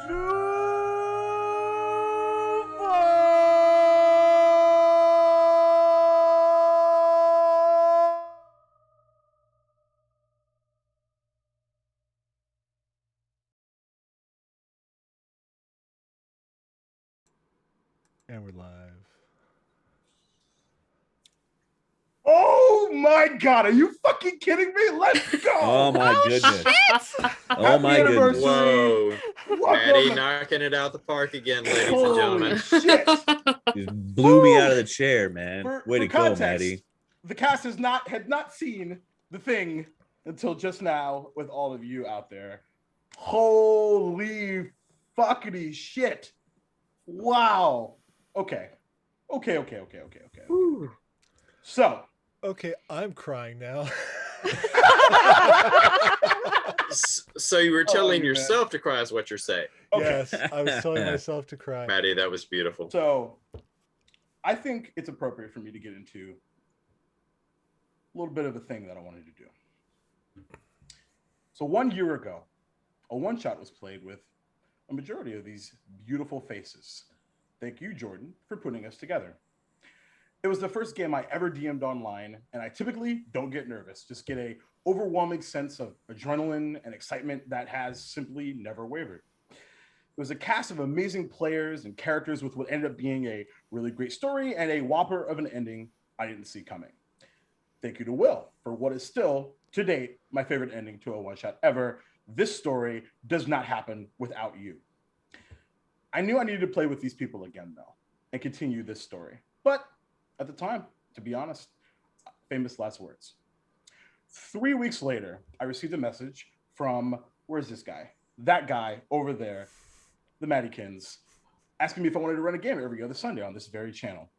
And we're live. Oh my god, are you fucking kidding me? Let's go! Oh my goodness. Shit! Oh my goodness. Whoa. Maddie Welcome. knocking it out the park again, ladies and Holy gentlemen. shit! You blew me out of the chair, man. Way to go, context, Maddie. the cast had not seen the thing until just now with all of you out there. Holy fuckity shit. Wow. Okay. So. Okay, I'm crying now. So you were telling man. yourself to cry is what you're saying. Okay. Yes, I was telling myself to cry. Maddie, that was beautiful. So I think it's appropriate for me to get into a little bit of a thing that I wanted to do. So 1 year ago, a one-shot was played with a majority of these beautiful faces. Thank you, Jordan, for putting us together. It was the first game I ever DM'd online, and I typically don't get nervous, just get a overwhelming sense of adrenaline and excitement that has simply never wavered. It was a cast of amazing players and characters with what ended up being a really great story and a whopper of an ending I didn't see coming. Thank you to Will for what is still, to date, my favorite ending to a one-shot ever. This story does not happen without you. I knew I needed to play with these people again, though, and continue this story. But at the time, to be honest, famous last words. 3 weeks later, I received a message from, where's this guy? That guy over there, the Maddykins, asking me if I wanted to run a game every other Sunday on this very channel.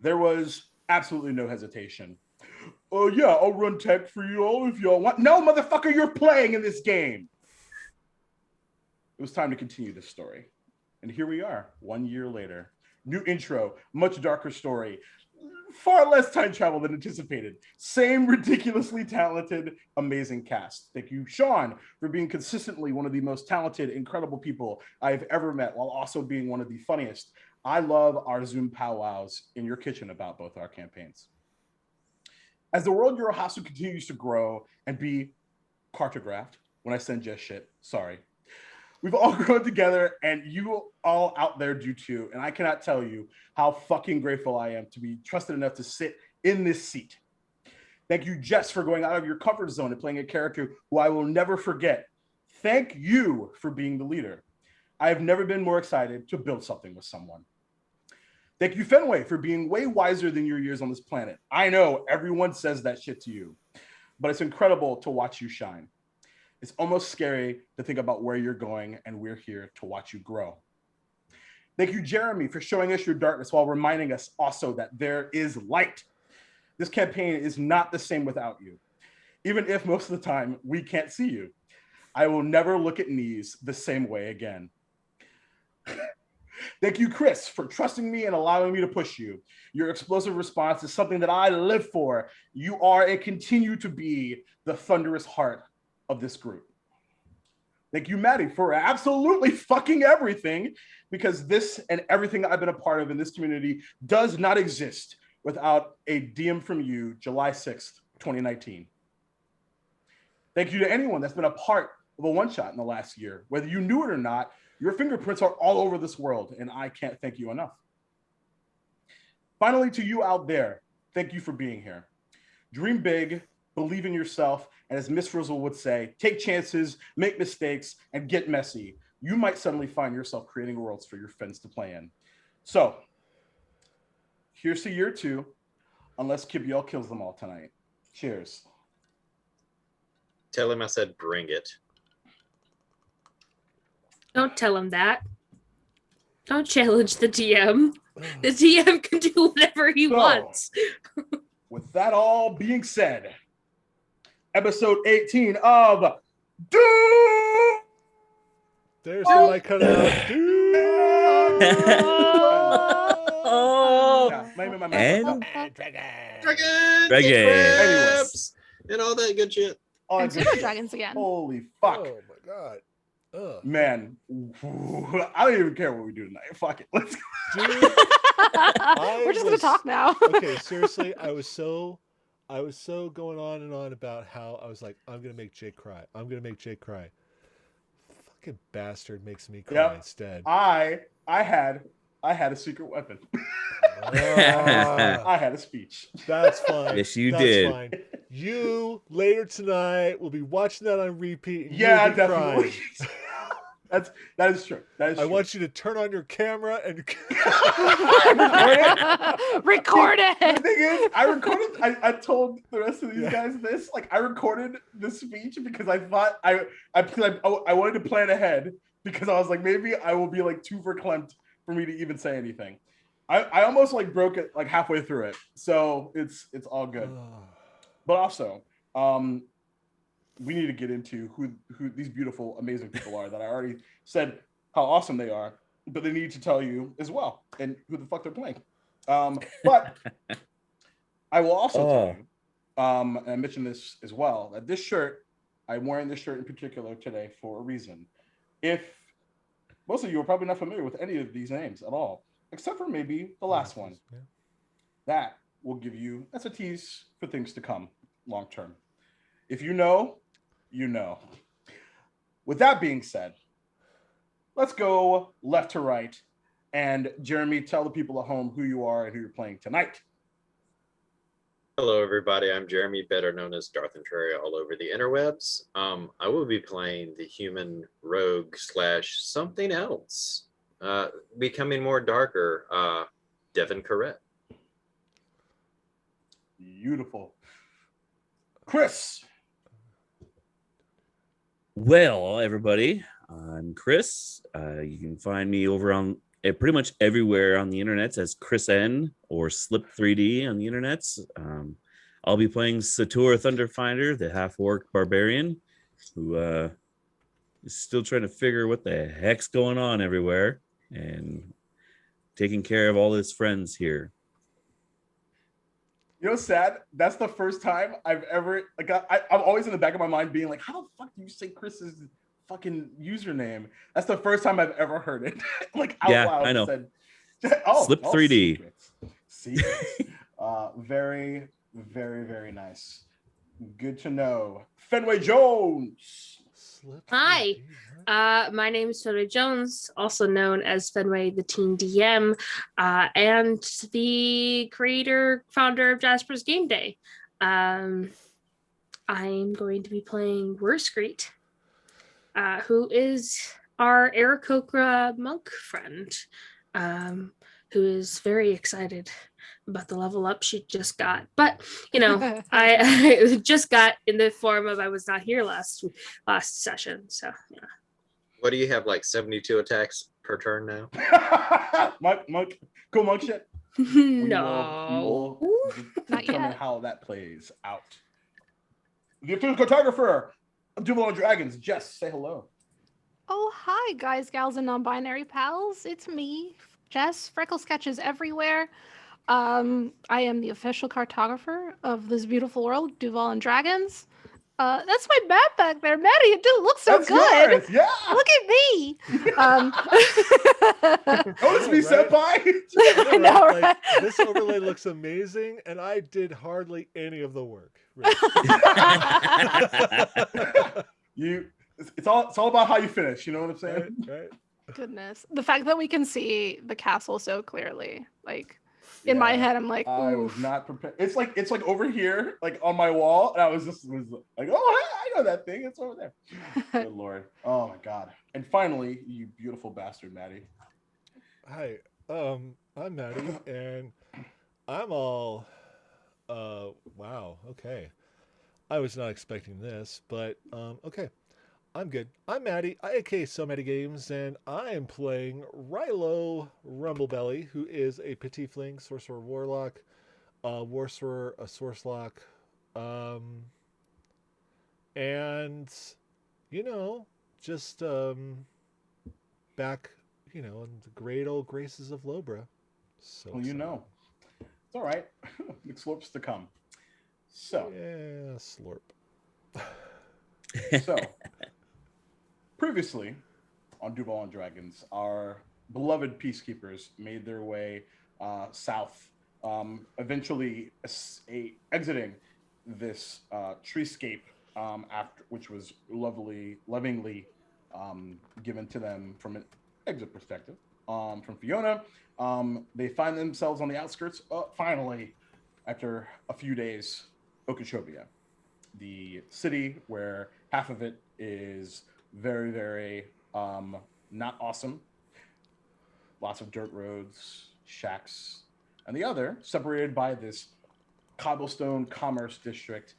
There was absolutely no hesitation. Oh yeah, I'll run tech for you all if y'all want. No, motherfucker, you're playing in this game. It was time to continue this story. And here we are, 1 year later. New intro, much darker story, far less time travel than anticipated. Same ridiculously talented, amazing cast. Thank you, Sean, for being consistently one of the most talented, incredible people I've ever met, while also being one of the funniest. I love our Zoom powwows in your kitchen about both our campaigns. As the World Euro Hostel continues to grow and be cartographed, when I send just shit, sorry. We've all grown together, and you all out there do too. And I cannot tell you how fucking grateful I am to be trusted enough to sit in this seat. Thank you, Jess, for going out of your comfort zone and playing a character who I will never forget. Thank you for being the leader. I have never been more excited to build something with someone. Thank you, Fenway, for being way wiser than your years on this planet. I know everyone says that shit to you, but it's incredible to watch you shine. It's almost scary to think about where you're going, and we're here to watch you grow. Thank you, Jeremy, for showing us your darkness while reminding us also that there is light. This campaign is not the same without you, even if most of the time we can't see you. I will never look at knees the same way again. Thank you, Chris, for trusting me and allowing me to push you. Your explosive response is something that I live for. You are and continue to be the thunderous heart of this group. Thank you, Maddie, for absolutely fucking everything, because this and everything I've been a part of in this community does not exist without a DM from you, July 6th, 2019. Thank you to anyone that's been a part of a one-shot in the last year. Whether you knew it or not, your fingerprints are all over this world, and I can't thank you enough. Finally, to you out there, thank you for being here. Dream big, believe in yourself, and as Miss Frizzle would say, take chances, make mistakes, and get messy. You might suddenly find yourself creating worlds for your friends to play in. So, here's to year 2, unless Kibiel kills them all tonight. Cheers. Tell him I said bring it. Don't tell him that. Don't challenge the DM. The DM can do whatever he wants. With that all being said, episode 18 of Doom! There's the mic cut out. Dragons, and all that good shit. Oh, And pseudo dragons again. Holy fuck. Oh my god. Ugh. Man, I don't even care what we do tonight. Fuck it. Let's go. Dude, We're just gonna talk now. Okay, seriously, I was so going on and on about how I was like, I'm gonna make Jake cry. I'm gonna make Jake cry. Fucking bastard makes me cry instead. I had a secret weapon. Ah, I had a speech. that's fine. Yes, you That's did. Fine. You later tonight will be watching that on repeat. And Yeah, you'll be definitely. crying. That is true. That is I true. want you to turn on your camera and Record The it. thing is, I told the rest of these guys this. Like, I recorded the speech because I thought I wanted to plan ahead because I was like, maybe I will be like too verklempt for me to even say anything. I almost like broke it like halfway through it, so it's all good. But also, we need to get into who these beautiful, amazing people are that I already said how awesome they are, but they need to tell you as well and who the fuck they're playing. But I will also tell you, and I mentioned this as well, that this shirt, I'm wearing this shirt in particular today for a reason. If most of you are probably not familiar with any of these names at all, except for maybe the last one, that will give you, that's a tease for things to come long term. If you know, you know. With that being said, let's go left to right. And Jeremy, tell the people at home who you are and who you're playing tonight. Hello, everybody. I'm Jeremy, better known as Darth and Terraria all over the interwebs. I will be playing the human rogue / something else, becoming more darker, Devin Corrette. Beautiful. Chris. Well, everybody, I'm Chris. You can find me over on pretty much everywhere on the internet as Chris N or Slip3D on the internets. I'll be playing Sator Thunderfinder, the half-orc barbarian, who is still trying to figure what the heck's going on everywhere and taking care of all his friends here. You know what's sad? That's the first time I've ever, like, I'm always in the back of my mind being like, how the fuck do you say Chris's fucking username? That's the first time I've ever heard it. Like, out loud. I know. Said, Slip3D. Secrets. Very, very, very nice. Good to know. Fenway Jones. Hi. My name is Fenway Jones, also known as Fenway the Teen DM, and the founder of Jasper's Game Day. I'm going to be playing Worscreet, who is our Aarakocra monk friend, who is very excited about the level up she just got. But, you know, I just got in the form of I was not here last session. So, yeah. What do you have, like 72 attacks per turn now? Monk, cool monk shit. No. We will Not determine yet. how that plays out. The official cartographer of Duval and Dragons, Jess, say hello. Oh, hi, guys, gals, and non-binary pals. It's me, Jess, FreckleSketches everywhere. I am the official cartographer of this beautiful world, Duval and Dragons. That's my map back there, Maddie. It didn't look so That's good. yours, yeah. Look at me. Notice me, Right? senpai. I know, Like, right? this overlay looks amazing, and I did hardly any of the work. Really. It's all about how you finish. You know what I'm saying? Right? Goodness, the fact that we can see the castle so clearly, like in my Yeah. head, I'm like, I was oof. not prepared. It's like over here, like on my wall, and I was like, oh, hey, I know that thing. It's over there. Good Lord. Oh my God. And finally, you beautiful bastard, Maddie. Hi, I'm Maddie, and I'm all, wow, okay. I was not expecting this, but okay. I'm good. I'm Maddie, aka SoMattyGameZ, and I am playing Rilo Rumblebelly, who is a Petite Sorcerer Warlock, Warcerer, a Sourcelock, and, you know, just back, you know, in the great old graces of Lobra. So Well, you know. It's all right. McSlorps to come. So, yeah, slurp. so Previously, on Duval and Dragons, our beloved peacekeepers made their way south, eventually exiting this treescape after, which was lovingly given to them from an exit perspective from Fiona. They find themselves on the outskirts, finally, after a few days, Okeechobee, the city where half of it is very, very not awesome. Lots of dirt roads, shacks, and the other, separated by this cobblestone commerce district,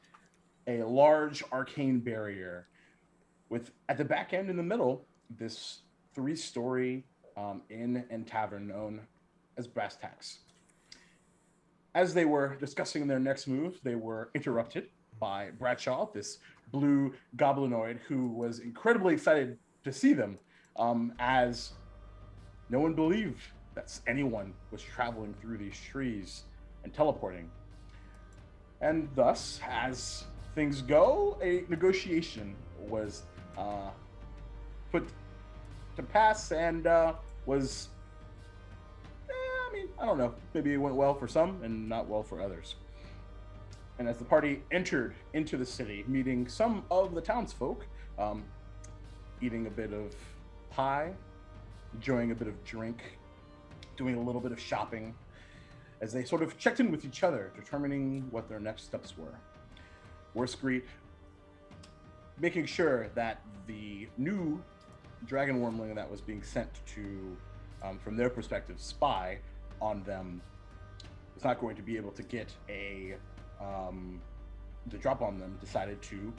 a large arcane barrier with, at the back end in the middle, this 3-story inn and tavern known as Brass Tacks. As they were discussing their next move, they were interrupted by Bradshaw, this blue goblinoid who was incredibly excited to see them, as no one believed that anyone was traveling through these trees and teleporting. And thus, as things go, a negotiation was put to pass and was, I don't know, maybe it went well for some and not well for others. And as the party entered into the city, meeting some of the townsfolk, eating a bit of pie, enjoying a bit of drink, doing a little bit of shopping, as they sort of checked in with each other, determining what their next steps were. Worscreet making sure that the new dragon wormling that was being sent to, from their perspective, spy on them was not going to be able to get the drop on them, decided to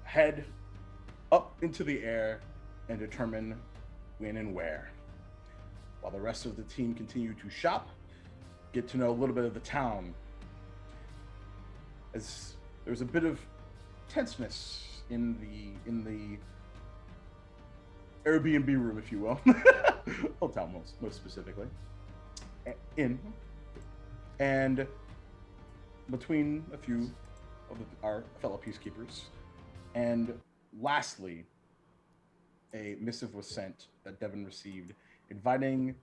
head up into the air and determine when and where. While the rest of the team continued to shop, get to know a little bit of the town, as there was a bit of tenseness in the Airbnb room, if you will, hotel most specifically, and between a few of our fellow peacekeepers. And lastly, a missive was sent that Devin received, inviting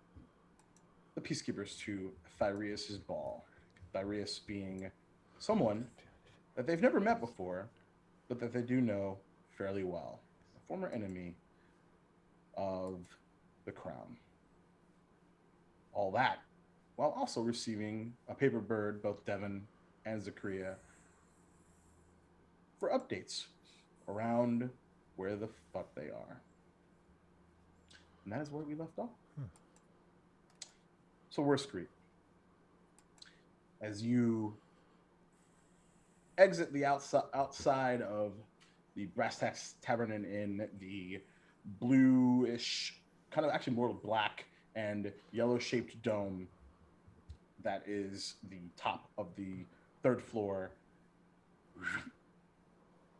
the peacekeepers to Thyreus's ball. Thyreus being someone that they've never met before, but that they do know fairly well. A former enemy of the crown. All that while also receiving a paper bird, both Devin and Zachariah, for updates around where the fuck they are. And that is where we left off. So Worscreet, as you exit the outside of the Brass Tacks Tavern and Inn, the bluish, kind of actually more black and yellow-shaped dome that is the top of the 3rd floor,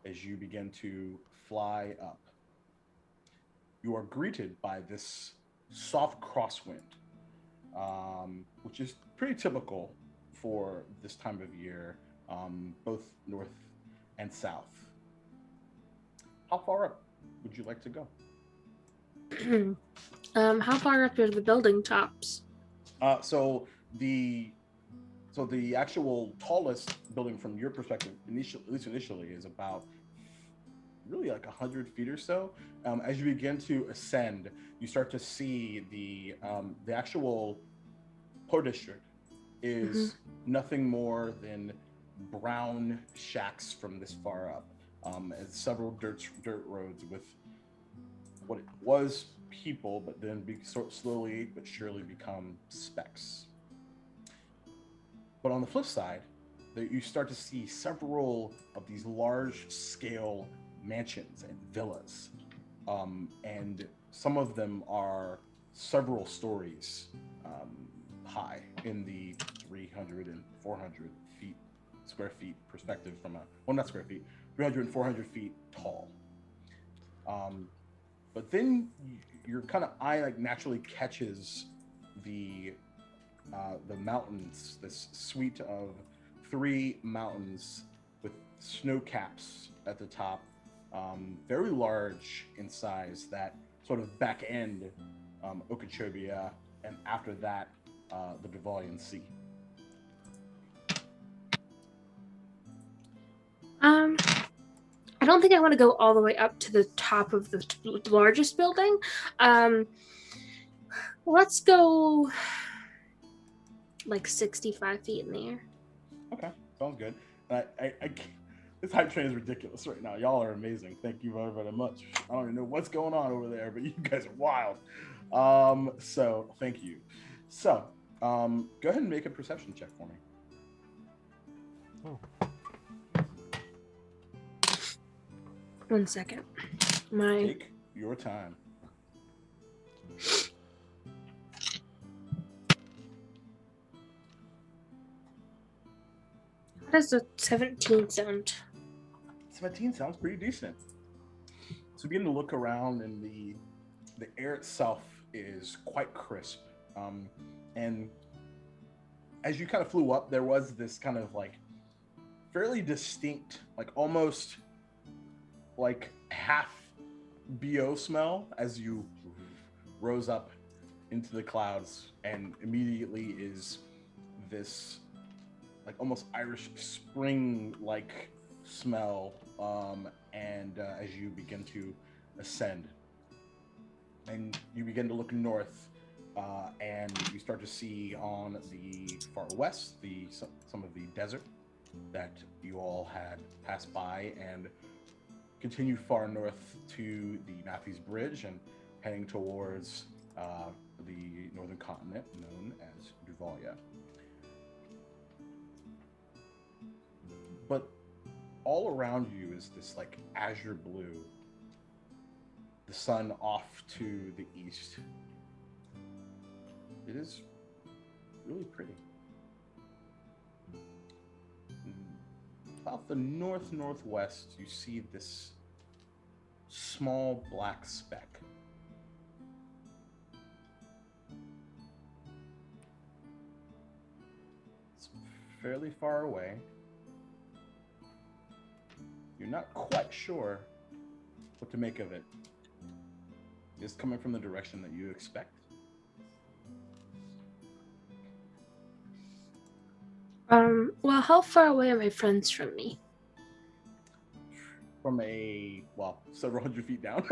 as you begin to fly up, you are greeted by this soft crosswind, which is pretty typical for this time of year, both north and south. How far up would you like to go? How far up are the building tops? So the actual tallest building from your perspective, at least initially, is about really like 100 feet or so. As you begin to ascend, you start to see the actual port district is nothing more than brown shacks from this far up, and several dirt roads with what it was people, but then slowly but surely become specks. But on the flip side, you start to see several of these large-scale mansions and villas, and some of them are several stories high, in the 300 and 400 square feet perspective, from a, well, not square feet, 300 and 400 feet tall. But then your kind of eye like naturally catches the mountains, this suite of 3 mountains with snow caps at the top, very large in size, that sort of back end Okeechobee, and after that, the Duvalian Sea. I don't think I want to go all the way up to the top of the largest building. Let's go like 65 feet in the air. Okay, sounds good. And this hype train is ridiculous right now. Y'all are amazing. Thank you very, very much. I don't even know what's going on over there, but you guys are wild. So thank you. So, go ahead and make a perception check for me. Oh. 1 second. Take your time. How does a 17 sound? 17 sounds pretty decent. So begin to look around, and the air itself is quite crisp. And as you kind of flew up, there was this kind of like fairly distinct, like almost like half BO smell as you rose up into the clouds, and immediately is this like almost Irish spring like smell, and as you begin to ascend and you begin to look north, and you start to see on the far west some of the desert that you all had passed by, and continue far north to the Matthews Bridge and heading towards the northern continent known as Duvalia. But all around you is this like azure blue, the sun off to the east. It is really pretty. About the northwest, you see this small black speck. It's fairly far away. You're not quite sure what to make of it. It's coming from the direction that you expect. Well, how far away are my friends from me? From several hundred feet down.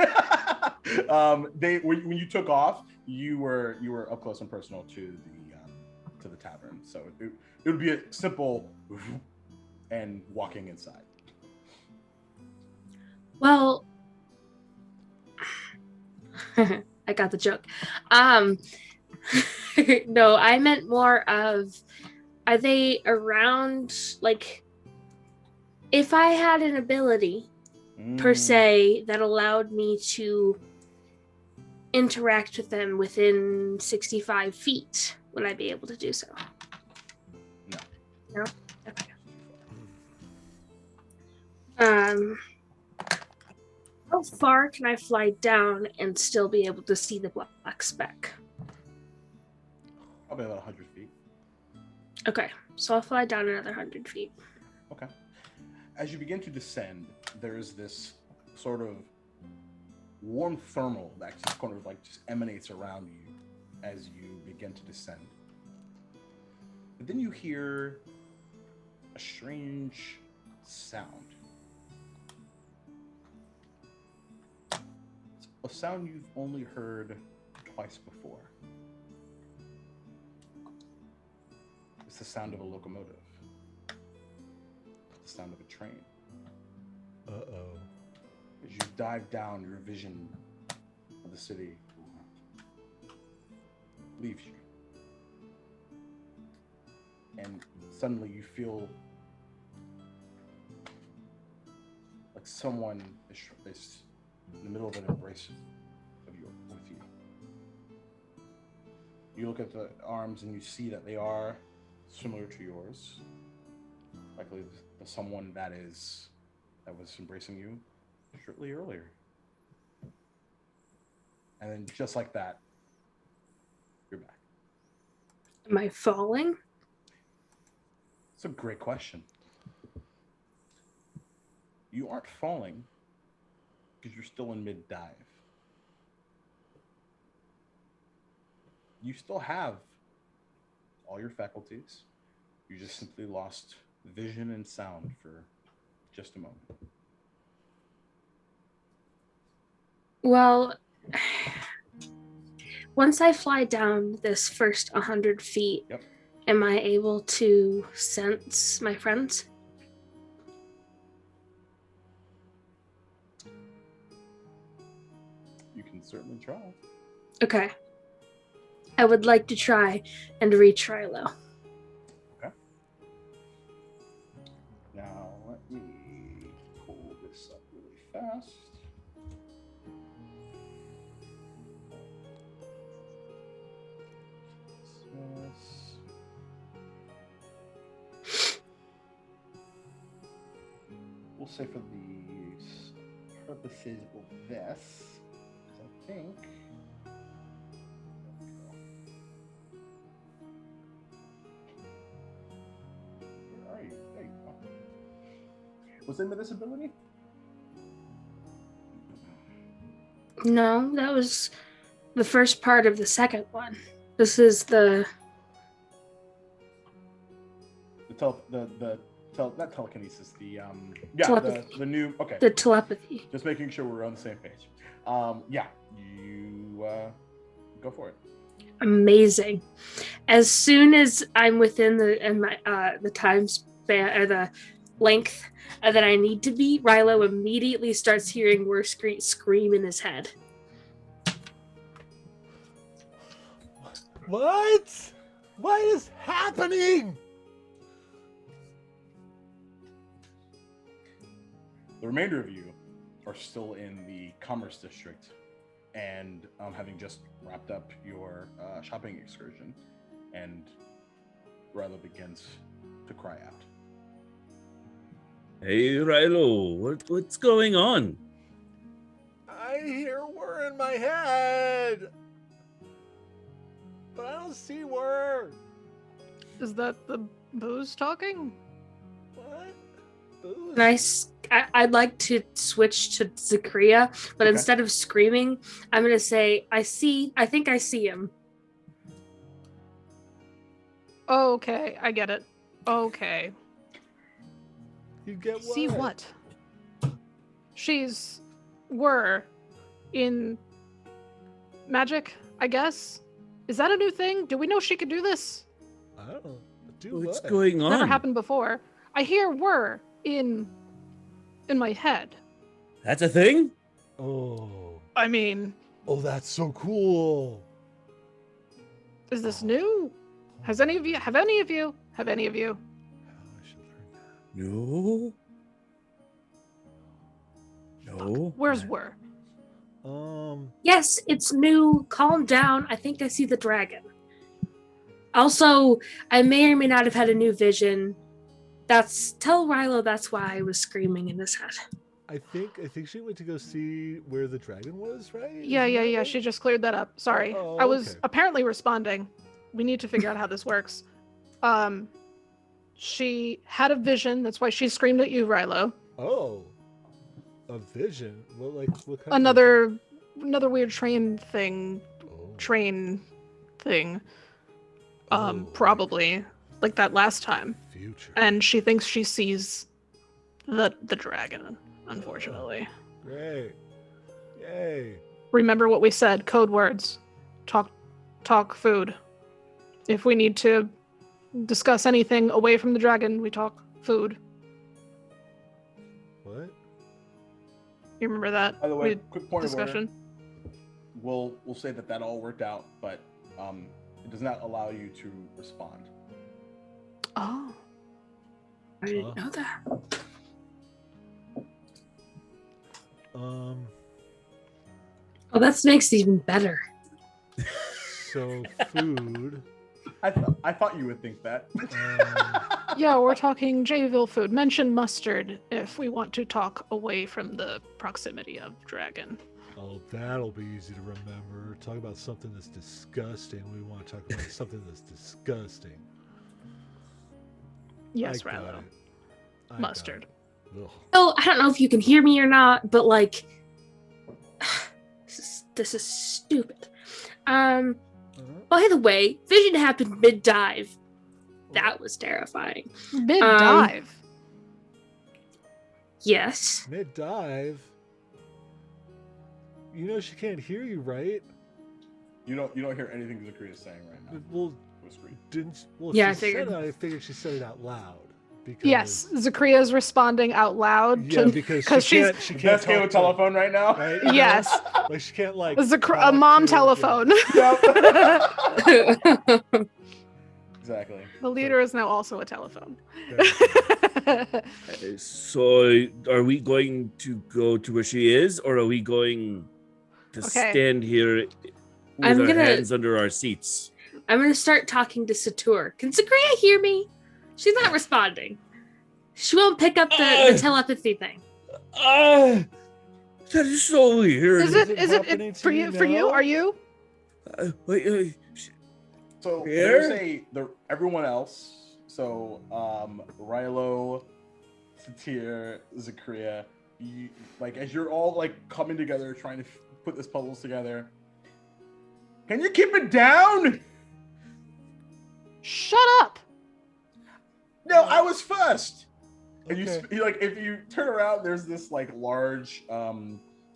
When you took off, you were up close and personal to the tavern. So it would be a simple and walking inside. Well, I got the joke. No, I meant more of, are they around, like, if I had an ability per se that allowed me to interact with them within 65 feet, would I be able to do so? No. No? Okay. How far can I fly down and still be able to see the black speck? Probably about 100 feet. Okay, so I'll fly down another 100 feet. Okay. As you begin to descend, there is this sort of warm thermal that just kind of like just emanates around you as you begin to descend. But then you hear a strange sound. A sound you've only heard twice before. It's the sound of a locomotive. The sound of a train. Uh-oh. As you dive down, your vision of the city leaves you. And suddenly you feel like someone is in the middle of an embrace with you. You look at the arms and you see that they are similar to yours. Likely the someone that was embracing you shortly earlier. And then just like that, you're back. Am I falling? It's a great question. You aren't falling, because you're still in mid-dive. You still have all your faculties. You just simply lost vision and sound for just a moment. Well, once I fly down this first 100 feet, Yep. am I able to sense my friends? You can certainly try. Okay. I would like to try and reach Rilo. Okay. Now let me pull this up really fast. We'll say for the purposes of this, I think. Where are you? There you go. What's the name of this ability? No, that was the first part of the second one. This is the Not telekinesis. Telepathy. The new. Okay. the telepathy. Just making sure we're on the same page. Yeah, you go for it. Amazing. As soon as I'm within the time span or the length that I need to be, Rilo immediately starts hearing worse scream in his head. What? What is happening? The remainder of you are still in the Commerce District and having just wrapped up your shopping excursion, and Rilo begins to cry out. Hey, Rilo, what's going on? I hear whir in my head, but I don't see whir. Is that the booze talking? What? Booze? Nice. I'd like to switch to Zakria, but Okay. instead of screaming, I'm gonna say, I think I see him. Okay, I get it. Okay. You get what? See what? We're in magic, I guess? Is that a new thing? Do we know she could do this? I don't know. Do What's what? going on? Never happened before. I hear we're in my head. That's a thing? Oh. I mean, Oh, that's so cool. is this new? Have any of you? Oh, I should learn No. Where's we're? that. Yes, it's new. Calm down. I think I see the dragon. Also, I may or may not have had a new vision. Tell Rilo that's why I was screaming in his head. I think she went to go see where the dragon was, right? Yeah. Isn't that right? She just cleared that up. Sorry. Oh, I was okay. apparently responding. We need to figure out how this works. She had a vision. That's why she screamed at you, Rilo. Oh, a vision. Well, like what kind? Another weird train thing. Of... Oh, Probably like that last time. Future. And she thinks she sees the dragon, unfortunately. Great. Yay. Remember what we said, code words. Talk food. If we need to discuss anything away from the dragon, we talk food. What? You remember that? By the way, quick point discussion. of order. We'll say that all worked out, but it does not allow you to respond. Oh. I didn't know that. Um. Oh, that makes it even better. So food. I thought you would think that. Yeah, we're talking Jacksonville food. Mention mustard if we want to talk away from the proximity of dragon. Oh, that'll be easy to remember. Talk about something that's disgusting. We want to talk about something that's disgusting. Yes, I got Rilo. it. I got Mustard. it. Ugh. So I don't know if you can hear me or not, but like this is stupid. By the way, vision happened mid-dive. That was terrifying. Mid-dive? Yes. Mid-dive? You know she can't hear you, right? You don't hear anything Zakria's saying right now. Well, Yeah, I she said figured. it, I figured she said it out loud. Because, Yes, Zakria's responding out loud. Yeah, because she can't. She can't Best game talk with to- telephone right now. Right? You know? Yes. Like she can't like. A talk mom to- telephone. Exactly. The leader is now also a telephone. Yeah. So, are we going to go to where she is, or are we going to Okay. stand here with I'm our gonna- hands under our seats? I'm gonna start talking to Satur. Can Zakria hear me? She's not responding. She won't pick up the telepathy thing. Ah, that is so weird. Is it it happening to for you you? For you? now? Are you? Wait, So Here? everyone else. So Rilo, Satir, Zakria, as you're all like coming together trying to put this puzzles together. Can you keep it down? Shut up! No, I was first. And Okay. if you turn around, there's this like large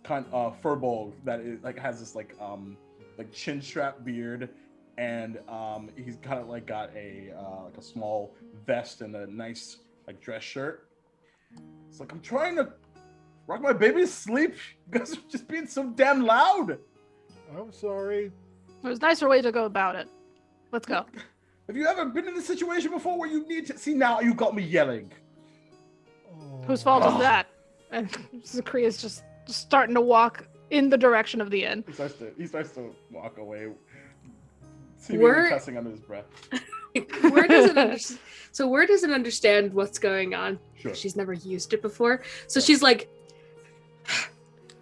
furball that is like has this like chin strap beard, and he's kind of like got a like a small vest and a nice like dress shirt. It's like, I'm trying to rock my baby to sleep. You guys are just being so damn loud. I'm sorry. There's a nicer way to go about it. Let's go. Have you ever been in a situation before where you need to see? Now you got me yelling. Oh. Whose fault is that? And Zakria's just starting to walk in the direction of the inn. He starts to walk away, We're- seemingly cussing under his breath. Word doesn't understand what's going on. Sure. She's never used it before. So she's like,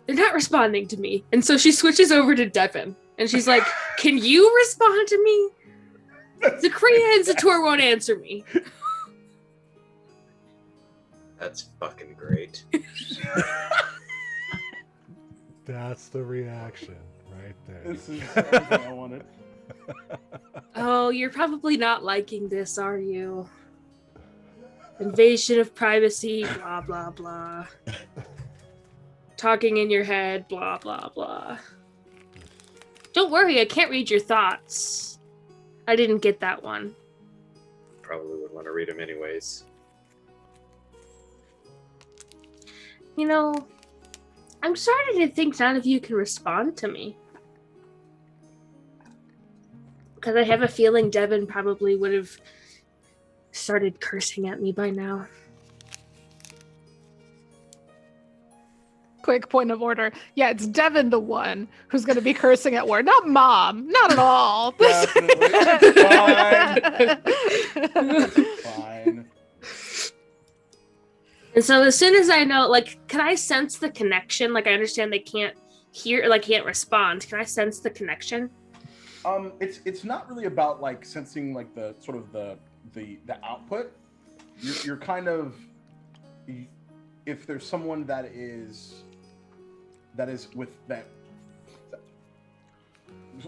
they're not responding to me. And so she switches over to Devin. And she's like, can you respond to me? Zakria and Satur won't answer me. That's fucking great. That's the reaction right there. This is everything I wanted. Oh, you're probably not liking this, are you? Invasion of privacy, blah, blah, blah. Talking in your head, blah, blah, blah. Don't worry, I can't read your thoughts. I didn't get that one. Probably would want to read them anyways. You know, I'm starting to think none of you can respond to me. Because I have a feeling Devin probably would have started cursing at me by now. Quick point of order. Yeah, it's Devin the one who's going to be cursing at Ward, not Mom. Not at all. Definitely. Fine. And so as soon as I know, like, can I sense the connection? Like, I understand they can't hear, like, can't respond. Can I sense the connection? It's not really about like sensing like the sort of the output. You're kind of, if there's someone that is with that.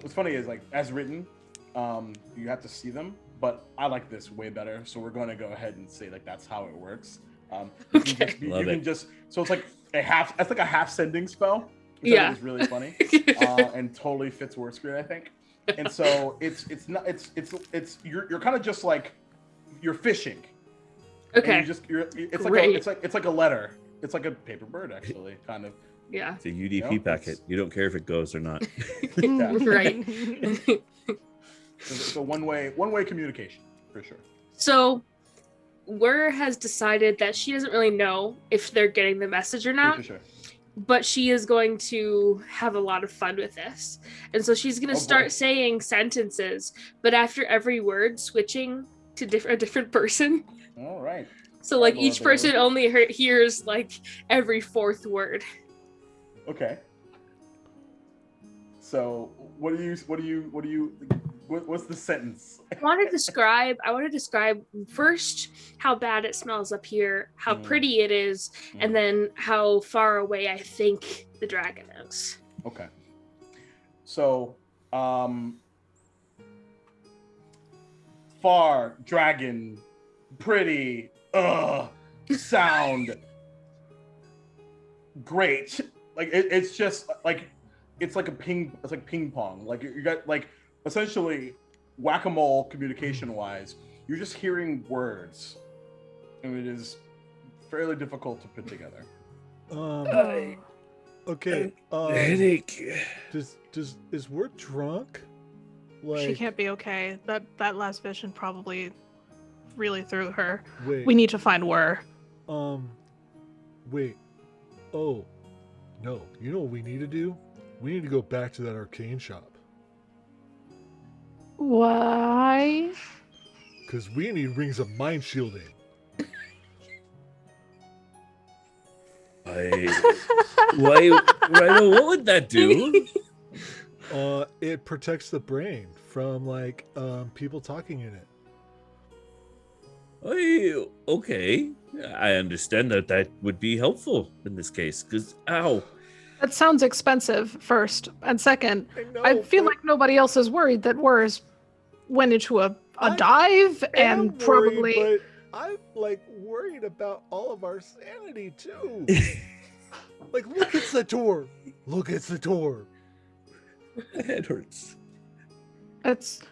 What's funny is like as written, you have to see them, but I like this way better. So we're going to go ahead and say like that's how it works. Okay. So it's like that's like a half sending spell. Yeah. It's really funny and totally fits word screen, I think. And so it's you're kind of just like you're fishing. Okay. And it's Great. like a letter. It's like a paper bird actually, kind of. Yeah. It's a UDP Yeah, packet. You don't care if it goes or not. Yeah. Right. So one way communication for sure. So, Wur has decided that she doesn't really know if they're getting the message or not, For sure. but she is going to have a lot of fun with this. And so she's going to Oh, start boy. saying sentences, but after every word, switching to a different person. All right. So, like, Lord, each there person we go. only hears, like, every fourth word. Okay. So what's the sentence? I want to describe first how bad it smells up here, how pretty it is, and then how far away I think the dragon is. Okay. So, far, dragon, pretty, sound, great. Like it's just like it's like ping pong. Like you got like essentially whack-a-mole communication wise. You're just hearing words, and it is fairly difficult to put together. Okay. Headache. Is we're drunk? Like, She can't be okay. That last vision probably really threw her. wait. We need to find where. Wait. Oh, no. You know what we need to do? We need to go back to that arcane shop. Why? Because we need rings of mind shielding. Why, Rhino, what would that do? It protects the brain from like people talking in it. Okay. I understand that would be helpful in this case. Because, ow. That sounds expensive, first. And second, know, I feel but like nobody else is worried that Wurs went into a I dive am and probably. worried, but I'm like worried about all of our sanity too. Like, look, it's the door. Look, it's the door. My head hurts. It's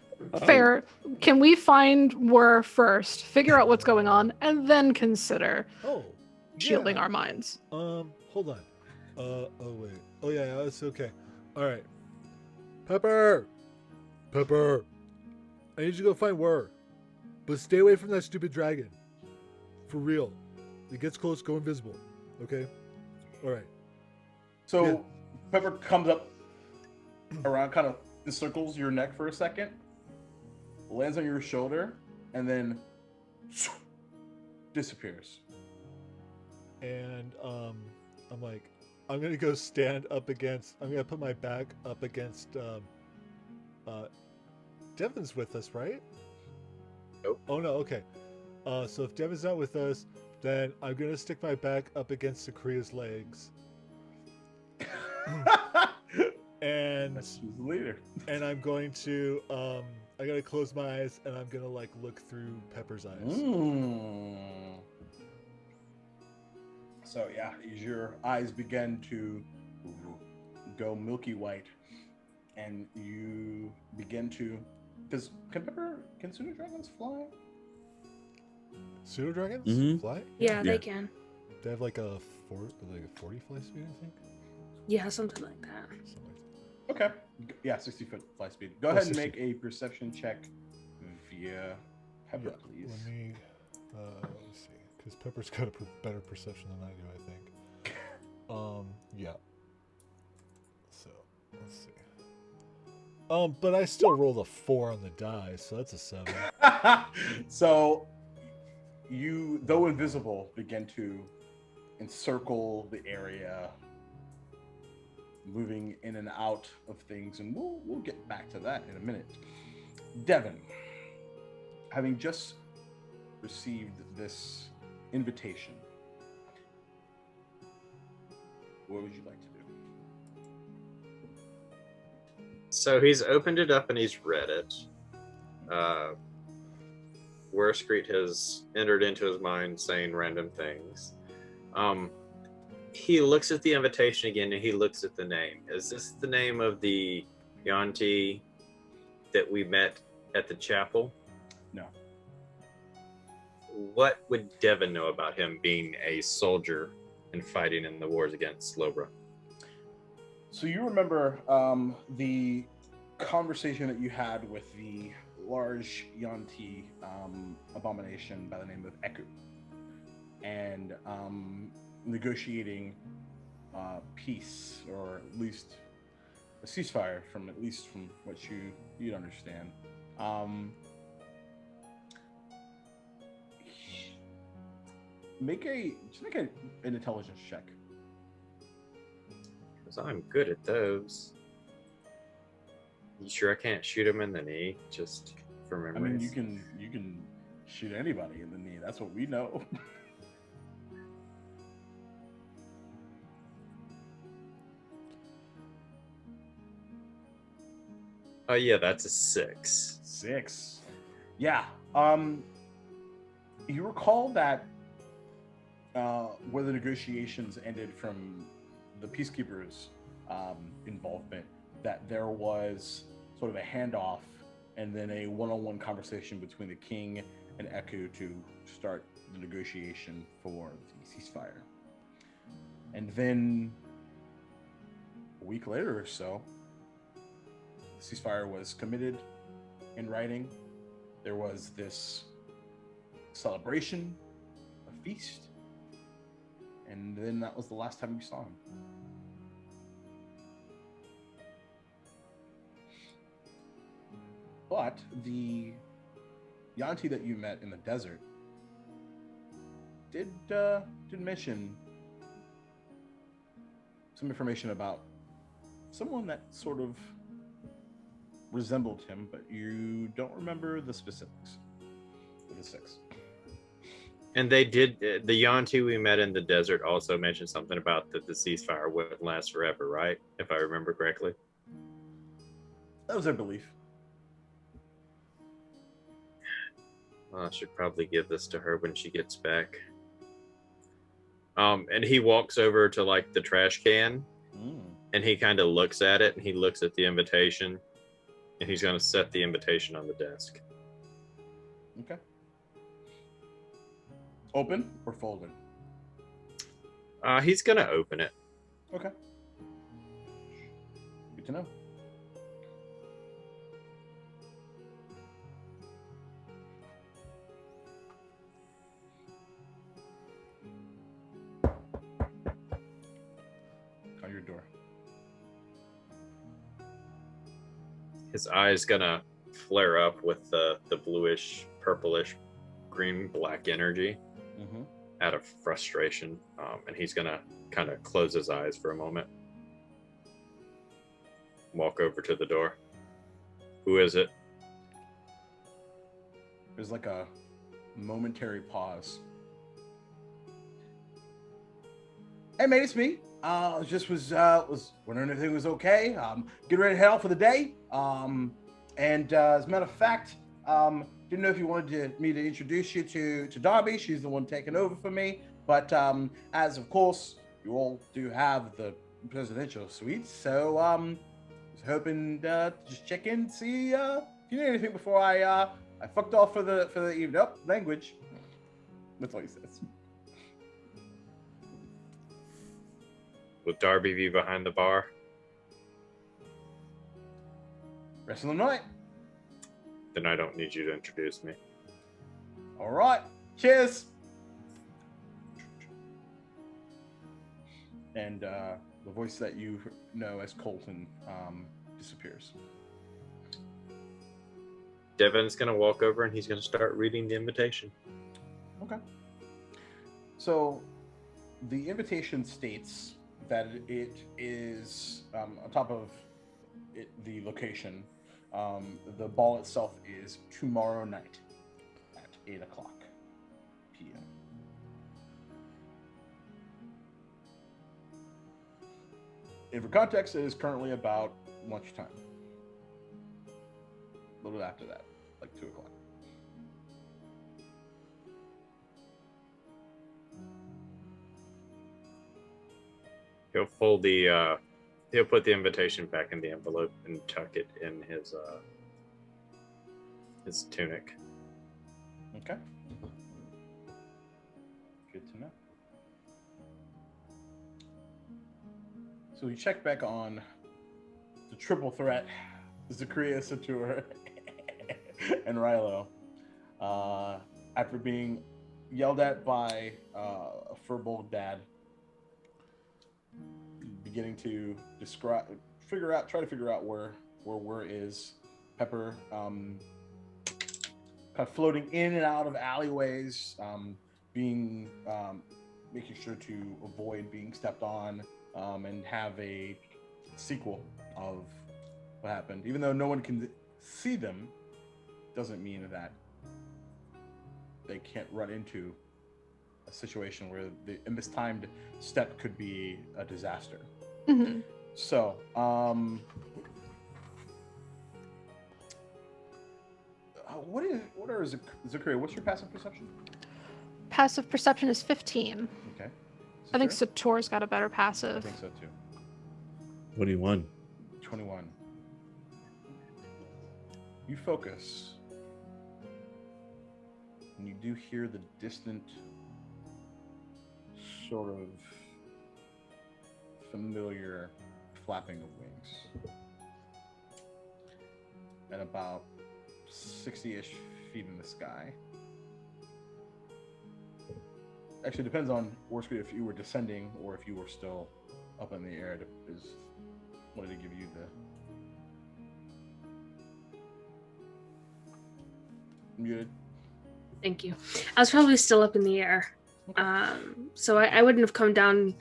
fair. Can we find Wur first, figure out what's going on, and then consider shielding our minds? Hold on. Oh wait. Oh yeah, that's okay. All right. Pepper. I need you to go find Wur, but stay away from that stupid dragon. For real. If it gets close, go invisible. Okay. All right. So Yeah. Pepper comes up around, kind of encircles your neck for a second, lands on your shoulder, and then disappears. And I'm like, I'm gonna go stand up against. I'm gonna put my back up against. Devin's with us, right? Nope. Oh no. Okay. So if Devin's not with us, then I'm gonna stick my back up against Sakria's legs. And She's the leader. and I'm going to I gotta close my eyes and I'm gonna like look through Pepper's eyes. So yeah, as your eyes begin to go milky white, and you begin to can pseudo dragons fly? Pseudo dragons Mhm. fly? Yeah, they Yeah. can. They have like a 40 fly speed, I think. Yeah, something like that. Something like that. Okay. Yeah, 60-foot fly speed. Go Oh, ahead and 60. make a perception check via Pepper, Yeah, please. Let me see, because Pepper's got a better perception than I do, I think. Yeah. So let's see. But I still rolled a 4 on the die, so that's a 7. So you, though invisible, begin to encircle the area, moving in and out of things, and we'll get back to that in a minute. Devin, having just received this invitation, what would you like to do? So he's opened it up and he's read it. Worscreet has entered into his mind saying random things. He looks at the invitation again and he looks at the name. Is this the name of the Yuan-ti that we met at the chapel? No. What would Devin know about him being a soldier and fighting in the wars against Slobra? So you remember the conversation that you had with the large Yuan-ti abomination by the name of Eku, and negotiating peace, or at least a ceasefire, from what you'd understand. Make an intelligence check. Because I'm good at those. You sure I can't shoot him in the knee just for I memories? mean, you can shoot anybody in the knee. That's what we know. Oh yeah, that's a 6. 6. Yeah. You recall that where the negotiations ended from the peacekeepers' involvement, that there was sort of a handoff and then a one-on-one conversation between the king and Echo to start the negotiation for the ceasefire. And then a week later or so, the ceasefire was committed in writing. There was this celebration, a feast, and then that was the last time you saw him. But the Yanti that you met in the desert did mention some information about someone that sort of resembled him, but you don't remember the specifics of the 6. And they did, the Yanti we met in the desert also mentioned something about that the ceasefire wouldn't last forever, right? If I remember correctly. That was their belief. Well, I should probably give this to her when she gets back. And he walks over to like the trash can and he kind of looks at it and he looks at the invitation and he's going to set the invitation on the desk. Okay. Open or folded? He's going to open it. Okay. Good to know. On your door. His eye's going to flare up with the bluish, purplish, green, black energy out of frustration. And he's going to kind of close his eyes for a moment. Walk over to the door. Who is it? There's like a momentary pause. Hey, mate, it's me. Just was wondering if everything was okay. Getting ready to head out for the day. And as a matter of fact, didn't know if you wanted me to introduce you to Darby. She's the one taking over for me. But as of course, you all do have the presidential suite, so was hoping to just check in, see if you need anything before I fucked off for the evening. Oh, language. That's all he says. Will Darby be behind the bar? Rest of the night. Then I don't need you to introduce me. All right. Cheers. And the voice that you know as Colton disappears. Devin's going to walk over and he's going to start reading the invitation. Okay. So the invitation states that it is on top of the location. The ball itself is tomorrow night at 8:00 p.m. And for context, it is currently about lunchtime. A little bit after that, like 2:00. He'll fold the he'll put the invitation back in the envelope and tuck it in his tunic. Okay. Good to know. So we check back on the triple threat, Zachariah Satur and Rilo. After being yelled at by a furbolg dad, beginning to try to figure out where is. Pepper kind of floating in and out of alleyways, making sure to avoid being stepped on, and have a sequel of what happened. Even though no one can see them, doesn't mean that they can't run into a situation where a mistimed step could be a disaster. Mm-hmm. So, or Zakaria, what's your passive perception? Passive perception is 15. Okay. I think Satura? Sator's got a better I passive. think so too. 21. 21. You focus, and you do hear the distant, sort of familiar flapping of wings. At about 60-ish feet in the sky. Actually, it depends on worst case if you were descending or if you were still up in the air. Is wanted to give you the muted. Thank you. I was probably still up in the air. So I wouldn't have come down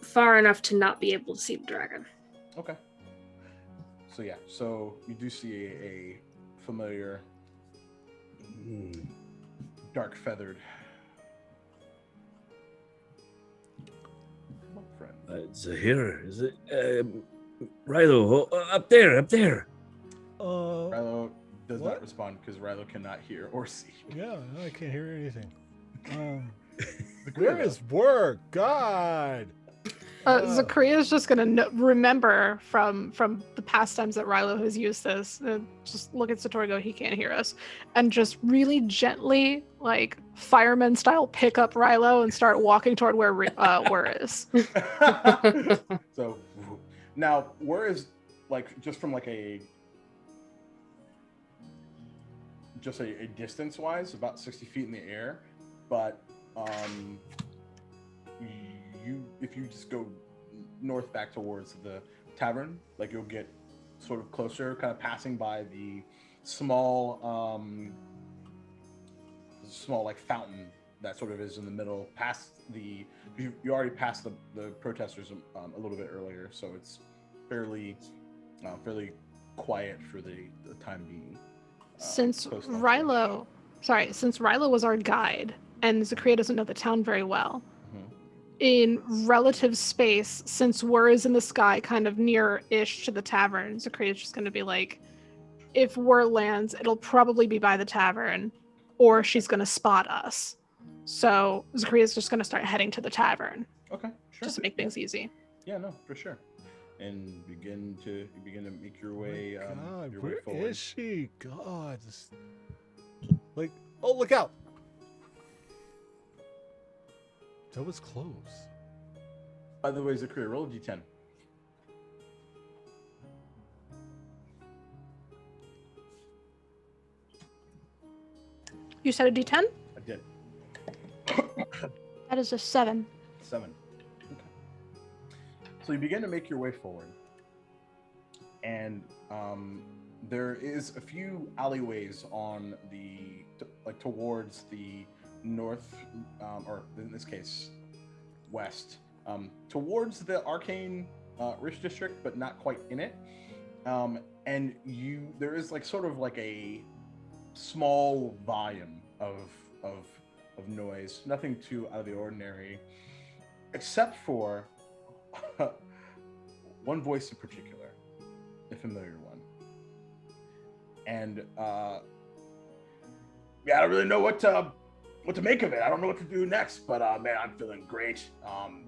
far enough to not be able to see the dragon. Okay. So yeah, so you do see a familiar, dark feathered friend. Zahir, is it? Rilo, up there. Rilo does what? not respond because Rilo cannot hear or see. Yeah, I can't hear anything. The Where Grilla. is work? God. Zakaria's just gonna remember from the past times that Rilo has used this. Just look at Satori, go, he can't hear us, and just really gently, like fireman style, pick up Rilo and start walking toward where Whir is. So now where is like just from like a distance wise about 60 feet in the air, but if you just go north back towards the tavern, like you'll get sort of closer, kind of passing by the small like fountain that sort of is in the middle, past the you already passed the protesters a little bit earlier, so it's fairly quiet for the time being. Since post lunch. Rilo was our guide, and Zakaria doesn't know the town very well. Mhm. In relative space, since Whir is in the sky, kind of near-ish to the tavern, Zakaria's just going to be like, if Whir lands, it'll probably be by the tavern, or she's going to spot us. So Zakaria's just going to start heading to the tavern, Okay, sure. just to make things easy. Yeah, no, for sure. And begin to make your way, God, your way where forward. is she? God, like, oh, look out! That was close. By the way, Zakaria, roll a d10. You said a D10? I did. That is a 7. 7. Okay. So you begin to make your way forward, and there is a few alleyways on towards the north, or in this case, west, towards the arcane rich district, but not quite in it. And there is like sort of like a small volume of noise, nothing too out of the ordinary, except for one voice in particular, a familiar one. And I don't really know what to make of it. I don't know what to do next, but man, I'm feeling great.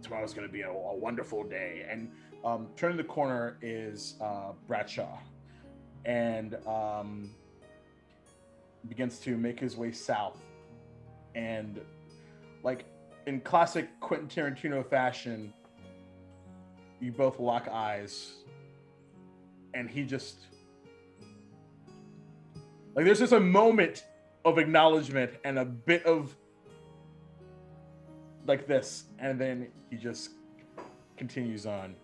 Tomorrow's going to be a wonderful day. And turning the corner is Bradshaw, and begins to make his way south. And like in classic Quentin Tarantino fashion, you both lock eyes, and he just like there's just a moment of acknowledgement and a bit of like this, and then he just continues on.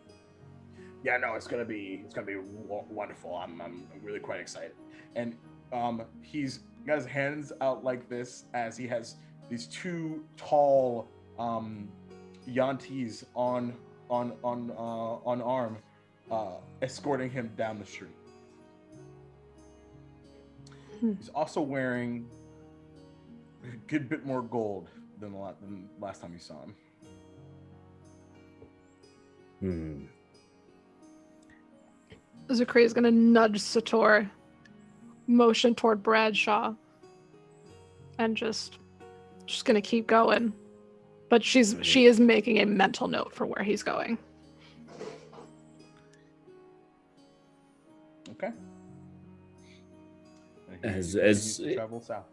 Yeah, no, it's gonna be wonderful. I'm really quite excited. And he's got his hands out like this as he has these two tall Yantees on arm, escorting him down the street. He's also wearing a good bit more gold than last time you saw him. Zakaria's gonna nudge Sator. motion toward Bradshaw and just gonna keep going. But she is making a mental note for where he's going. Okay. As travel south.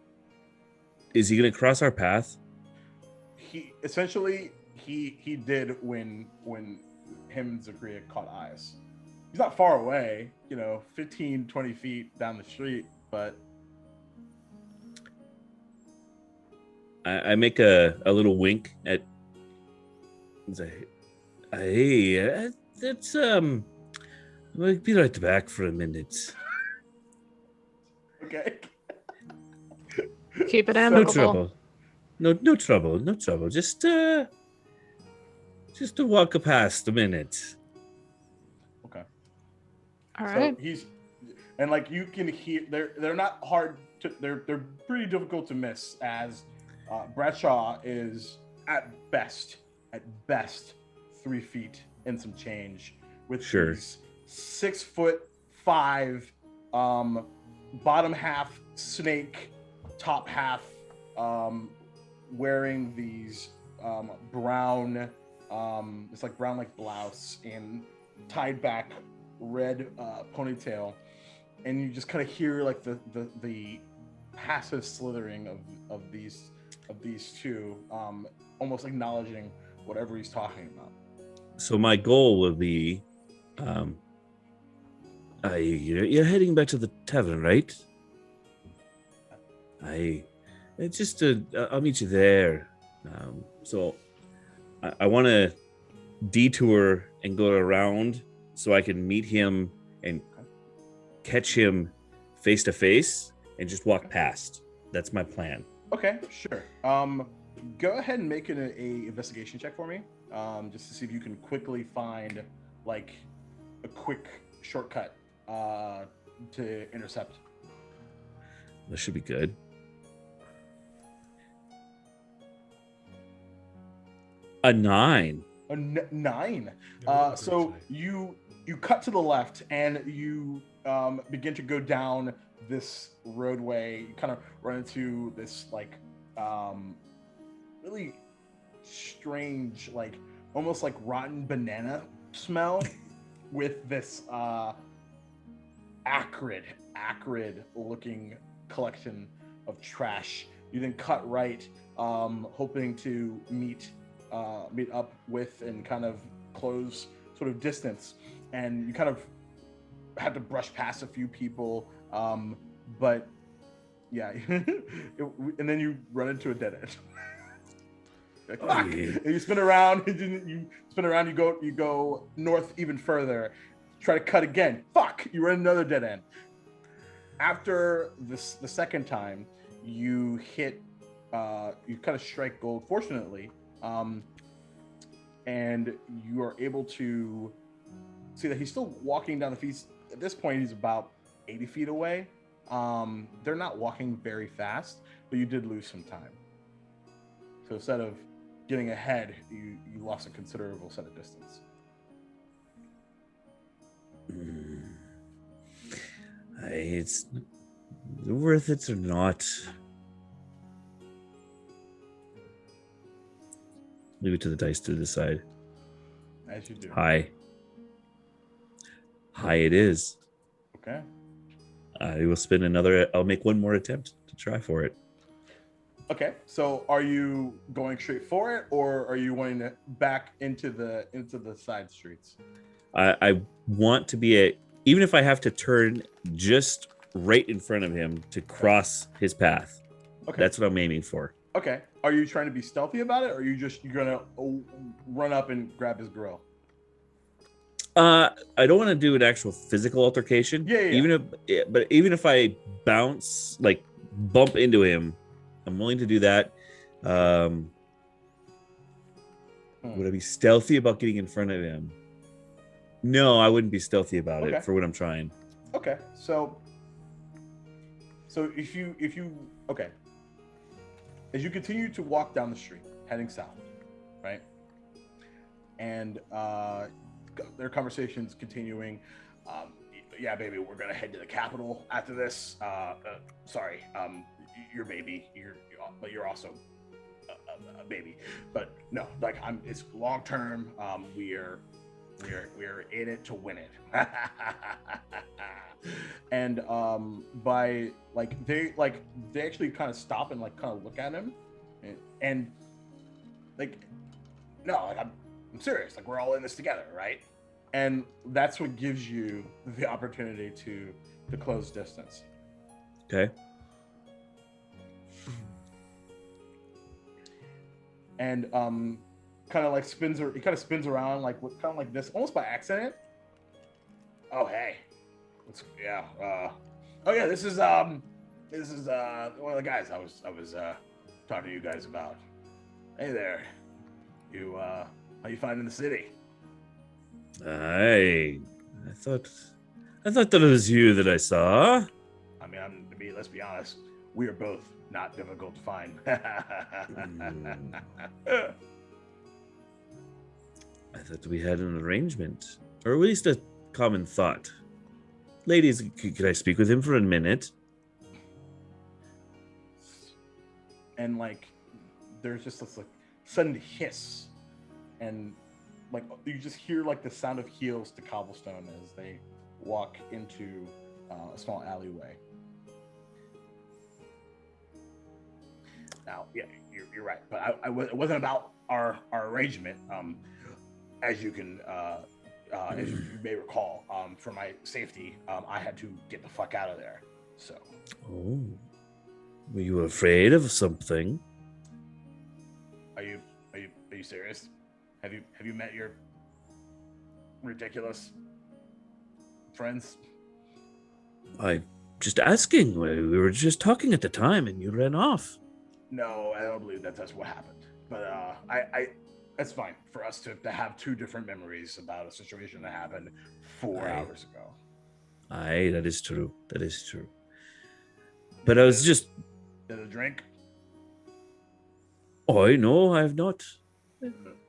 Is he gonna cross our path? He essentially he did when him and Zachariah caught eyes. He's not far away, 15, 20 feet down the street, but I make a little wink at. Hey, that's I'll be right back for a minute. okay. Keep it No amicable. trouble. No trouble. No trouble. Just to walk past a minute. Okay. All right. So he's, and like you can hear, they're not hard to, they're pretty difficult to miss, as Bradshaw is at best 3 feet and some change, with Sure. these 6'5", bottom half snake, top half wearing these brown, it's like brown like blouse and tied back red ponytail, and you just kind of hear like the passive slithering of these two, almost acknowledging whatever he's talking about. So my goal will be, you're heading back to the tavern, right? I'll meet you there. So I want to detour and go around so I can meet him and catch him face to face and just walk past. That's my plan. Okay, sure. Go ahead and make an investigation check for me, just to see if you can quickly find like a quick shortcut to intercept. That should be good. A 9. A 9. Yeah, So great. you cut to the left and you begin to go down this roadway. You kind of run into this like really strange, like almost like rotten banana smell with this acrid looking collection of trash. You then cut right, hoping to meet up with and kind of close sort of distance, and you kind of had to brush past a few people, but yeah. And then you run into a dead end. Like, fuck! And you spin around, you go north even further, try to cut again, fuck, you run another dead end. After the second time, you hit, you kind of strike gold, fortunately, and you are able to see that he's still walking down the feet. At this point, he's about 80 feet away. They're not walking very fast, but you did lose some time. So instead of getting ahead, you lost a considerable set of distance. It's worth it or not. Leave it to the dice to decide. As you do. Hi, it is. Okay. I will spin another. I'll make one more attempt to try for it. Okay. So are you going straight for it, or are you wanting to back into the side streets? I want to be even if I have to turn just right in front of him to cross his path. Okay. That's what I'm aiming for. Okay. Are you trying to be stealthy about it, or are you're gonna run up and grab his grill? I don't want to do an actual physical altercation. Yeah. Even if I bounce, like bump into him, I'm willing to do that. Would I be stealthy about getting in front of him? No, I wouldn't be stealthy about Okay. it for what I'm trying. Okay. So if you okay, as you continue to walk down the street heading south, right, and their conversations continuing, yeah, baby, we're gonna head to the capital after this. Sorry, your baby, but you're also a baby. But no, like it's long term. We're in it to win it. And by they actually kind of stop and kind of look at him, and no, I'm serious. Like, we're all in this together, right? And that's what gives you the opportunity to close distance. Okay. And kind of spins around this, almost by accident. Oh, hey. This is one of the guys I was talking to you guys about. Hey there. You how you finding the city? I thought that it was you that I saw. I mean, let's be honest. We are both not difficult to find. I thought we had an arrangement, or at least a common thought. Ladies, could I speak with him for a minute? And there's just this sudden hiss, and you just hear the sound of heels to cobblestone as they walk into a small alleyway. Now, yeah, you're right, but it wasn't about our arrangement. As you can, as you may recall, for my safety, I had to get the fuck out of there. So. Oh, were you afraid of something? Are you serious? Have you met your ridiculous friends? I'm just asking. We were just talking at the time, and you ran off. No, I don't believe that's what happened. But that's fine for us to have two different memories about a situation that happened 4 hours ago. Aye, that is true. That is true. But I was just... Did a drink? Oh, no, I have not.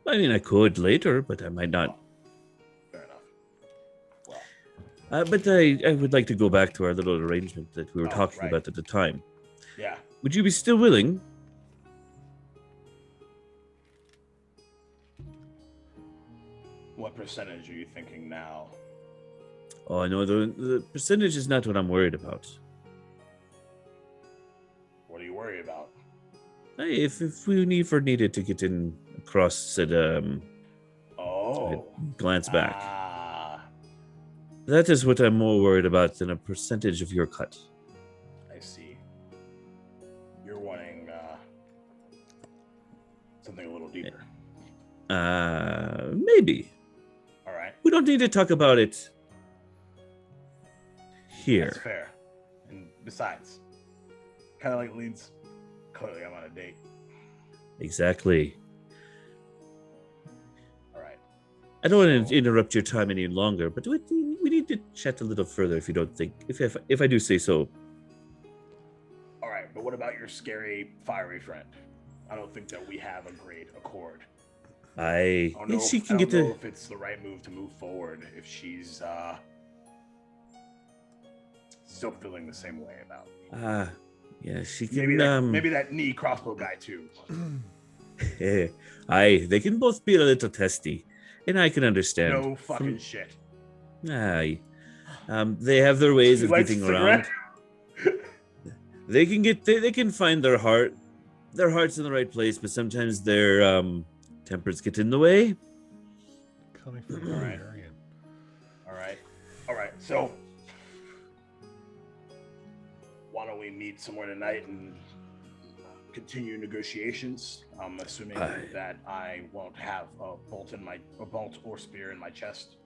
I mean, I could later, but I might not. Fair enough. But I would like to go back to our little arrangement that we were talking right. about at the time. Yeah. Would you be still willing? What percentage are you thinking now? Oh, no, the percentage is not what I'm worried about. What are you worried about? Hey, if we needed to get in across it, I'd glance back. That is what I'm more worried about than a percentage of your cut. I see. You're wanting something a little deeper. Maybe. All right. We don't need to talk about it here. That's fair. And besides, kind of leans. Clearly, I'm on a date. Exactly. All right. I don't want to interrupt your time any longer, but we need to chat a little further if you don't think, if I do say so. All right, but what about your scary, fiery friend? I don't think that we have a great accord. I don't know if it's the right move to move forward if she's still feeling the same way about me. Yeah, she can. Maybe that knee crossbow guy too. They can both be a little testy, and I can understand. No fucking shit. Aye, they have their ways of getting around. They can find their heart's in the right place, but sometimes their tempers get in the way. Coming from Barbarian. All right. So, why don't we meet somewhere tonight and continue negotiations? I'm assuming that I won't have a bolt or spear in my chest.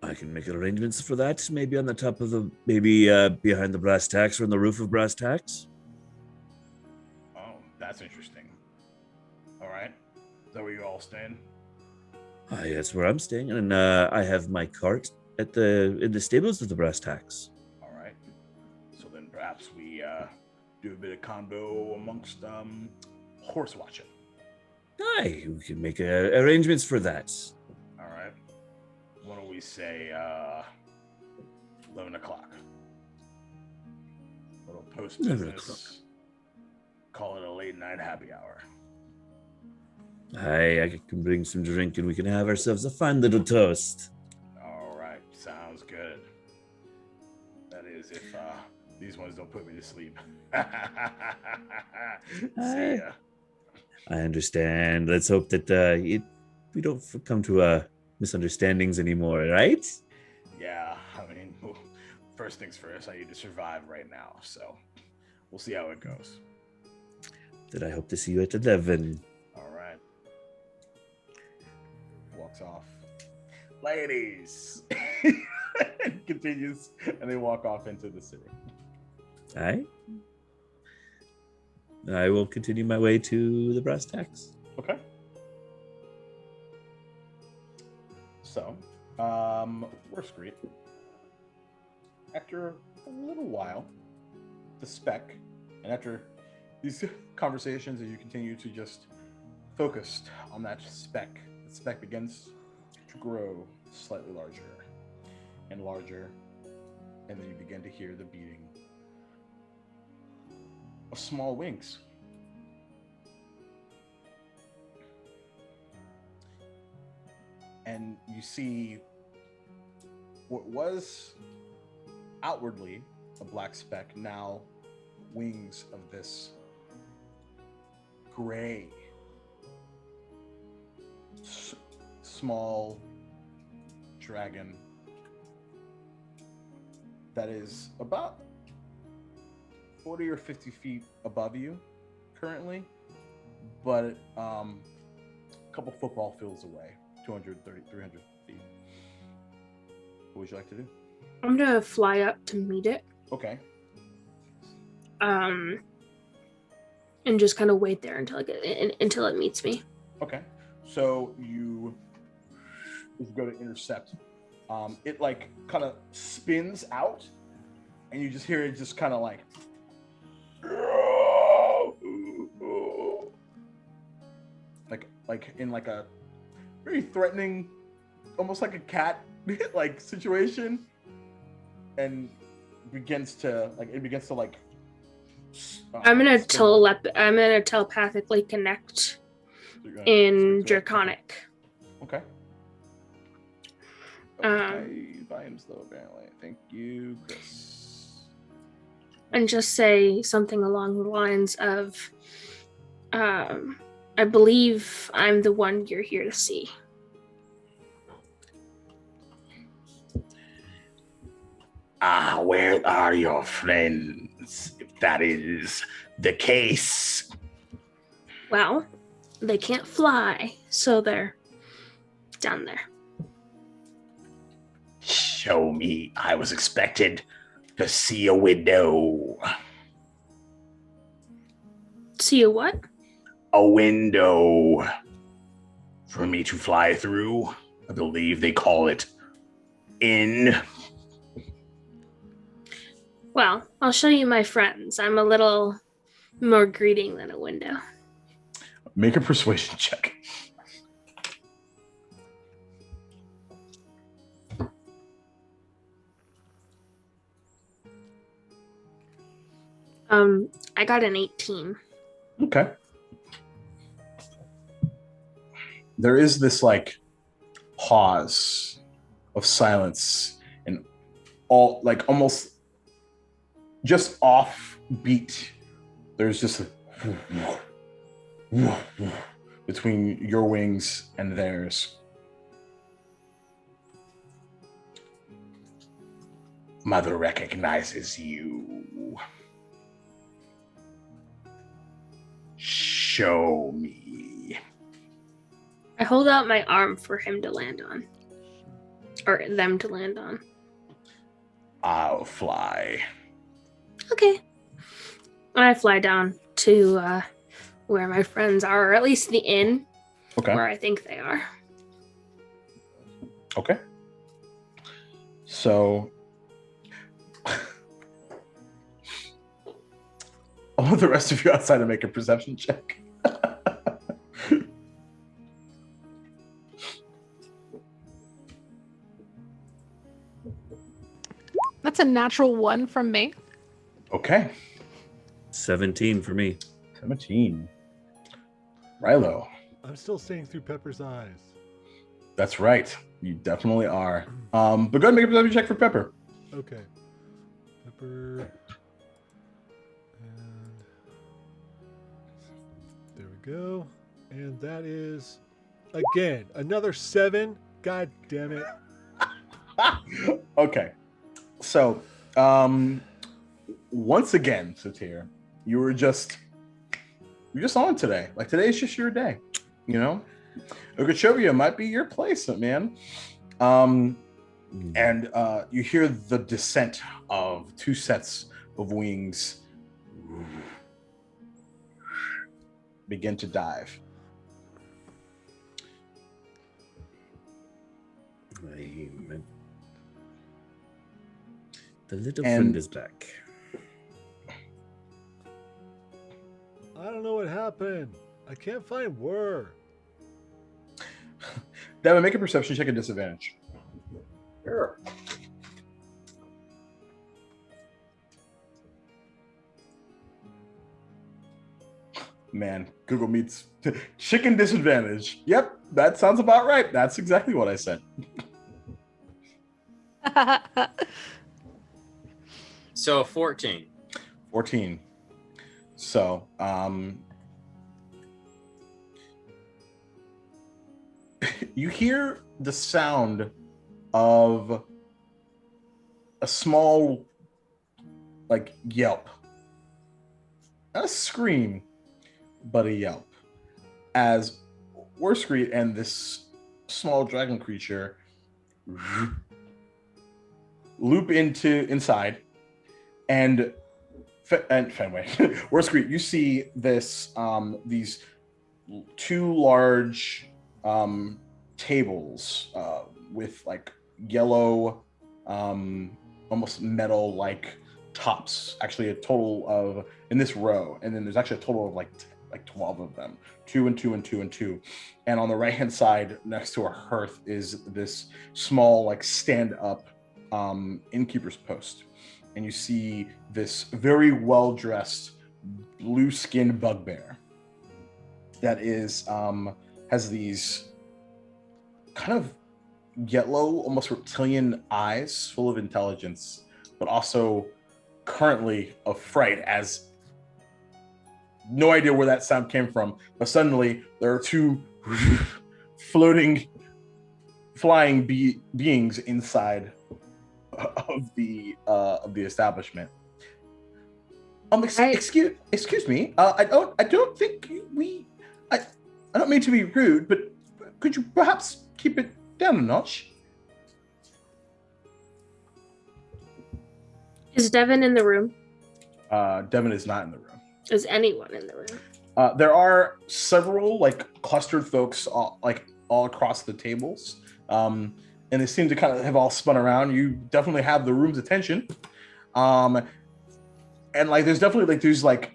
I can make arrangements for that. Maybe on the top of behind the brass tacks or on the roof of brass tacks. Oh, that's interesting. All right. Is that where you all staying? That's where I'm staying, and I have my cart in the stables of the brass tacks. All right. So then perhaps we do a bit of combo amongst horse watching. Aye, we can make arrangements for that. All right. Why don't we say 11 o'clock? A little post 11 business. Call it a late night happy hour. Hi, I can bring some drink and we can have ourselves a fine little toast. All right, sounds good. That is if these ones don't put me to sleep. See ya. I understand. Let's hope that we don't come to misunderstandings anymore, right? Yeah, I mean, first things first, I need to survive right now, so we'll see how it goes. Then I hope to see you at 11. All right. Walks off. Ladies! Continues, and they walk off into the city. All right. I will continue my way to the brass tacks. Okay. So, Worst Street. After a little while, the spec, and after these conversations, as you continue to just focus on that spec, the spec begins to grow slightly larger and larger, and then you begin to hear the beating of small wings. And you see what was outwardly a black speck, now wings of this gray, small dragon that is about 40 or 50 feet above you currently, but a couple football fields away, 230, 300 feet. What would you like to do? I'm gonna fly up to meet it. Okay. And just kind of wait there until it meets me. Okay. So you go to intercept. It like kind of spins out, and you just hear it just kind of like in like a very threatening, almost like a cat like situation, and begins to I'm gonna spin. I'm gonna telepathically connect So you're gonna in speak to it? Draconic. Okay. Um, Volumes though, apparently. Thank you, Chris. And just say something along the lines of, I believe I'm the one you're here to see. Where are your friends, if that is the case? Well, they can't fly, so they're down there. Show me. I was expected to see a window. See a what? A window for me to fly through. I believe they call it in. Well, I'll show you my friends. I'm a little more greeting than a window. Make a persuasion check. I got an 18. Okay. There is this like pause of silence and all like almost just off beat. There's just a between your wings and theirs. Mother recognizes you. Show me. I hold out my arm for him to land on. Or them to land on. I'll fly. Okay. And I fly down to where my friends are, or at least the inn, Okay. where I think they are. Okay. So I want the rest of you outside to make a perception check. That's a natural 1 from me. Okay. 17 for me. 17. Rilo. I'm still seeing through Pepper's eyes. That's right. You definitely are. But go ahead and make a perception check for Pepper. Okay. Pepper. And there we go. And that is, again, another 7. God damn it. Okay. So, once again, Satir, you're just on today. Like, today's just your day, you know? Okeechobee might be your place, man. And you hear the descent of 2 sets of wings begin to dive. The little friend is back. I don't know what happened. I can't find Whir. Devin, make a perception check at disadvantage. Sure. Man, Google Meets chicken disadvantage. Yep, that sounds about right. That's exactly what I said. So 14. 14. So, you hear the sound of a small, like, yelp. Not a scream, but a yelp. As Warskreet and this small dragon creature loop inside, and Fenway, Warskreet, you see this these 2 large tables with like yellow, almost metal-like tops. Actually, a total of in this row, and then there's actually a total of like 12 of them, 2 and 2 and 2 and 2. And on the right-hand side, next to a hearth, is this small, like, stand-up innkeeper's post. And you see this very well-dressed, blue-skinned bugbear that is has these kind of yellow, almost reptilian eyes, full of intelligence, but also currently of fright, as no idea where that sound came from, but suddenly there are 2 flying beings inside of the establishment. Excuse me. I don't think I don't mean to be rude, but could you perhaps keep it down a notch? Is Devin in the room? Devin is not in the room. Is anyone in the room? There are several, like, clustered folks all across the tables, and they seem to kind of have all spun around. You definitely have the room's attention, and like there's definitely is that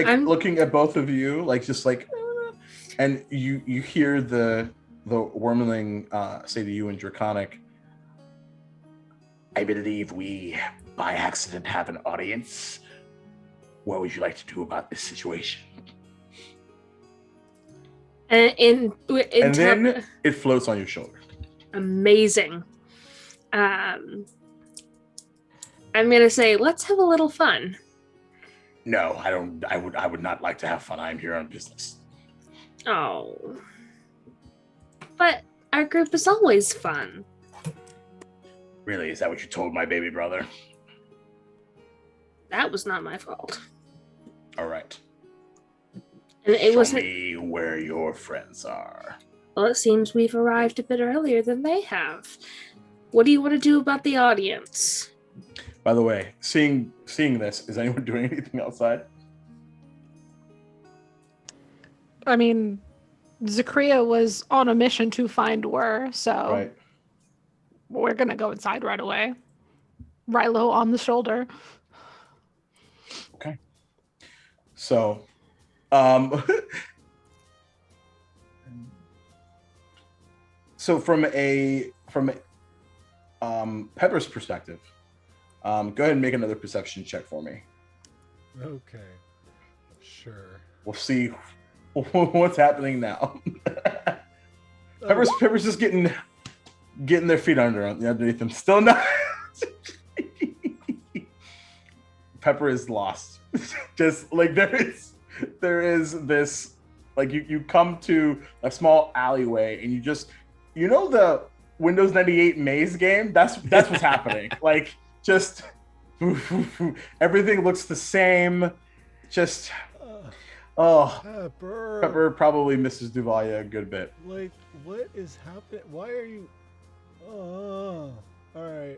I'm looking at both of you, like, just like, and you hear the wormling say to you in Draconic, "I believe we by accident have an audience. What would you like to do about this situation?" And then it floats on your shoulder. Amazing. I'm gonna say, let's have a little fun. No, I don't. I would not like to have fun. I'm here on business. Oh, but our group is always fun. Really? Is that what you told my baby brother? That was not my fault. All right. And it Show wasn't. me where your friends are. Well, it seems we've arrived a bit earlier than they have. What do you want to do about the audience? By the way, seeing this, is anyone doing anything outside? I mean, Zakria was on a mission to find Whir, so Right. We're gonna go inside right away. Rilo on the shoulder. Okay. So, so from a from Pepper's perspective, go ahead and make another perception check for me. Okay. Sure. We'll see what's happening now. Pepper's just getting their feet underneath them. Still not. Pepper is lost. Just like there is this, like you come to a small alleyway and you know the Windows 98 maze game? That's what's happening. Like just everything looks the same. Just Pepper probably misses Duval a good bit. Like, what is happening? Why are you? All right.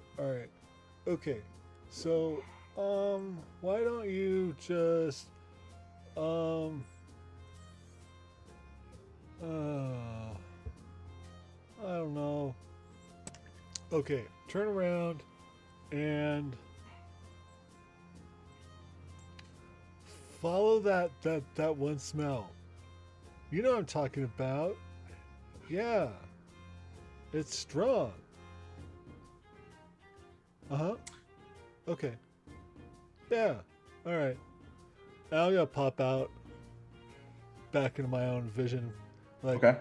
Okay, so why don't you just I don't know. Okay, turn around and follow that one smell. You know what I'm talking about. Yeah. It's strong. Uh-huh. Okay. Yeah. All right. Now I'm gonna pop out back into my own vision. Like, Okay.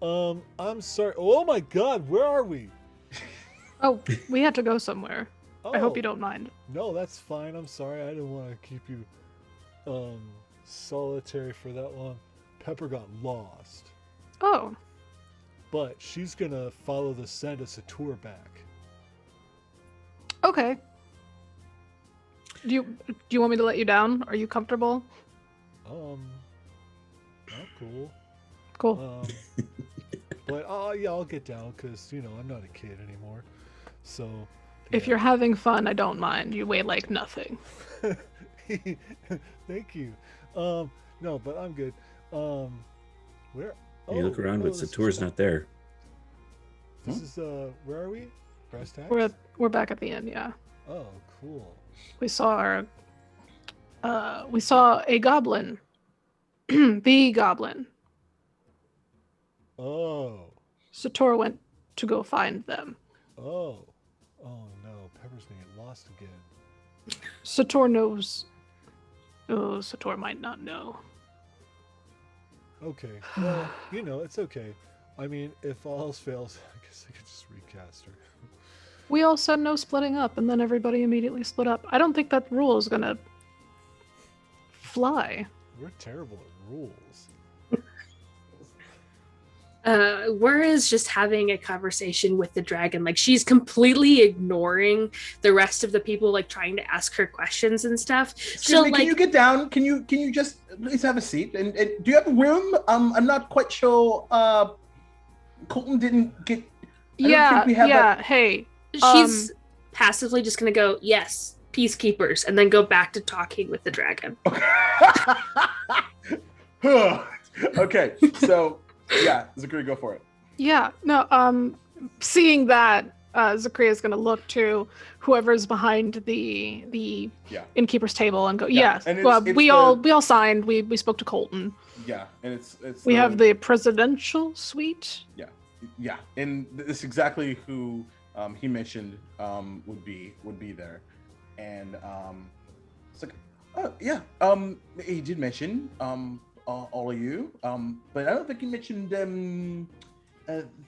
I'm sorry. Oh my God, where are we? Oh, we had to go somewhere. Oh, I hope you don't mind. No, that's fine. I'm sorry. I didn't want to keep you solitary for that long. Pepper got lost, Oh, but she's gonna follow the scent of Sator back. okay. Do you want me to let you down? Are you comfortable? Not cool. Cool. But yeah, I'll get down because I'm not a kid anymore. So If you're having fun, I don't mind. You weigh like nothing. Thank you. No, but I'm good. Where? You look around, but this is- Sator's not there. This is where are we? Brass tacks? We're back at the end, yeah. Oh, cool. We saw a goblin. The goblin. Oh. Sator went to go find them. Oh. Oh no, Pepper's gonna get lost again. Sator knows. Oh, Sator might not know. Okay. Well, it's okay. I mean, if all else fails, I guess I could just recast her. We all said no splitting up, and then everybody immediately split up. I don't think that rule is gonna fly. We're terrible at rules. Where is just having a conversation with the dragon. Like she's completely ignoring the rest of the people, like trying to ask her questions and stuff. Excuse me, can you get down? Can you just please have a seat? And do you have a room? I'm not quite sure. Colton didn't get. Hey, she's passively just gonna go, yes, peacekeepers, and then go back to talking with the dragon. Okay, so yeah, Zachary, go for it. Yeah, no, seeing that, Zachary is going to look to whoever's behind the innkeeper's table and go, Yeah, and we all signed. We spoke to Colton. Yeah, and it's we have the presidential suite. Yeah, and this is exactly who he mentioned would be there, and it's like, he did mention all of you, but I don't think he mentioned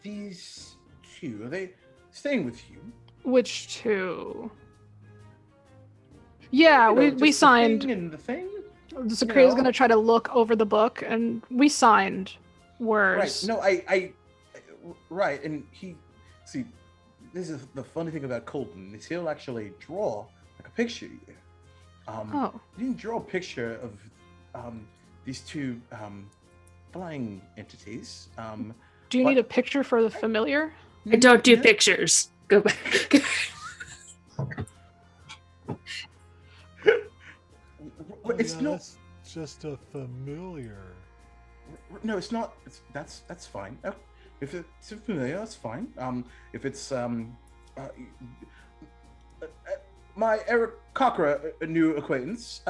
these two. Are they staying with you? Which two? Yeah, we signed. The thing. Zachary is going to try to look over the book, and we signed words. Right. No, I right, and see, this is the funny thing about Colton is he'll actually draw like a picture of you. He didn't draw a picture of these two flying entities. Do you need a picture for the familiar? I don't do pictures. Go back. It's not that's just a familiar. No, it's not. That's fine. If it's familiar, that's fine. If it's my Eric Cochran, a new acquaintance.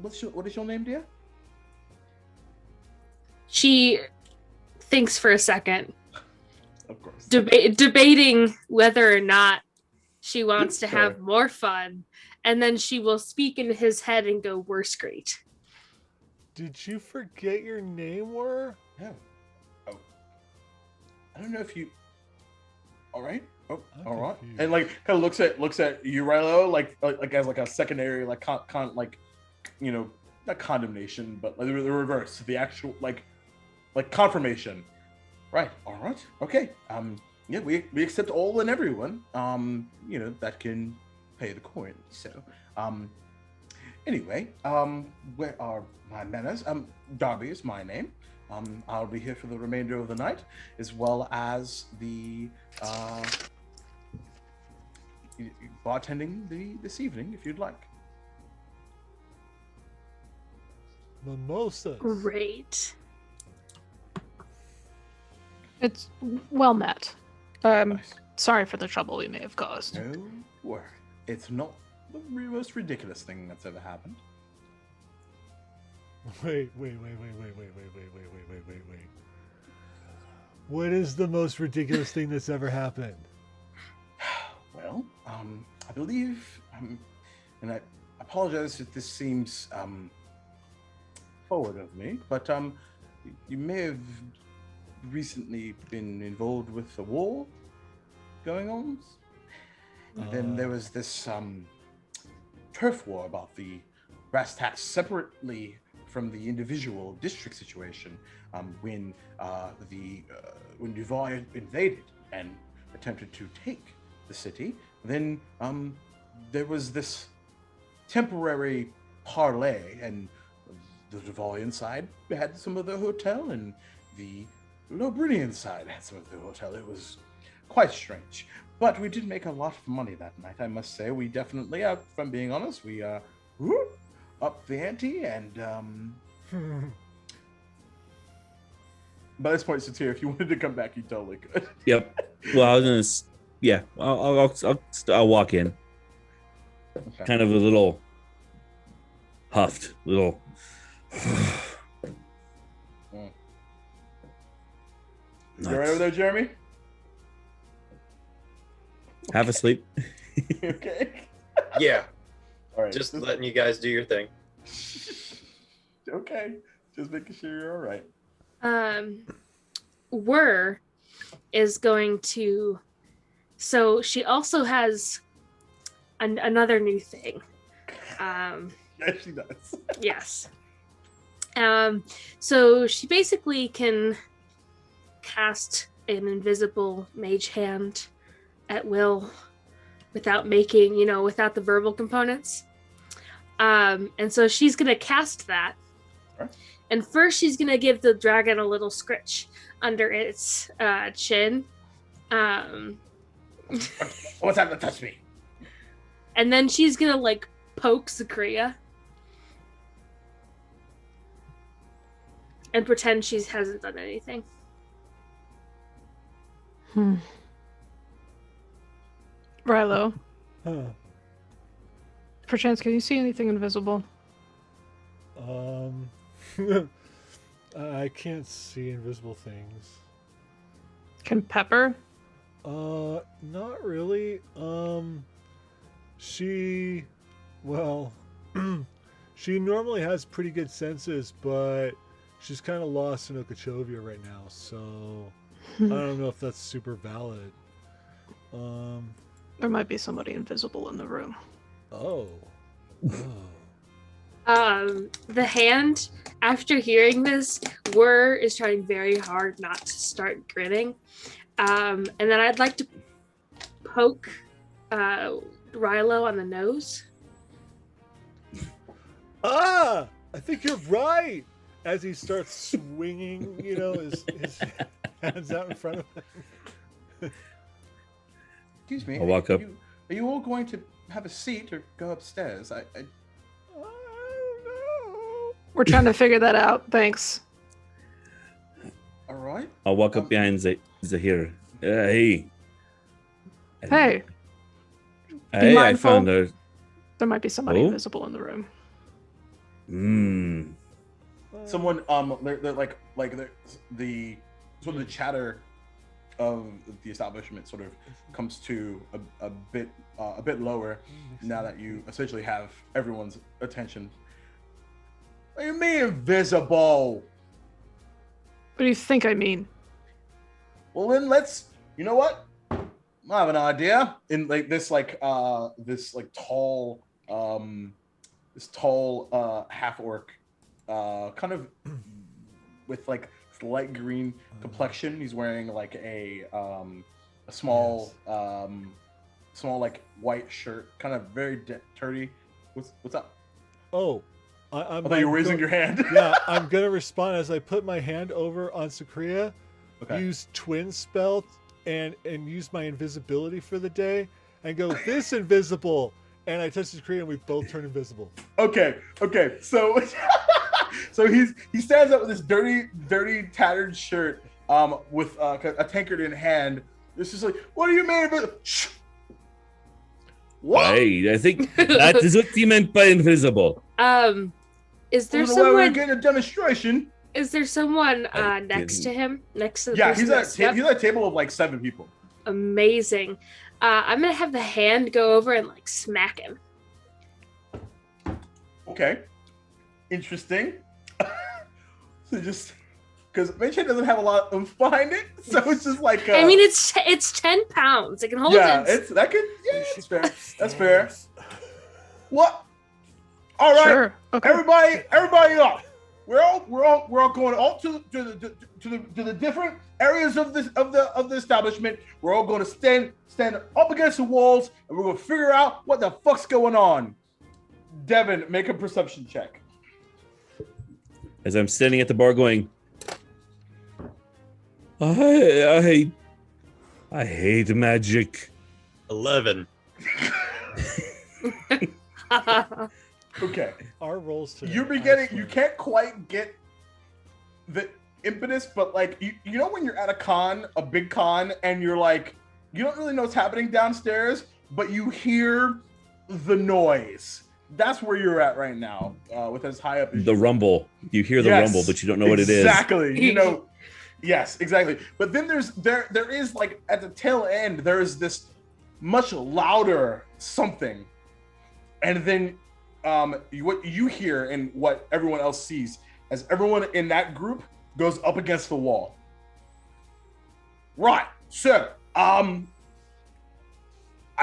What is your name, dear? She thinks for a second. Of course. debating whether or not she wants to Sure. have more fun, and then she will speak into his head and go, "Worse, great." Did you forget your name were? Yeah. Oh. I don't know if you. All right. Oh, I'm all right. confused. And like kind of looks at you, Rilo, like as like a secondary like like not condemnation, but like the reverse, the actual like confirmation. Right. All right. Okay. Yeah, we accept all and everyone. That can pay the coin. So, anyway, where are my manners? Darby is my name. I'll be here for the remainder of the night, as well as the bartending this evening, if you'd like. Mimosas. Great. It's well met. Nice. Sorry for the trouble we may have caused. No worry. It's not the most ridiculous thing that's ever happened. Wait. What is the most ridiculous thing that's ever happened? Well, I believe, and I apologize if this seems forward of me, but you may have recently been involved with a war going on. And then there was this turf war about the brass tacks separately from the individual district situation when Duval invaded and attempted to take the city. Then there was this temporary parlay, and the Duvalian side had some of the hotel, and the Lobridian side had some of the hotel. It was quite strange. But we did make a lot of money that night, I must say. We definitely, if I'm being honest, we up the ante, and by this point, Satir, if you wanted to come back, you totally could. Yep. Well, I was gonna. Yeah. I'll walk in. Okay. Kind of a little huffed, little. You all right over there, Jeremy? Half asleep. Okay. Yeah, All right. just letting you guys do your thing. Okay. Just making sure you're all right. Is going to. So she also has another new thing. Yes, she does. Yes. So she basically can cast an invisible mage hand at will without without the verbal components. And so she's going to cast that. Okay. And first she's going to give the dragon a little scritch under its chin. What's happening? Touch me. And then she's going to poke Zakria. And pretend she hasn't done anything. Rilo, Huh. perchance, can you see anything invisible? I can't see invisible things. Can Pepper? Not really. She normally has pretty good senses, but she's kind of lost in Okeechobee right now, so I don't know if that's super valid. There might be somebody invisible in the room. Oh. The hand, after hearing this, is trying very hard not to start grinning. And then I'd like to poke Rilo on the nose. I think you're right. As he starts swinging, his hands out in front of him. Excuse me. I'll walk up. Are you all going to have a seat or go upstairs? I I don't know. We're trying to figure that out. Thanks. all right. I'll walk up behind Zahir. Hey. Hey, Hey, I mindful. found her. there might be somebody Oh? invisible in the room. Someone they're like the sort of the chatter of the establishment sort of comes to a bit lower now that you essentially have everyone's attention. What do you mean invisible? What do you think I mean? Well, then you know what? I have an idea. In like this tall half orc, kind of with like light green complexion. He's wearing like a small like white shirt, kind of very dirty. What's up? Oh, I thought you were raising your hand. Yeah, I'm gonna respond as I put my hand over on Sakria, use twin spell, and use my invisibility for the day, and go this invisible, and I touch Sakria, and we both turn invisible. Okay. So he stands up with this dirty tattered shirt, with a tankard in hand. This is like, what do you mean? Shh. What? Right, I think that is what he meant by invisible. Is there We're someone? getting a demonstration. Is there someone next to him? Next to the Yeah, person he's at that's- he's at a table of like 7 people. Amazing. I'm gonna have the hand go over and like smack him. Okay, interesting. So just because Mitchell doesn't have a lot of behind it, so it's just like. I mean, it's 10 pounds. It can hold. Yeah, it. that's fair. That's fair. What? All right, Sure. Okay. everybody up. We're all going all to the different areas of the establishment. We're all going to stand up against the walls, and we're going to figure out what the fuck's going on. Devin, make a perception check. As I'm standing at the bar going, I hate magic. 11. Okay. Our rolls today. You can't quite get the impetus, but like you know when you're at a big con, and you're like, you don't really know what's happening downstairs, but you hear the noise. That's where you're at right now, with as high up as The rumble. You hear the rumble, but you don't know what it is. Exactly. You know. Yes, exactly. But then there is like at the tail end, there is this much louder something, and then what you hear and what everyone else sees as everyone in that group goes up against the wall. Right. So, I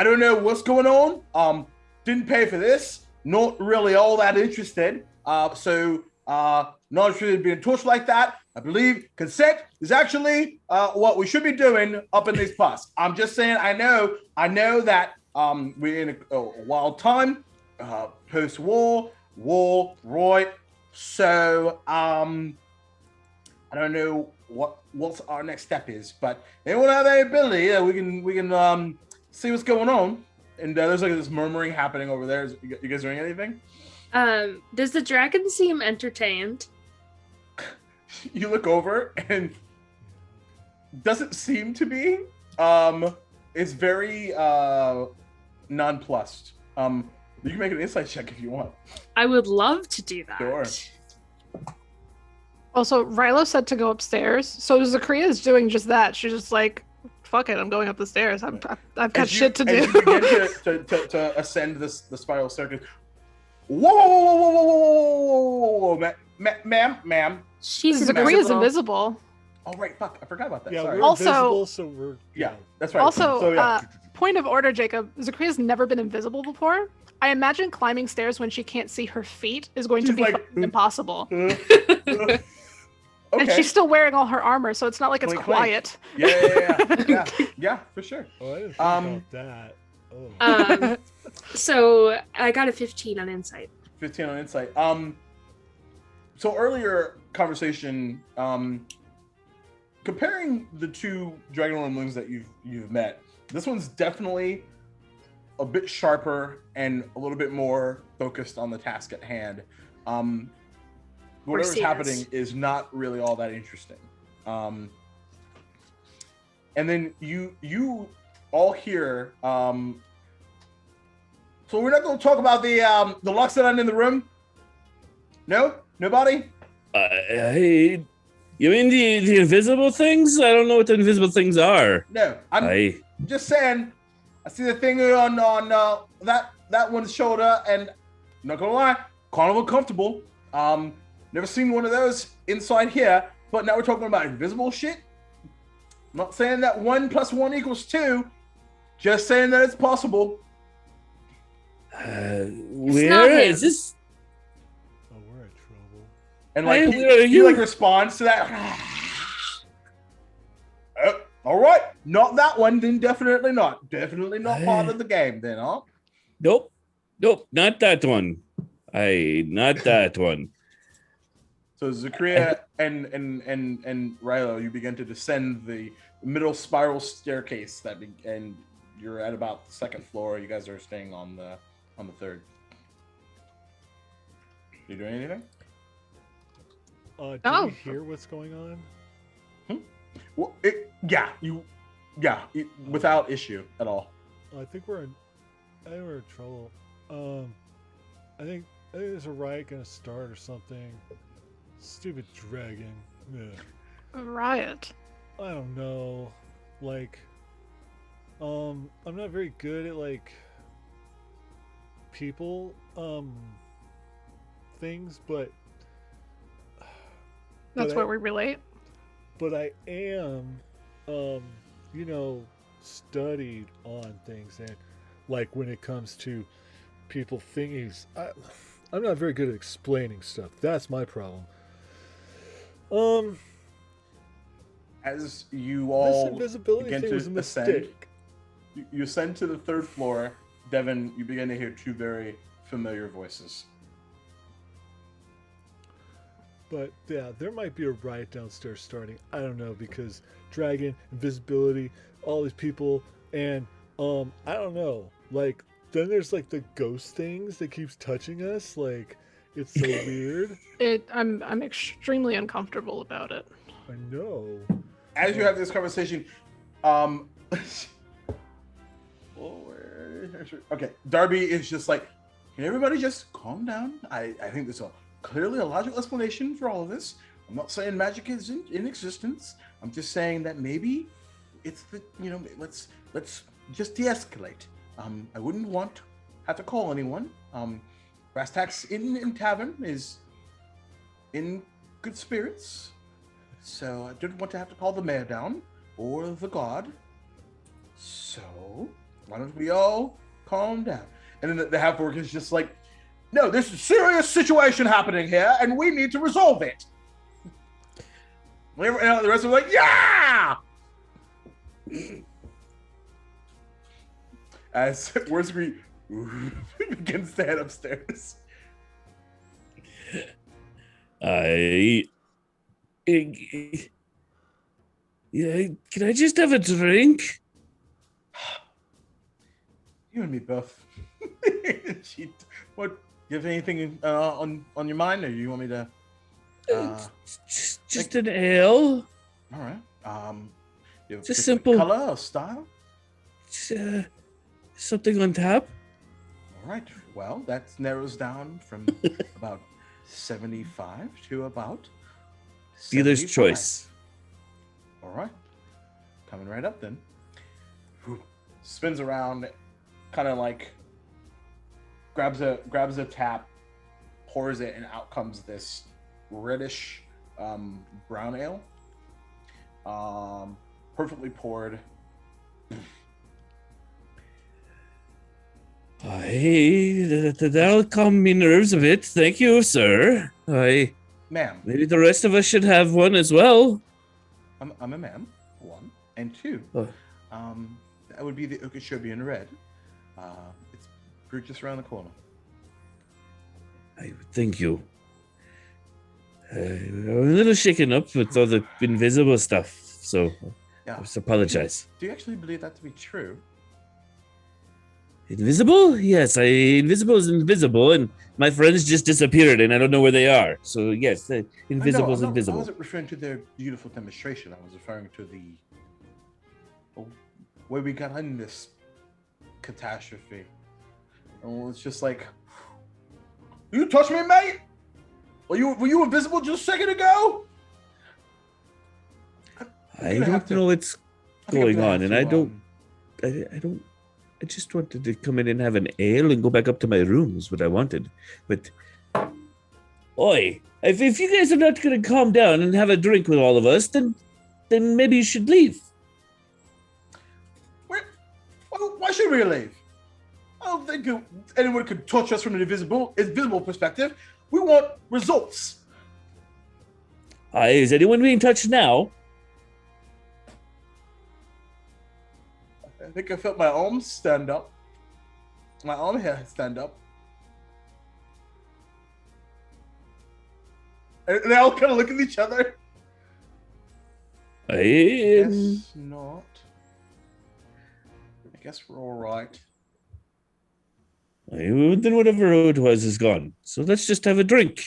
don't know what's going on. Didn't pay for this. Not really all that interested. So not interested in being touched like that. I believe consent is actually what we should be doing up in these parts. I'm just saying. I know that we're in a wild time. Post-war, right? So, I don't know what our next step is, but anyone have any ability, we can see what's going on. And there's like this murmuring happening over there. You guys doing anything? Does the dragon seem entertained? You look over and doesn't seem to be. It's very nonplussed. You can make an insight check if you want. I would love to do that. Sure. Also, Rilo said to go upstairs, so Zakria is doing just that. She's just like, "Fuck it, I'm going up the stairs. I've got shit to do." As you begin to ascend the spiral staircase. Whoa, ma'am. She's Zakria's invisible. Oh right, fuck, I forgot about that. Yeah, Sorry. we're Also- invisible, so we're Yeah, that's right. Also, So, yeah. point of order, Jacob. Zakria's never been invisible before. I imagine climbing stairs when she can't see her feet is going to She's be like, fucking impossible. Okay. And she's still wearing all her armor, so it's not like it's Clink, clink. quiet. Yeah, for sure. Oh, I didn't think about that. Oh. So I got a 15 on insight. 15 on insight. So earlier conversation, comparing the two Dragon Rumblings that you've met, this one's definitely a bit sharper and a little bit more focused on the task at hand. Whatever's happening is not really all that interesting. And then you all hear. So we're not going to talk about the Lux that are in the room. No, nobody. You mean the invisible things? I don't know what the invisible things are. No, I'm just saying. I see the thing on that one's shoulder, and I'm not gonna lie, kind of uncomfortable. Never seen one of those inside here, but now we're talking about invisible shit. I'm not saying that 1 + 1 = 2. Just saying that it's possible. Where is this? Oh, we're in trouble. And like Hey, he like responds to that. All right, not that one. Then definitely not. Definitely not part of the game. Then, huh? Nope, not that one. Not that one. So Zakria and Rilo, you begin to descend the middle spiral staircase and you're at about the 2nd floor. You guys are staying on the 3rd. You doing anything? Do we hear what's going on? Well, without issue at all. I think we're in trouble. I think there's a riot gonna start or something. Stupid dragon. Ugh. A riot. I don't know. Like, I'm not very good at like people things, but That's where we relate. But I am studied on things, and like when it comes to people thingies, I'm not very good at explaining stuff. That's my problem. As you all this invisibility begin thing to was a ascend, mistake. you ascend to the 3rd floor. Devin, you begin to hear 2 very familiar voices. But yeah, there might be a riot downstairs starting. I don't know, because dragon, invisibility, all these people, and I don't know. Like, then there's like the ghost things that keeps touching us. Like, it's so weird. I'm extremely uncomfortable about it. I know. As you have this conversation, okay, Darby is just like, can everybody just calm down? I think there's clearly a logical explanation for all of this. I'm not saying magic is in existence. I'm just saying that maybe it's let's just de-escalate. I wouldn't have to call anyone. Brass Tacks in Tavern is in good spirits. So I didn't want to have to call the mayor down or the god. So why don't we all calm down? And then the half-orc is just like, no, there's a serious situation happening here, and we need to resolve it. And the rest are like, yeah! As Wordsgree begins to head upstairs. Yeah, can I just have a drink? You and me both. What? You have anything on your mind, or you want me to? Just an ale. All right. You have Just a simple color or style. Something on tap. All right. Well, that narrows down from about 75 to about Dealer's 75. choice. All right. Coming right up then. Spins around, kind of like grabs a tap, pours it, and out comes this reddish brown ale. Perfectly poured. That'll calm me nerves a bit. Thank you, sir. Ma'am. Maybe the rest of us should have one as well. I'm a ma'am, 1. And 2. Oh. That would be the Okashobian Red. It's brewed just around the corner. Thank you. I'm a little shaken up with all the invisible stuff, so Yeah. I just apologize. Do you actually believe that to be true? Invisible? Yes, invisible is invisible, and my friends just disappeared, and I don't know where they are. So yes, the invisible is I invisible. wasn't referring to their beautiful demonstration. I was referring to the way we got in this catastrophe. And it's just like, you touch me, mate? Were you invisible just a second ago? I gonna have don't to- know what's I think I'm going gonna on, have and to, I don't. I just wanted to come in and have an ale and go back up to my room is what I wanted. But, oi, if you guys are not going to calm down and have a drink with all of us, then maybe you should leave. Why should we leave? I don't think anyone could touch us from an invisible perspective. We want results. Is anyone being touched now? I think I felt my arms stand up. My arm hair stand up. And they all kind of look at each other. Guess not. I guess we're all right. Then whatever it was is gone. So let's just have a drink.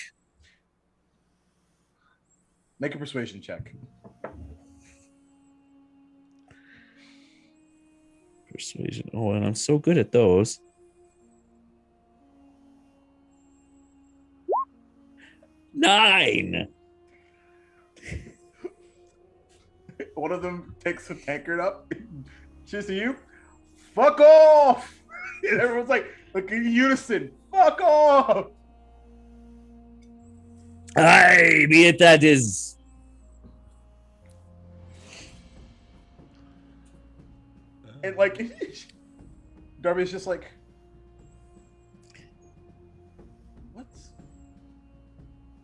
Make a persuasion check. Persuasion. Oh, and I'm so good at those. 9. One of them takes a tankard up. Cheers to you. Fuck off! And everyone's like in unison. Fuck off! Aye, be it that is. And like, Darby's just like,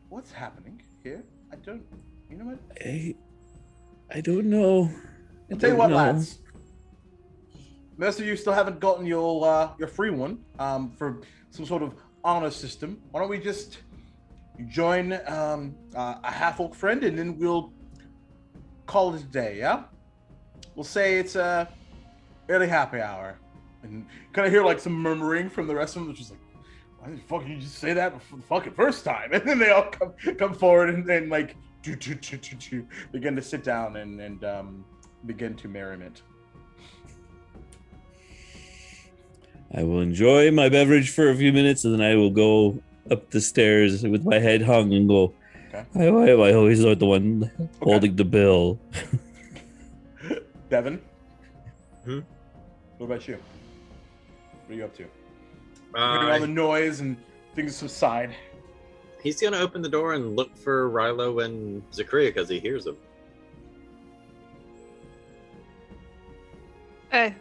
what's happening here? I don't, you know what? I don't know. I'll tell you what, lads. Most of you still haven't gotten your free one for some sort of honor system. Why don't we just join a half-orc friend and then we'll call it a day, yeah? We'll say it's a early happy hour. And kind of hear like some murmuring from the rest of them, which is like, why the fuck did you just say that for the fucking first time? And then they all come forward and like begin to sit down and begin to merriment. I will enjoy my beverage for a few minutes and then I will go up the stairs with my head hung and go, okay. I always the one holding the bill. Devin? Hmm? What about you? What are you up to? Hearing all the noise and things subside. He's gonna open the door and look for Rilo and Zachariah because he hears them. Hey.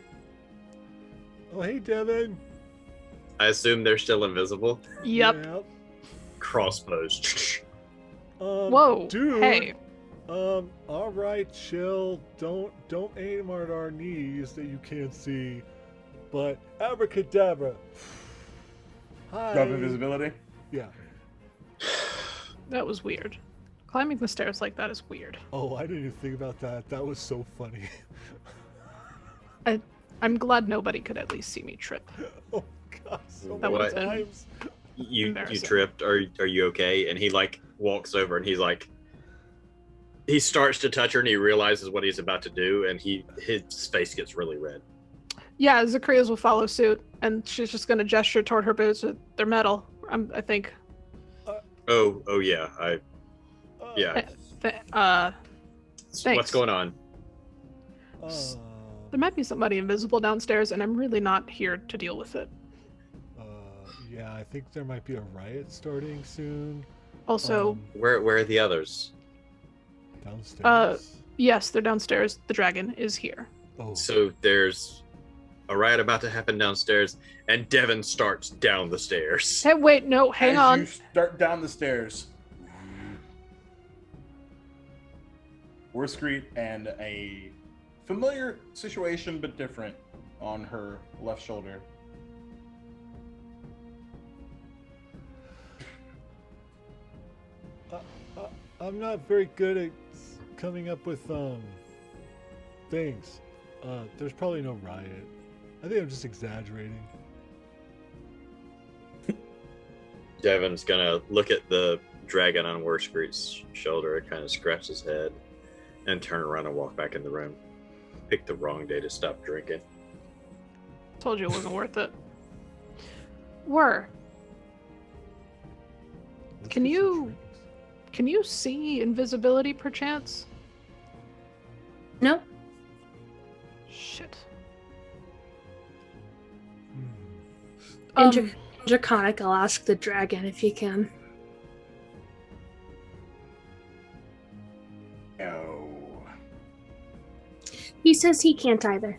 Oh, hey, Devin. I assume they're still invisible. Yep. Crossbows. Whoa. Dude. Hey. All right, chill. Don't aim at our knees that you can't see. But abracadabra. Hi. Drop invisibility? Yeah. That was weird. Climbing the stairs like that is weird. Oh, I didn't even think about that. That was so funny. I'm glad nobody could at least see me trip. Oh God, so That many would've been times. You embarrassing. tripped. Are you okay? And he like walks over and he's like, he starts to touch her and he realizes what he's about to do and his face gets really red. Yeah, Zacharias will follow suit, and she's just gonna gesture toward her boots with their metal. I think. Oh yeah, yeah. Thanks. What's going on? There might be somebody invisible downstairs, and I'm really not here to deal with it. Yeah, I think there might be a riot starting soon. Also, Where are the others? Downstairs. yes, they're downstairs. The dragon is here. Oh. So there's a riot about to happen downstairs, and Devin starts down the stairs. Hey, wait, no, hang on. You start down the stairs. Worskreet and a familiar situation but different on her left shoulder. I'm not very good at coming up with things. There's probably no riot. I think I'm just exaggerating. Devin's gonna look at the dragon on Worskreet's shoulder and kind of scratch his head and turn around and walk back in the room. Picked the wrong day to stop drinking. Told you it wasn't worth it. Let's Can get some you- drinks. Can you see invisibility perchance? No. Shit. Hmm. In Draconic, I'll ask the dragon if he can. No. He says he can't either.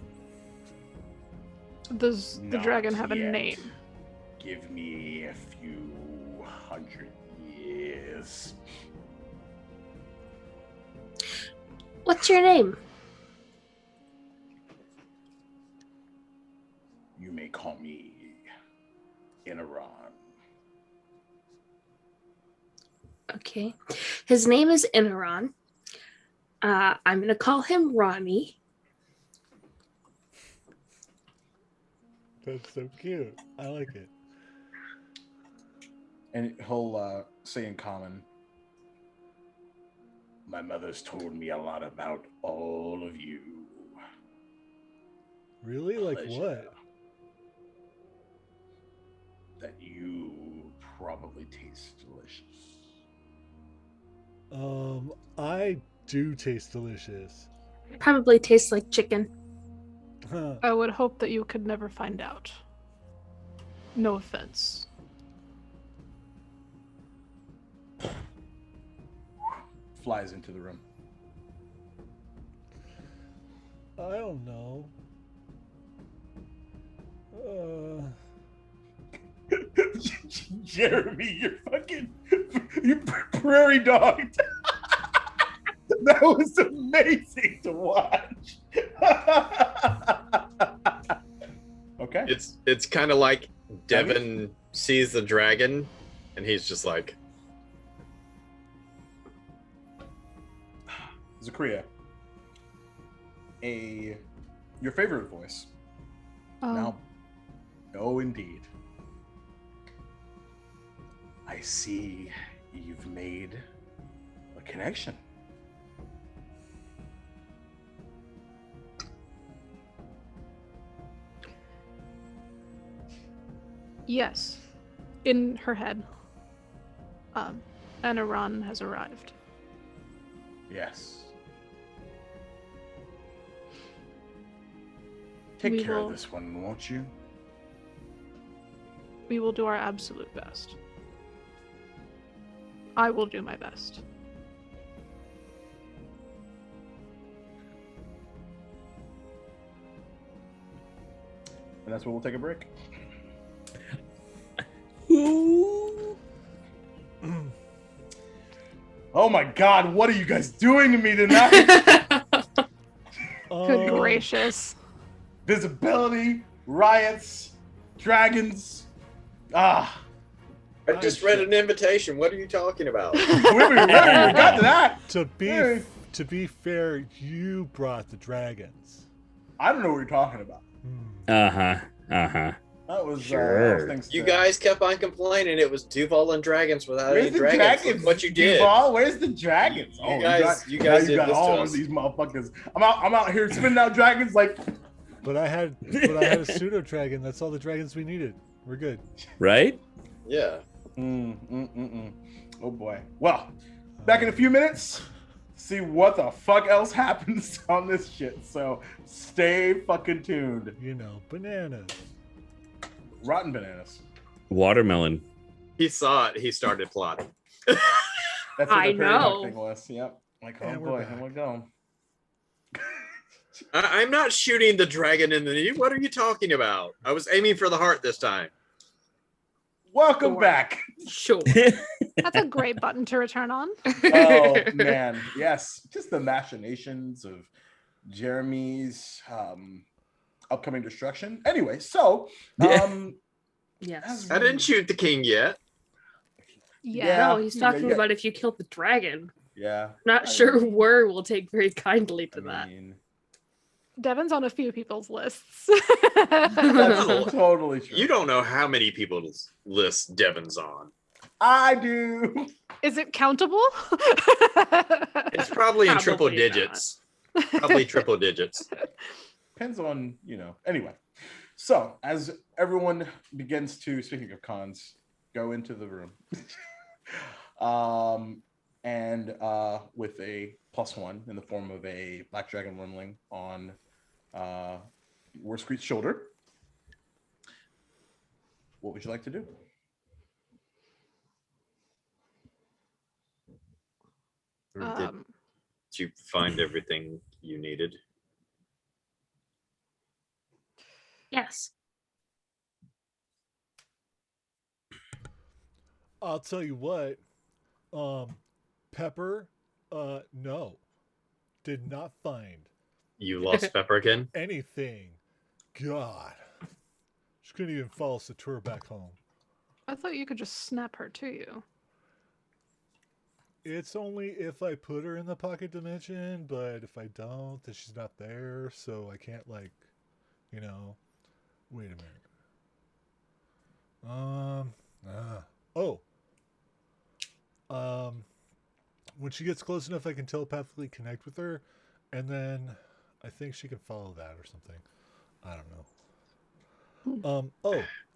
Does the Not dragon have a yet. name? Give me a few 100 years. What's your name? You may call me Inaran. Okay. His name is Inaran. I'm going to call him Ronnie. That's so cute. I like it. And he'll say in common, my mother's told me a lot about all of you. Really? Like Pleasure. what? That you probably taste delicious. I do taste delicious. Probably tastes like chicken. Huh. I would hope that you could never find out. No offense. Flies into the room. I don't know. Jeremy, you prairie dog. That was amazing to watch. Okay. It's kind of like Devin sees the dragon, and he's just like, Zakria, your favorite voice. Now, no, indeed. I see you've made a connection. Yes. In her head. Inaran has arrived. Yes. Take We care will- of this one, won't you? We will do our absolute best. I will do my best. And that's where we'll take a break. Oh my God, what are you guys doing to me tonight? Good gracious. Visibility, riots, dragons. Ah, I just read an invitation. What are you talking about? we got to that. To Hey. be fair, you brought the dragons. I don't know what you're talking about. That was Sure. thanks You to- guys kept on complaining it was Duval and dragons without Where's any the dragons. dragons? Look what you did. Duval, where's the dragons? You guys you did got this to all us. of these motherfuckers. I'm out here spinning out dragons like. But I had a pseudo dragon. That's all the dragons we needed. We're good. Right? Yeah. Oh boy. Well, back in a few minutes. See what the fuck else happens on this shit. So stay fucking tuned. You know, bananas. Rotten bananas. Watermelon. He saw it. He started plotting. That's what I the parody know. thing was. Yep. Like, oh And we're boy, back. here we go. I'm not shooting the dragon in the knee. What are you talking about? I was aiming for the heart this time. Welcome Sure. back. Sure. That's a great button to return on. Oh man, yes. Just the machinations of Jeremy's upcoming destruction. Anyway, so Yes. I didn't shoot the king yet. Yeah. No, he's talking yeah. about if you killed the dragon. Yeah. Not sure Wur will take very kindly to I that. mean, Devin's on a few people's lists. that's totally true. You don't know how many people's list Devin's on. I do. Is it countable? It's probably in triple Probably not. digits. Probably triple digits. Depends on, Anyway, so as everyone begins to, speaking of cons, go into the room. and with a +1 in the form of a black dragon wormling on Warscreet's shoulder. What would you like to do? Or did you find everything you needed? Yes. I'll tell you what. Pepper, no, did not find You lost Pepper again? anything. God, she couldn't even follow Satura back home. I thought you could just snap her to you. It's only if I put her in the pocket dimension, but if I don't, then she's not there, so I can't wait a minute. When she gets close enough, I can telepathically connect with her, and then I think she can follow that or something. I don't know.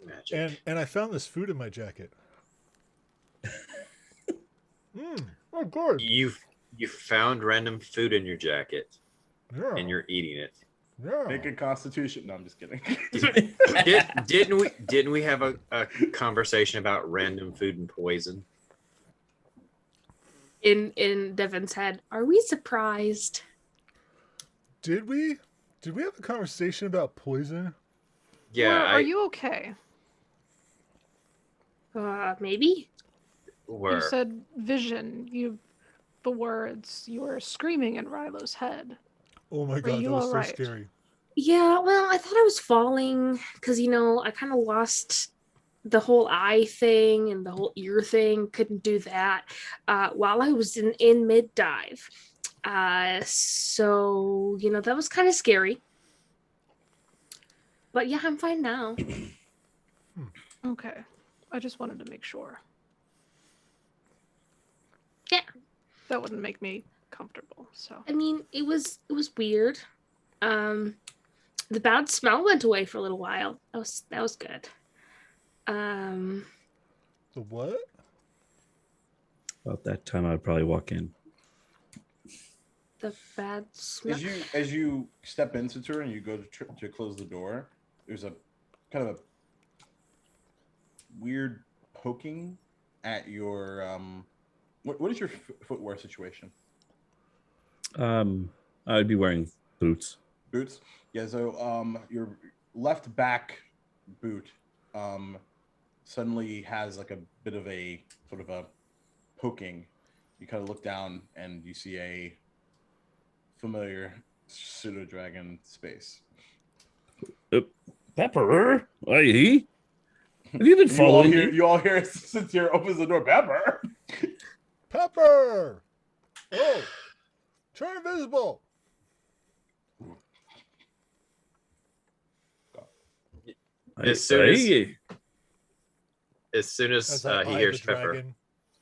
Magic. And I found this food in my jacket. Oh, good. You found random food in your jacket Yeah. and you're eating it. Yeah. Make a Constitution. No, I'm just kidding. Didn't we have a conversation about random food and poison? In Devin's head, are we surprised? Did we have a conversation about poison? Yeah, Are you okay? Maybe. were. You said vision. The words. You were screaming in Rilo's head. Oh my god, you that was all so right? scary. Yeah, well, I thought I was falling because, I kind of lost the whole eye thing and the whole ear thing. Couldn't do that while I was in mid dive. So, that was kind of scary. But yeah, I'm fine now. Okay. I just wanted to make sure. Yeah. That wouldn't make me comfortable. So. I mean, it was weird. The bad smell went away for a little while. That was good. The what? About that time, I'd probably walk in. The bad smell. As you step into her and you go to close the door, there's a kind of a weird poking at your what is your footwear situation? I'd be wearing boots. Boots. Yeah. So your left back boot suddenly has like a bit of a sort of a poking. You kind of look down and you see a familiar pseudo dragon space. Pepper, aye. Have you been following me? You all hear Cynthia opens the door. Pepper. Pepper! Oh! Turn invisible! As soon as As I he eye hears the Pepper. dragon.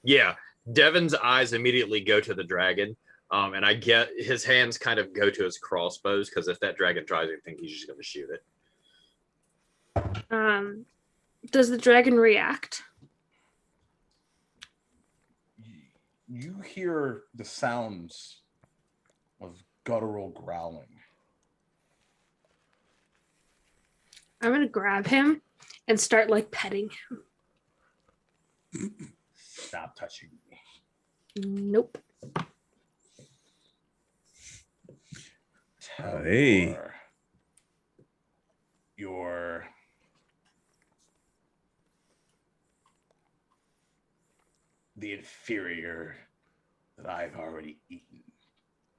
Yeah, Devin's eyes immediately go to the dragon, and I get his hands kind of go to his crossbows because if that dragon tries anything, he's just going to shoot it. Does the dragon react? You hear the sounds of guttural growling. I'm gonna grab him and start petting him. Stop touching me. Nope. Hey. Your the inferior that I've already eaten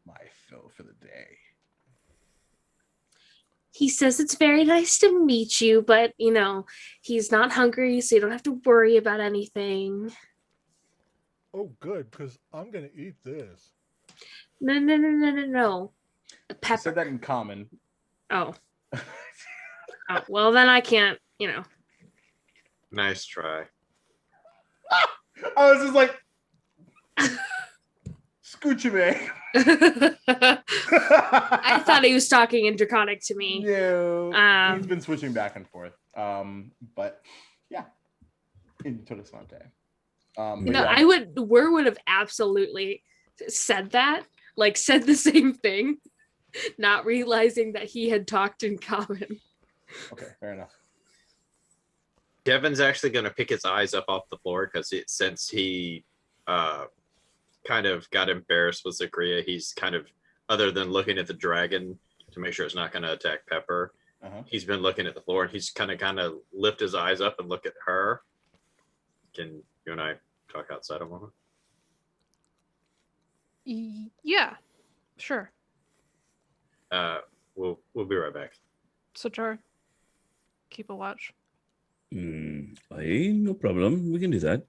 my fill for the day. He says it's very nice to meet you, but he's not hungry, so you don't have to worry about anything. Oh, good, because I'm going to eat this. No. I Pepper. said that in common. Oh. Well, then I can't, Nice try. I was just like, scoochie me. I thought he was talking in Draconic to me. No, he's been switching back and forth. But yeah, in Todesante. But No, yeah, would have absolutely said that, like said the same thing, not realizing that he had talked in common. okay, fair enough. Devin's actually going to pick his eyes up off the floor because since he kind of got embarrassed with Zakria, he's kind of, other than looking at the dragon to make sure it's not going to attack Pepper, he's been looking at the floor, and he's kind of lift his eyes up and look at her. Can you and I talk outside a moment? Yeah, sure. We'll be right back. Sojar, keep a watch. No problem. We can do that.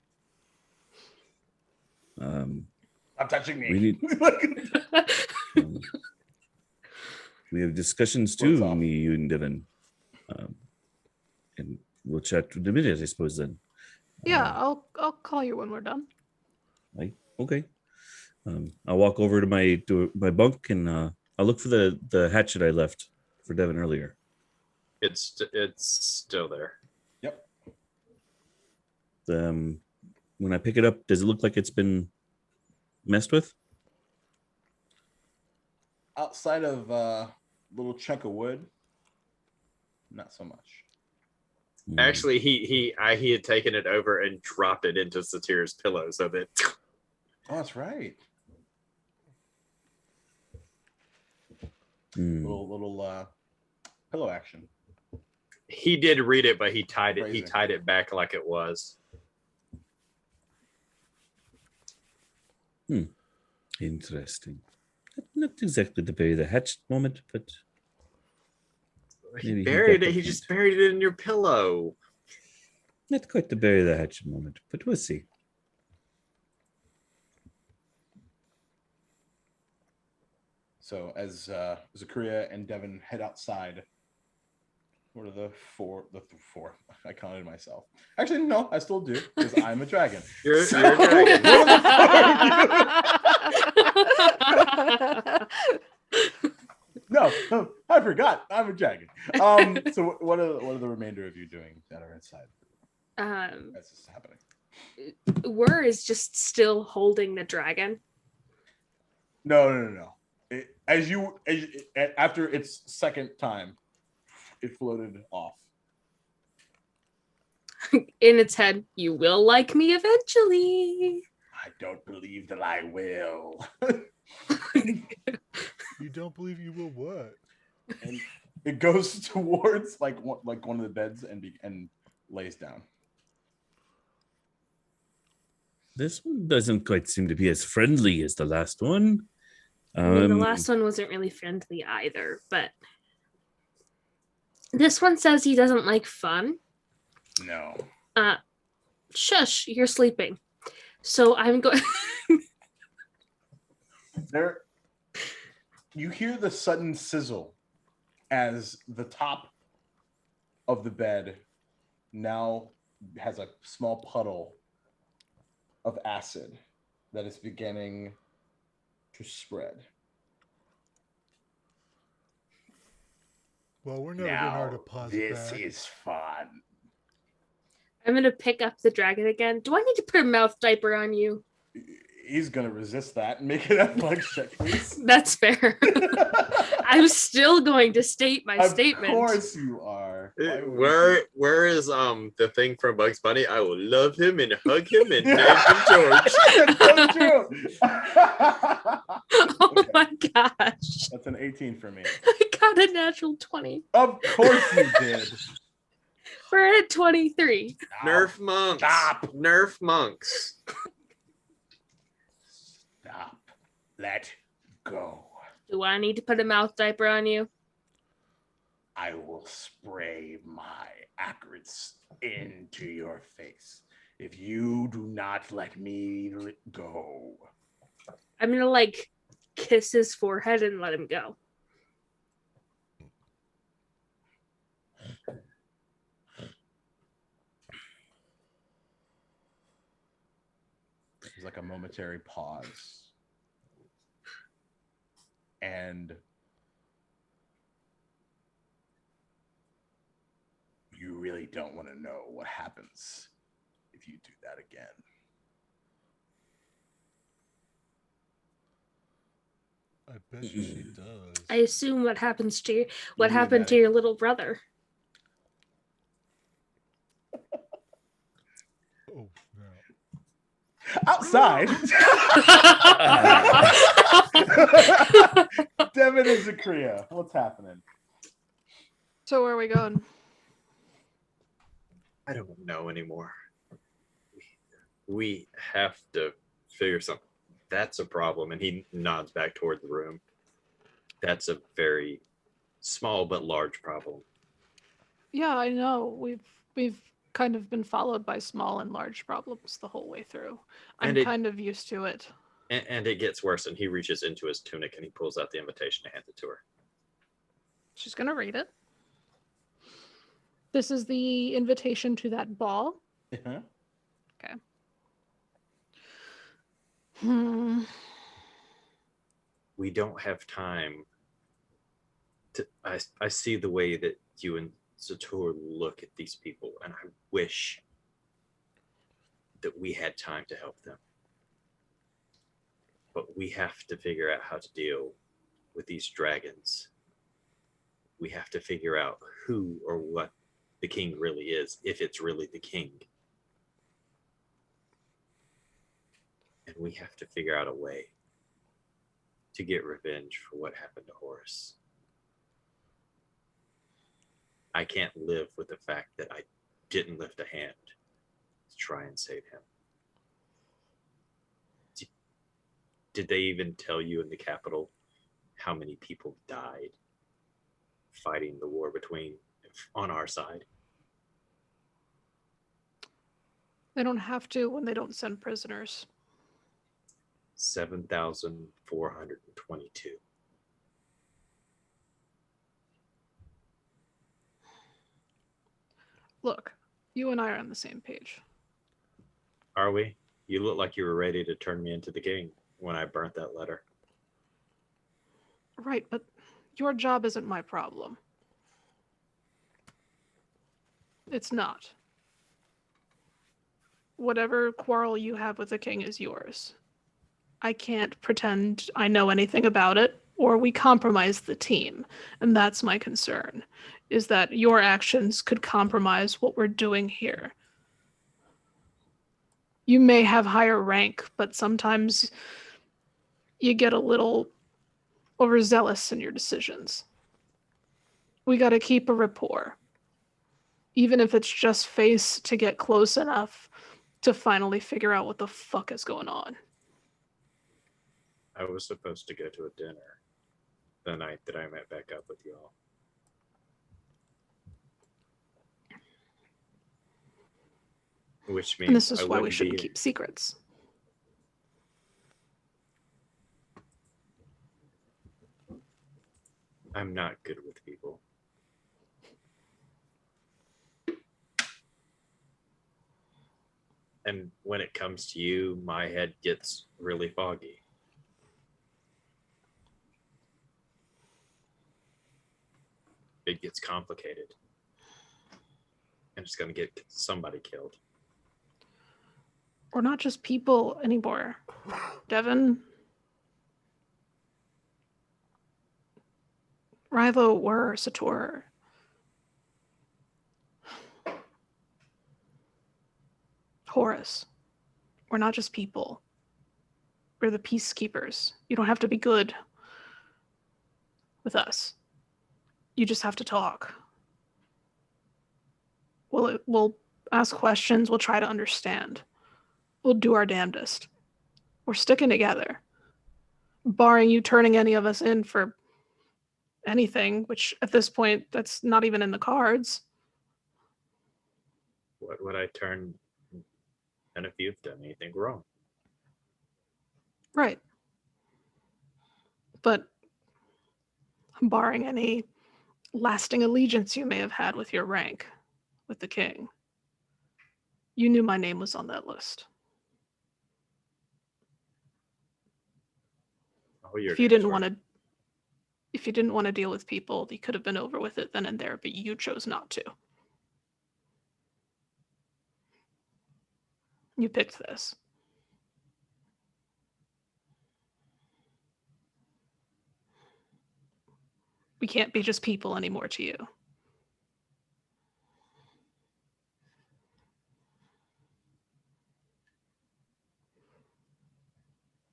Stop touching me. We need. We have discussions What's too, up? me, you, and Devin. And we'll chat in a minute, I suppose. Then. Yeah, I'll call you when we're done. Okay. I'll walk over to my bunk and I'll look for the hatchet I left for Devin earlier. It's still there. Yep. When I pick it up, does it look like it's been messed with? Outside of a little chunk of wood, not so much. Actually, he had taken it over and dropped it into Satir's pillow so that. Oh, that's right. Hmm. Little pillow action. He did read it, but he tied Crazy. it back like it was. Interesting. Not exactly the bury the hatchet moment, but He maybe buried got it. the He just buried it in your pillow. not quite the bury the hatchet moment, but we'll see. So as Zakria and Devin head outside, what are the four? I counted myself. Actually, no, I still do because I'm a dragon. You're a So- dragon. What are the No, I forgot. I'm a dragon. So what are the remainder of you doing that are inside? That's just happening. Wur is just still holding the dragon. No. After its second time, it floated off. In its head, you will like me eventually. I don't believe that I will. You don't believe you will what? And it goes towards like one of the beds and lays down. This one doesn't quite seem to be as friendly as the last one. I mean, the last one wasn't really friendly either, but this one says he doesn't like fun. No. Shush, you're sleeping. So I'm going. There, you hear the sudden sizzle as the top of the bed now has a small puddle of acid that is beginning to spread. Well, we're never getting our deposit back. Is fun. I'm gonna pick up the dragon again. Do I need to put a mouth diaper on you? He's gonna resist that and make it athletics check, please. That's fair. I'm still going to state my statement. Of course you are. Where is the thing from Bugs Bunny? I will love him and hug him and name him George. That's so true. Oh my gosh. That's an 18 for me. I got a natural 20. Of course you did. We're at 23. Nerf monks. Stop. Nerf monks. Stop. Let go. Do I need to put a mouth diaper on you? I will spray my acrid into your face if you do not let me go. I'm gonna like kiss his forehead and let him go. There's like a momentary pause. And you really don't want to know what happens if you do that again. I bet you she does. I assume what happened to You, happened to Maddie. your little brother. Oh no. Outside. Devin and Zakria, what's happening? So where are we going? I don't know anymore. We have to figure something. That's a problem. And he nods back toward the room. That's a very small but large problem. Yeah, I know. We've kind of been followed by small and large problems the whole way through. I'm kind of used to it. And it gets worse. And he reaches into his tunic and he pulls out the invitation and hands it to her. She's gonna read it. This is the invitation to that ball. Uh-huh. Okay. We don't have time to. I see the way that you and Sator look at these people, and I wish that we had time to help them. But we have to figure out how to deal with these dragons. We have to figure out who or what the king really is, if it's really the king. And we have to figure out a way to get revenge for what happened to Horus. I can't live with the fact that I didn't lift a hand to try and save him. Did they even tell you in the capital how many people died fighting the war on our side? They don't have to when they don't send prisoners. 7,422. Look, you and I are on the same page. Are we? You look like you were ready to turn me into the king when I burnt that letter. Right, but your job isn't my problem. It's not. Whatever quarrel you have with the king is yours. I can't pretend I know anything about it, or we compromise the team. And that's my concern, is that your actions could compromise what we're doing here. You may have higher rank, but sometimes you get a little overzealous in your decisions. We got to keep a rapport, even if it's just face to get close enough to finally figure out what the fuck is going on. I was supposed to go to a dinner the night that I met back up with you all. Which means And this is I why we wouldn't shouldn't be keep secrets. I'm not good with people. And when it comes to you, my head gets really foggy. It gets complicated. And it's going to get somebody killed. We're not just people anymore. Devin, Rilo, we're Sator. Horus. We're not just people. We're the peacekeepers. You don't have to be good with us. You just have to talk. We'll ask questions. We'll try to understand. We'll do our damnedest. We're sticking together. Barring you turning any of us in for anything, which at this point, that's not even in the cards. What would I turn? And if you've done anything wrong? Right. But barring any lasting allegiance you may have had with your rank, with the king, you knew my name was on that list. Oh, If you didn't want to deal with people, you could have been over with it then and there, but you chose not to. You picked this. We can't be just people anymore to you.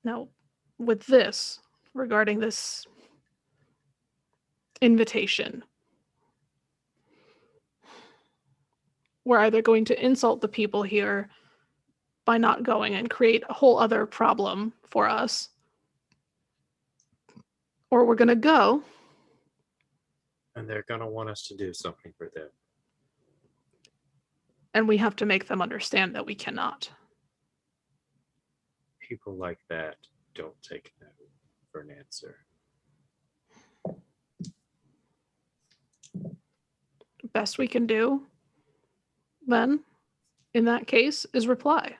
Now, with this, regarding this invitation, we're either going to insult the people here by not going and create a whole other problem for us, or we're going to go. And they're going to want us to do something for them. And we have to make them understand that we cannot. People like that don't take no for an answer. Best we can do, then, in that case, is reply.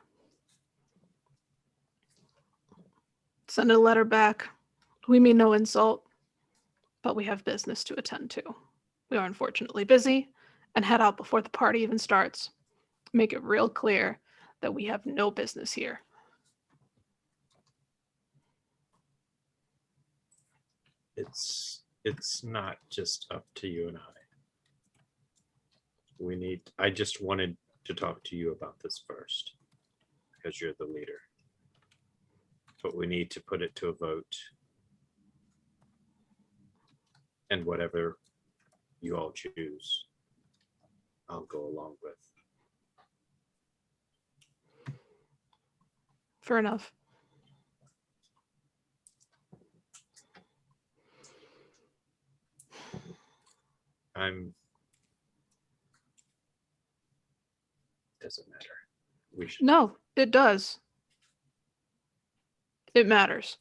Send a letter back. We mean no insult, but we have business to attend to. We are unfortunately busy, and head out before the party even starts. Make it real clear that we have no business here. It's not just up to you and I. I just wanted to talk to you about this first, because you're the leader. But we need to put it to a vote. And whatever you all choose, I'll go along with. Fair enough. Doesn't matter. We should. No, it does. It matters.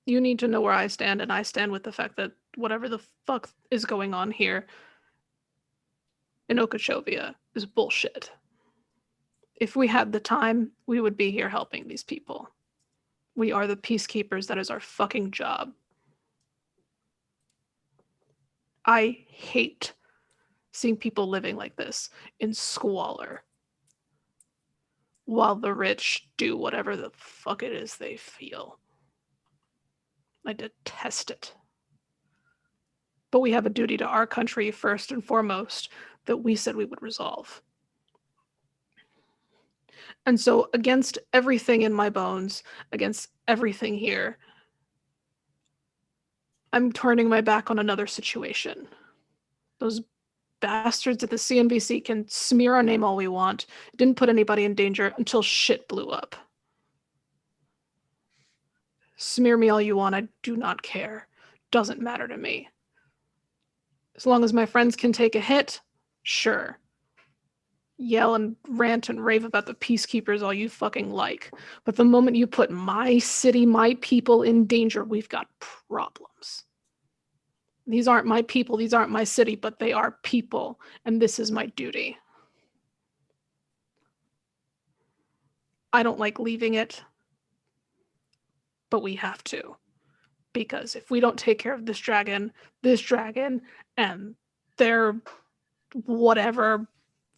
You need to know where I stand, and I stand with the fact that whatever the fuck is going on here in Okeechobee is bullshit. If we had the time, we would be here helping these people. We are the peacekeepers. That is our fucking job. I hate seeing people living like this in squalor while the rich do whatever the fuck it is they feel. I detest it. But we have a duty to our country first and foremost that we said we would resolve. And so against everything in my bones, against everything here, I'm turning my back on another situation. Those bastards at the CNBC can smear our name all we want. It didn't put anybody in danger until shit blew up. Smear me all you want, I do not care. Doesn't matter to me. As long as my friends can take a hit, sure. Yell and rant and rave about the peacekeepers all you fucking like. But the moment you put my city, my people in danger, we've got problems. These aren't my people, these aren't my city, but they are people, and this is my duty. I don't like leaving it, but we have to. Because if we don't take care of this dragon, and their whatever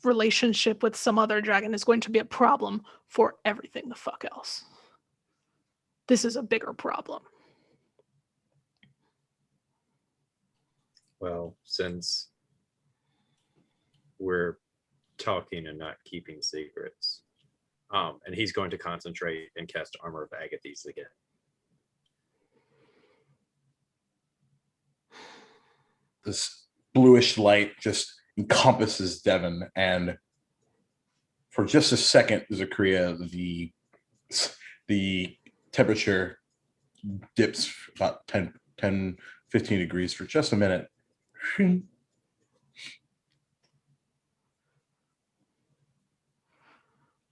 relationship with some other dragon is going to be a problem for everything the fuck else. This is a bigger problem. Well, since we're talking and not keeping secrets, and he's going to concentrate and cast Armor of Agathes again. This bluish light just encompasses Devon, and for just a second, Zachria, the temperature dips about 10, 15 degrees for just a minute.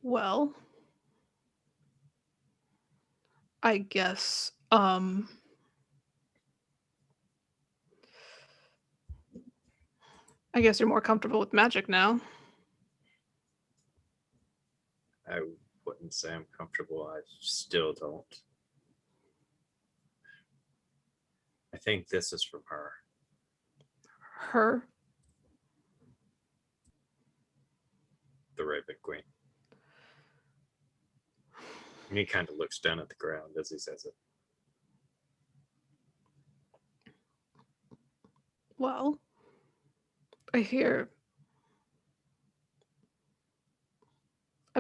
Well, I guess you're more comfortable with magic now. I wouldn't say I'm comfortable. I still don't. I think this is from her. Her? the Raven Queen. And he kind of looks down at the ground as he says it. Well, I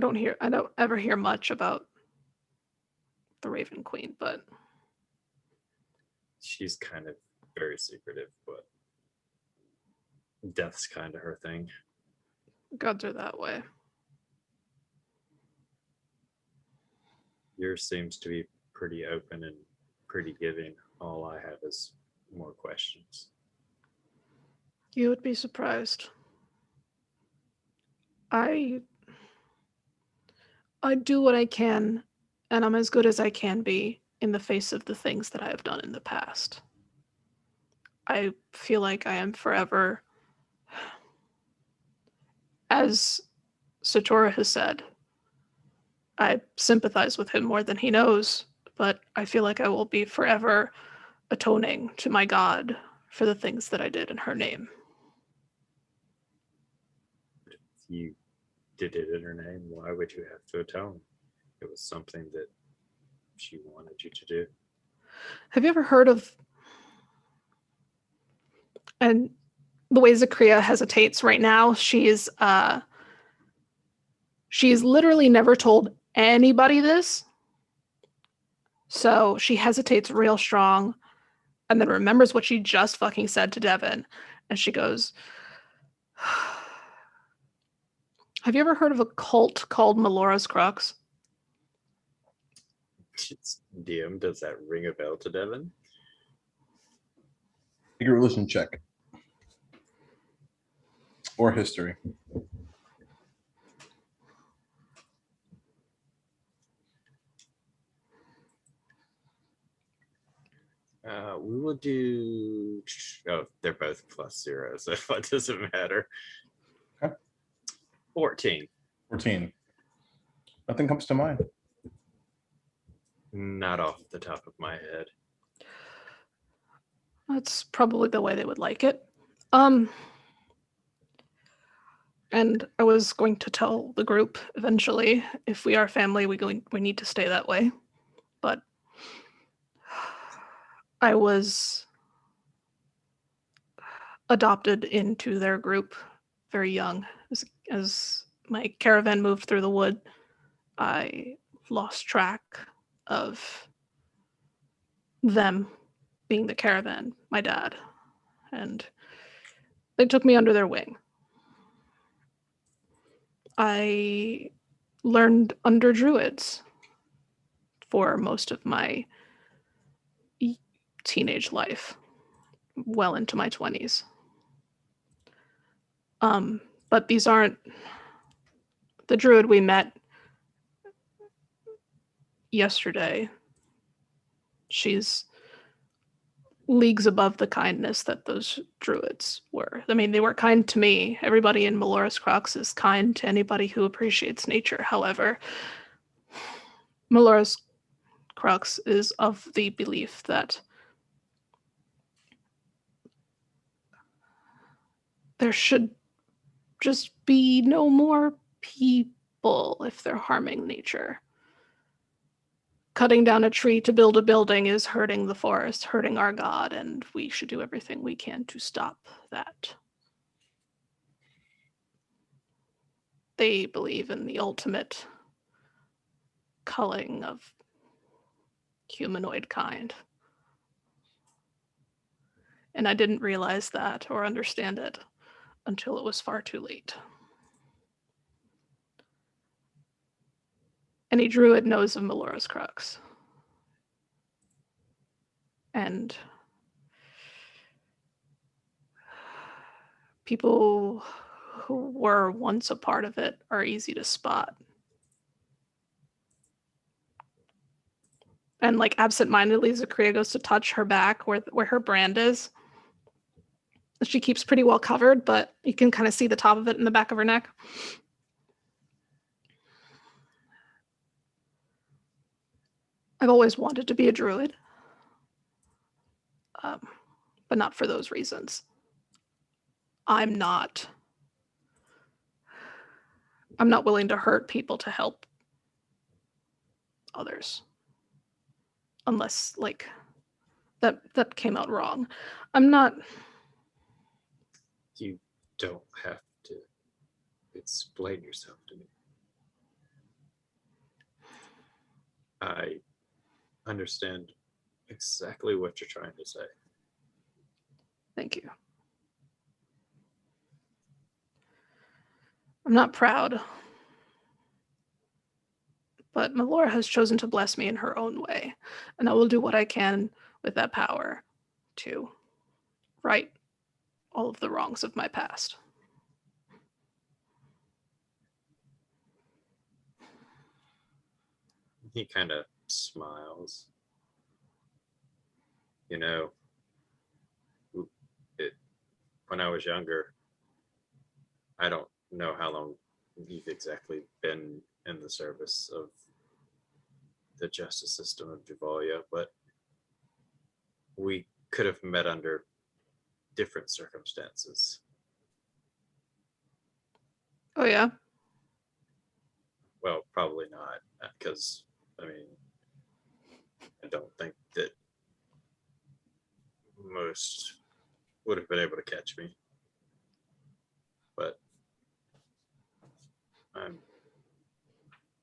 don't ever hear much about the Raven Queen, but She's kind of very secretive, but death's kind of her thing. gods are that way. Yours seems to be pretty open and pretty giving. All I have is more questions. You would be surprised. I do what I can, and I'm as good as I can be in the face of the things that I have done in the past. I feel like I am forever, as Satora has said, I sympathize with him more than he knows, but I feel like I will be forever atoning to my God for the things that I did in her name. If you did it in her name, why would you have to atone? It was something that she wanted you to do. Have you ever heard of, and the way Zakria hesitates right now, she's literally never told anybody this. So she hesitates real strong and then remembers what she just fucking said to Devin. And she goes, have you ever heard of a cult called Melora's Crux? DM, does that ring a bell to Devin? Take a religion check. Or history. We will do. Oh, they're both +0, so it doesn't matter. Okay. 14. 14. Nothing comes to mind. Not off the top of my head. That's probably the way they would like it. And I was going to tell the group eventually, if we are family, we need to stay that way. But I was adopted into their group very young. As my caravan moved through the wood, I lost track of them being the caravan, my dad, and they took me under their wing. I learned under druids for most of my teenage life, well into my 20s. But these aren't the druid we met yesterday. She's leagues above the kindness that those druids were. I mean, they were kind to me. Everybody in Melora's Crux is kind to anybody who appreciates nature. However, Melora's Crux is of the belief that there should just be no more people if they're harming nature. Cutting down a tree to build a building is hurting the forest, hurting our God, and we should do everything we can to stop that. They believe in the ultimate culling of humanoid kind. And I didn't realize that or understand it until it was far too late. Any druid knows of Melora's Crux. And people who were once a part of it are easy to spot. And like absentmindedly, Zakria goes to touch her back where her brand is. She keeps pretty well covered, but you can kind of see the top of it in the back of her neck. I've always wanted to be a druid, but not for those reasons. I'm not I'm not willing to hurt people to help others. Unless, like, that came out wrong. I'm not... You don't have to explain yourself to me. I understand exactly what you're trying to say. Thank you. I'm not proud, but Melora has chosen to bless me in her own way, and I will do what I can with that power to right all of the wrongs of my past. He kind of smiles. You know, when I was younger, I don't know how long you've exactly been in the service of the justice system of Duval, but we could have met under different circumstances. Oh, yeah? Well, probably not, because, I mean, I don't think that most would have been able to catch me. But I'm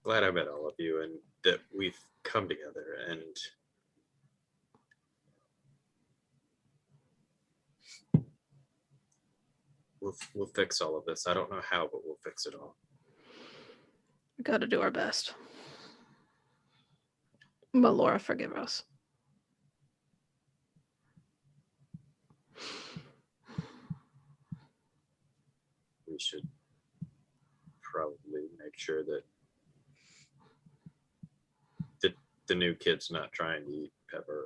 glad I met all of you and that we've come together, and we'll fix all of this. I don't know how, but we'll fix it all. We gotta do our best. Melora, forgive us. We should probably make sure that the new kid's not trying to eat Pepper.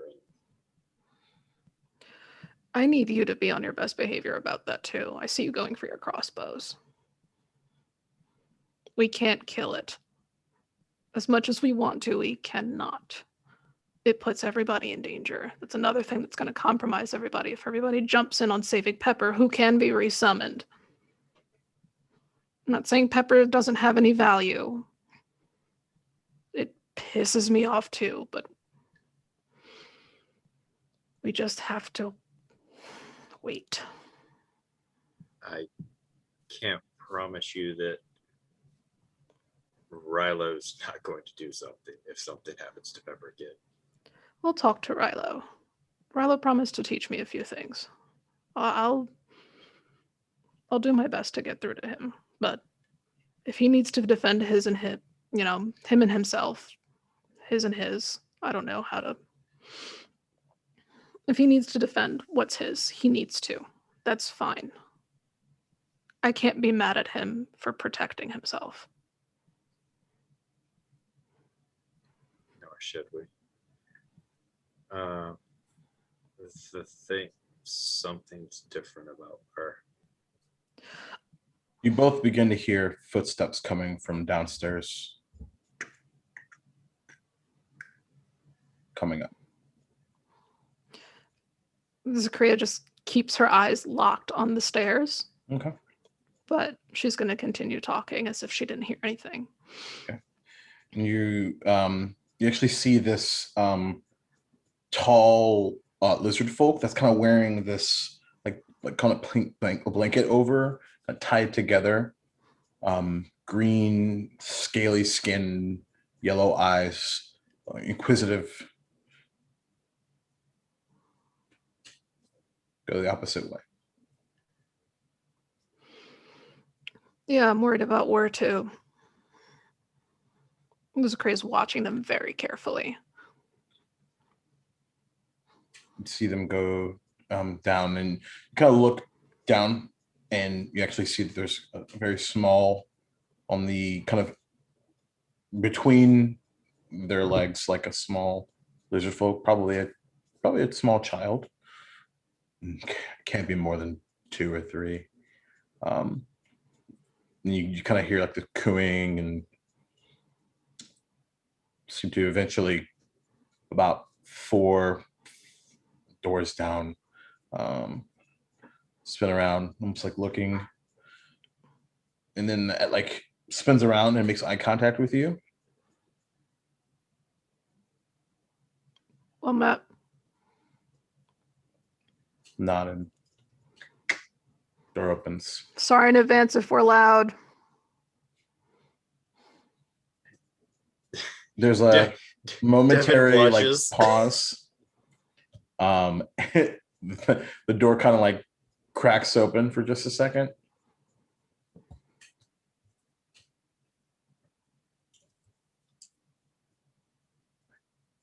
I need you to be on your best behavior about that too. I see you going for your crossbows. We can't kill it. As much as we want to, we cannot. It puts everybody in danger. That's another thing that's going to compromise everybody. If everybody jumps in on saving Pepper, who can be resummoned. I'm not saying Pepper doesn't have any value. It pisses me off too, but we just have to wait. I can't promise you that Rilo's not going to do something if something happens to Pepper again. We'll talk to Rilo. Rilo promised to teach me a few things. I'll do my best to get through to him, but if he needs to defend his and him, him and himself, his and his, I don't know how to. If he needs to defend what's his, he needs to. That's fine. I can't be mad at him for protecting himself. Nor should we. The thing, something's different about her. You both begin to hear footsteps coming from downstairs. Coming up. Zakria just keeps her eyes locked on the stairs. Okay. But she's going to continue talking as if she didn't hear anything. Okay. And you actually see this tall lizard folk that's kind of wearing this like kind of a blanket over, tied together, green scaly skin, yellow eyes, inquisitive. Go the opposite way. Yeah, I'm worried about war too. Zakria is watching them very carefully. You see them go down, and you kind of look down, and you actually see that there's a very small, on the kind of between their legs, like a small lizard folk, probably a small child. Can't be more than 2 or 3. And you kind of hear like the cooing, and seem to eventually, about 4 doors down, spin around, almost like looking, and then at like spins around and makes eye contact with you. Well met. Nodding. Door opens. Sorry in advance if we're loud. There's a momentary Devin like blushes. pause. The door kind of like cracks open for just a second.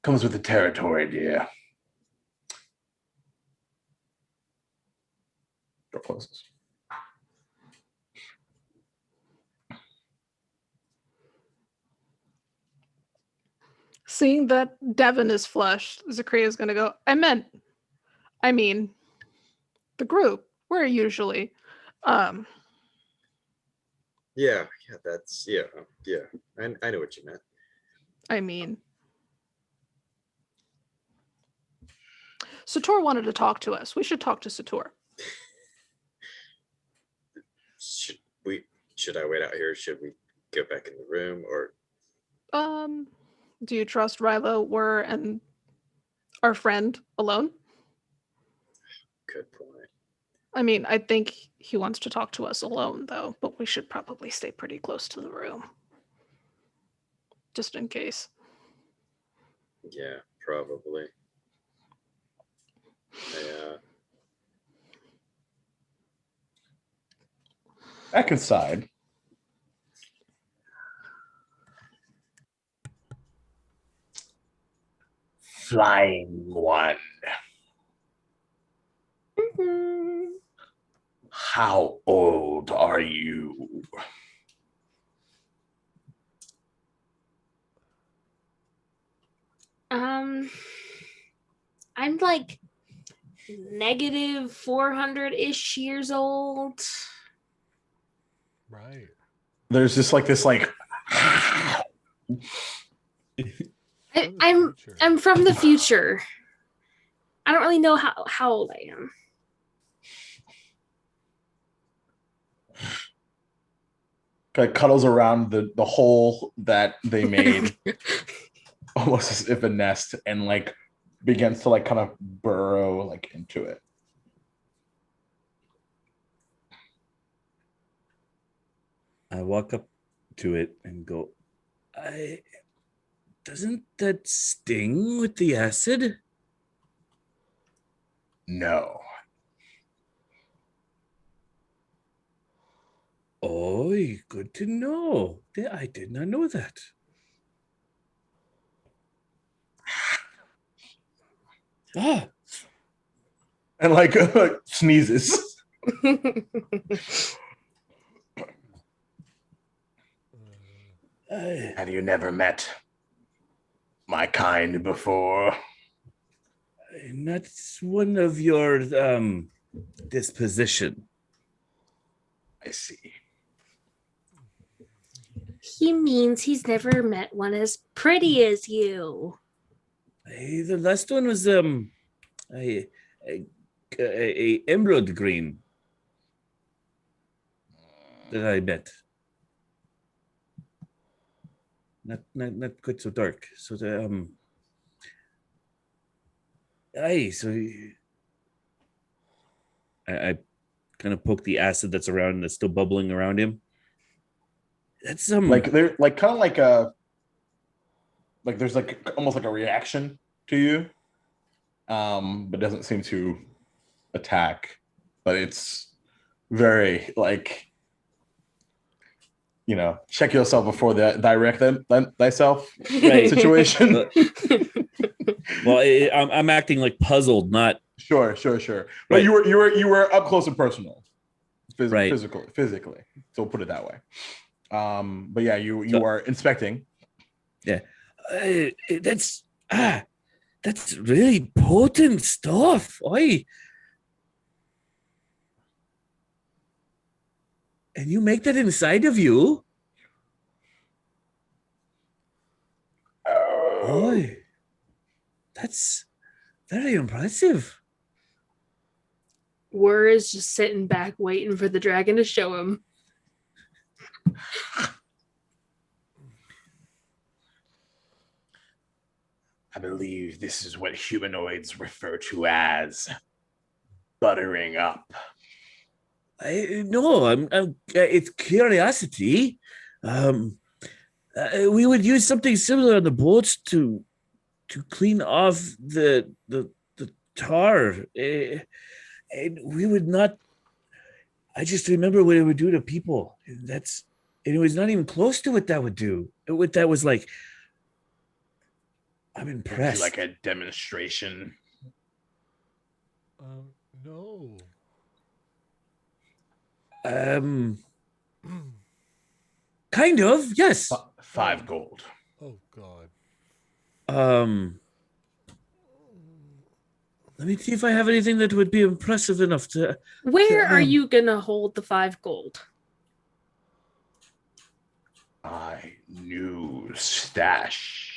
Comes with the territory, dear. Door closes. Seeing that Devin is flushed, Zakria is going to go, I mean, the group, we're usually, Yeah, that's yeah. I know what you meant. I mean, Sator wanted to talk to us. We should talk to Sator. Should I wait out here? Should we go back in the room or? Do you trust Rilo, we're and our friend alone? Good point. I mean, I think he wants to talk to us alone, though, but we should probably stay pretty close to the room. Just in case. Yeah, probably. Yeah. Back inside. Flying one. How old are you? I'm like negative 400-ish years old. Right. There's just like this like I'm from the future. I don't really know how old I am. kind of cuddles around the hole that they made almost as if a nest, and like begins to like kind of burrow like into it. I walk up to it and go, doesn't that sting with the acid? No. Oh, good to know. I did not know that. Ah, And like sneezes. Have you never met my kind before? not one of your disposition. I see. He means he's never met one as pretty as you. The last one was a emerald green that I met. Not quite so dark. So the I kind of poke the acid that's around, that's still bubbling around him. That's like they're like kind of like a like there's like almost like a reaction to you, but doesn't seem to attack. But it's very like, you know, check yourself before the direct thyself right situation. Well, I'm acting like puzzled, not Sure. But right. you were up close and personal, Right. physically. So we'll put it that way. But yeah, you are inspecting. Yeah, that's really potent stuff. And you make that inside of you? Oi, that's very impressive. Wur is just sitting back waiting for the dragon to show him. I believe this is what humanoids refer to as buttering up. No, it's curiosity. We would use something similar on the boats to clean off the tar. And we would not. I just remember what it would do to people. And it was not even close to what that would do. That was like, I'm impressed. Like a demonstration. No. Kind of, yes. 5 gold. Oh God. Let me see if I have anything that would be impressive enough to. Where are you gonna hold the 5 gold? My new stash.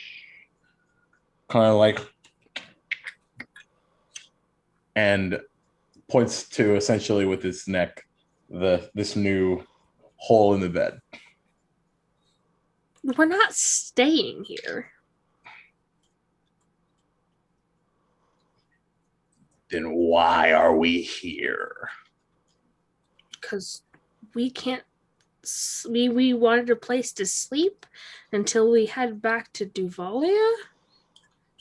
Kind of like, and points to essentially with his neck this new hole in the bed. We're not staying here. Then why are we here? Because we can't. We wanted a place to sleep until we head back to Duvalia.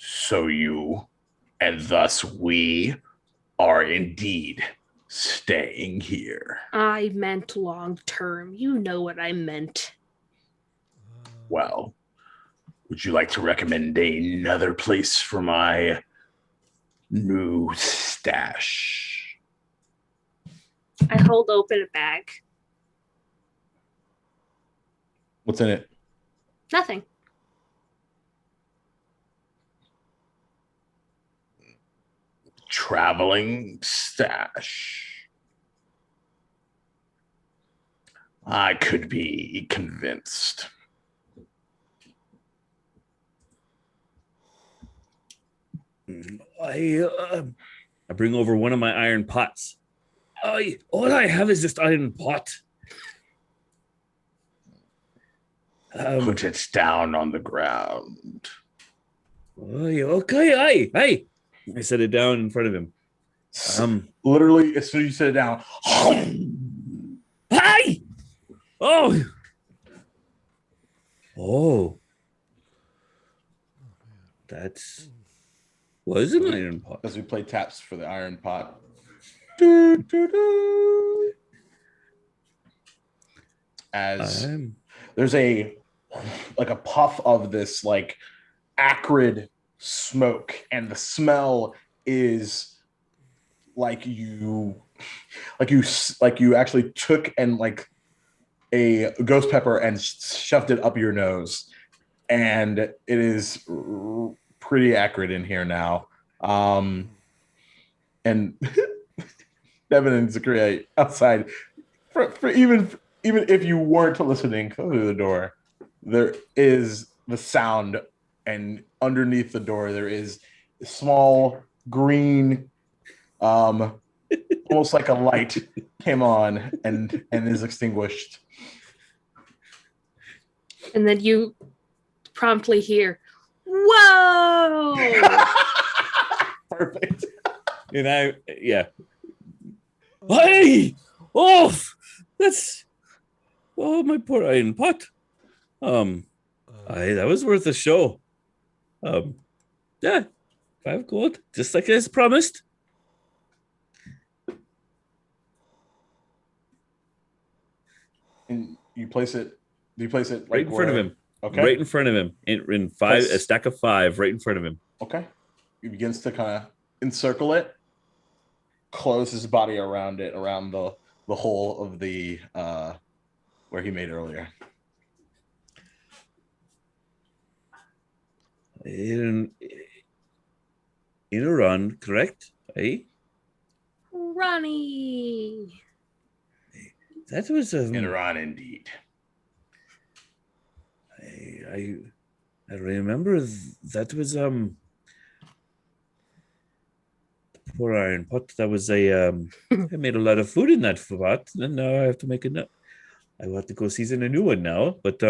So you, and thus we, are indeed staying here. I meant long term. You know what I meant. Well, would you like to recommend another place for my new stash? I hold open a bag. What's in it? Nothing. Traveling stash. I could be convinced. I bring over one of my iron pots. All I have is just iron pot. Put it down on the ground. Okay, aye. I set it down in front of him. Literally, as soon as you set it down, Hi! Oh! That's was an iron pot. as we play taps for the iron pot. As there's a puff of this like acrid smoke, and the smell is like you actually took and like a ghost pepper and shoved it up your nose, and it is pretty acrid in here now. And Devin and Zachariah outside, for even if you weren't listening through the door, there is the sound, and underneath the door there is a small green, almost like a light came on and is extinguished. And then you promptly hear, "Whoa!" Perfect. And hey! Oh! My poor iron pot. That was worth a show. 5 gold, just like as promised. And you place it like Right in front of him. Okay. Right in front of him. In 5, a stack of 5 right in front of him. Okay. He begins to kind of encircle it, close his body around it, around the hole of the where he made earlier. In a run, correct? Eh? Ronnie. That was a In a run, indeed. I remember that was poor iron pot. That was I made a lot of food in that pot, and now I have to make I will have to go season a new one now. But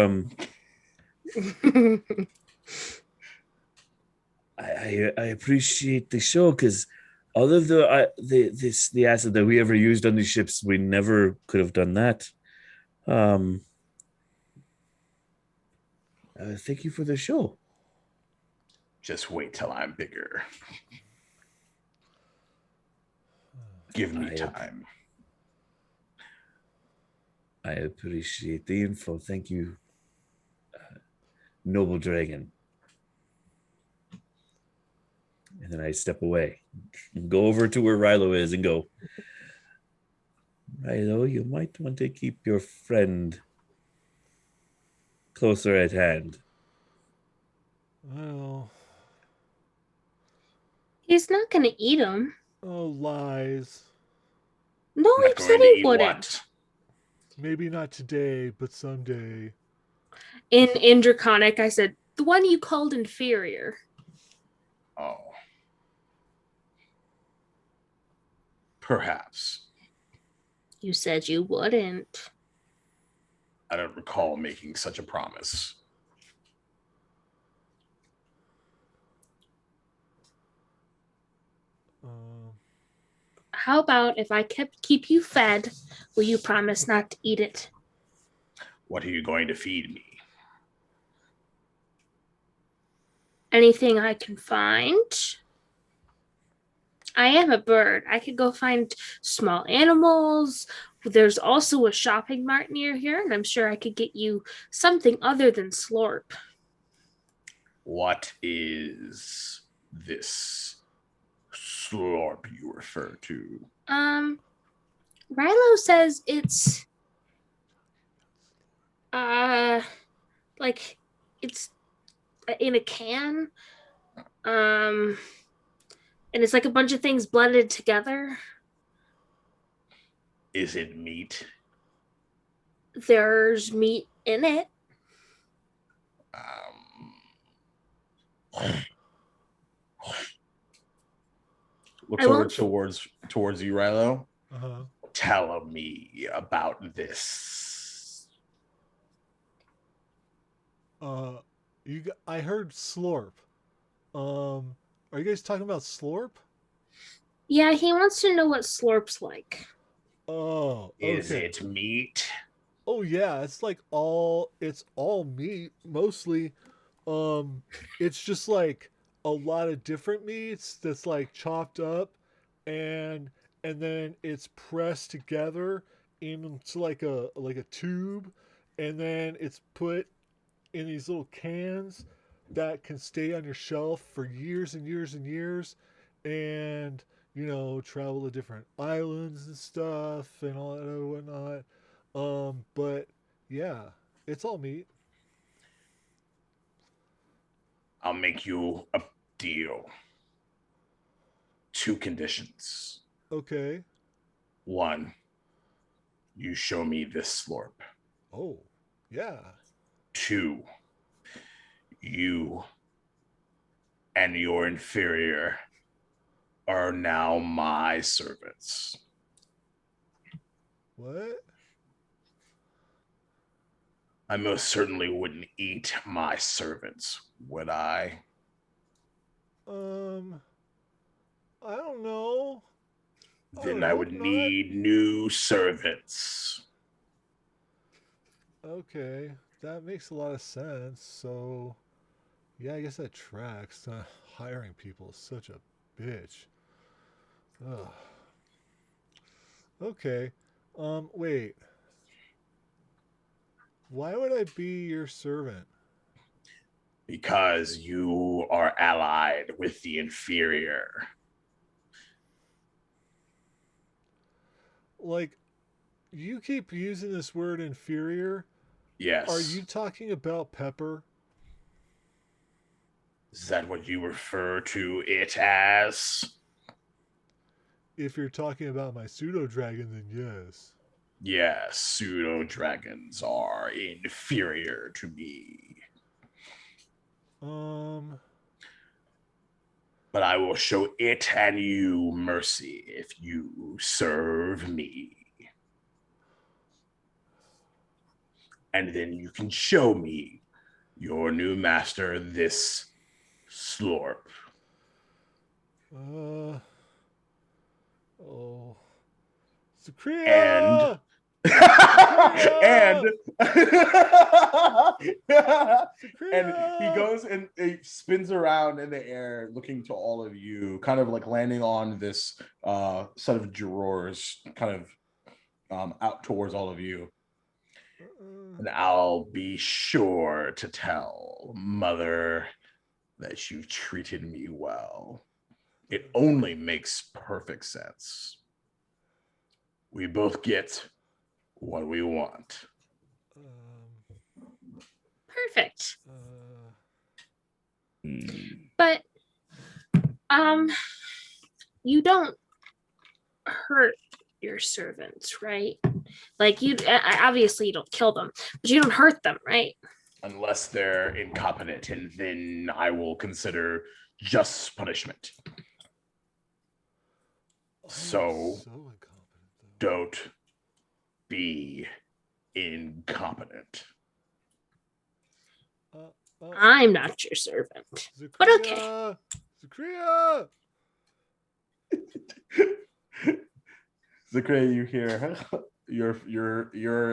I appreciate the show because all of the acid that we ever used on these ships, we never could have done that. Thank you for the show. Just wait till I'm bigger. Give me time. I appreciate the info. Thank you, Noble Dragon. And then I step away and go over to where Rilo is and go, Rilo, you might want to keep your friend closer at hand. Well, He's not gonna eat him. oh, lies. No, Not he going said to he eat wouldn't. what? Maybe not today, but someday. In Draconic, I said, the one you called inferior. Oh. Perhaps. You said you wouldn't. I don't recall making such a promise. How about if I keep you fed, will you promise not to eat it? What are you going to feed me? Anything I can find. I am a bird. I could go find small animals. There's also a shopping mart near here, and I'm sure I could get you something other than slorp. What is this slorp you refer to? Rilo says it's like it's in a can. And it's like a bunch of things blended together. Is it meat? There's meat in it. Looks over towards you, Rilo. Uh-huh. Tell me about this. I heard slorp. Are you guys talking about slorp? Yeah, he wants to know what slorp's like. Oh, okay. Is it meat? Oh yeah, it's all meat mostly. It's just like a lot of different meats that's like chopped up and then it's pressed together into like a tube, and then it's put in these little cans that can stay on your shelf for years and years and years, and travel to different islands and stuff and all that other whatnot. But yeah, it's all meat. I'll make you a deal. 2 conditions. Okay. 1, you show me this slorp. Oh, yeah. 2, you and your inferior are now my servants. What? I most certainly wouldn't eat my servants, would I? I don't know. Then I would need new servants. Okay, that makes a lot of sense. So, yeah, I guess that tracks. Hiring people is such a bitch. Ugh. Okay. Wait. Why would I be your servant? Because you are allied with the inferior. Like, you keep using this word inferior. Yes. Are you talking about Pepper? Is that what you refer to it as? If you're talking about my pseudo dragon, then yes. Yes, pseudo dragons are inferior to me. But I will show it and you mercy if you serve me. And then you can show me your new master this slorp. Oh. And Zakria! and and he Zakria! goes and he spins around in the air looking to all of you, kind of like landing on this set of drawers, kind of out towards all of you. And I'll be sure to tell Mother that you've treated me well. It only makes perfect sense. We both get what we want. Perfect. Hmm. But you don't hurt your servants, right? Like you obviously you don't kill them, but you don't hurt them, right? Unless they're incompetent, and then I will consider just punishment. So incompetent, though. don't be incompetent. I'm not your servant. Zakria! But okay. Zakria! Zakria, you hear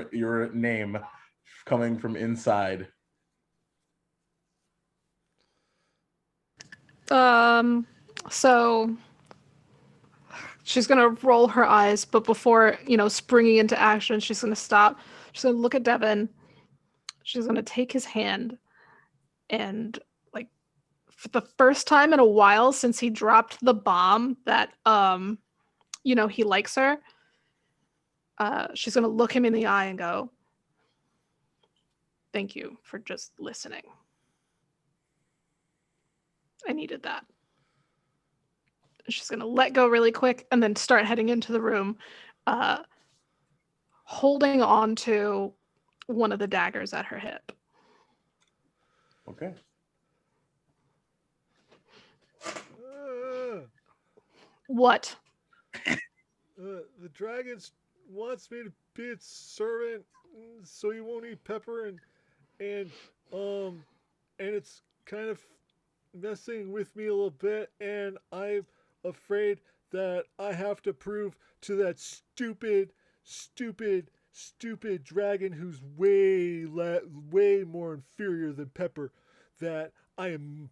your name coming from inside. So she's gonna roll her eyes, but before springing into action, she's gonna stop. She's gonna look at Devin. She's gonna take his hand, and like for the first time in a while since he dropped the bomb that he likes her. She's gonna look him in the eye and go, "Thank you for just listening. I needed that." She's going to let go really quick and then start heading into the room, holding on to one of the daggers at her hip. Okay. What? The dragon wants me to be its servant, so he won't eat pepper, and it's kind of messing with me a little bit, and I'm afraid that I have to prove to that stupid dragon who's way more inferior than Pepper that I am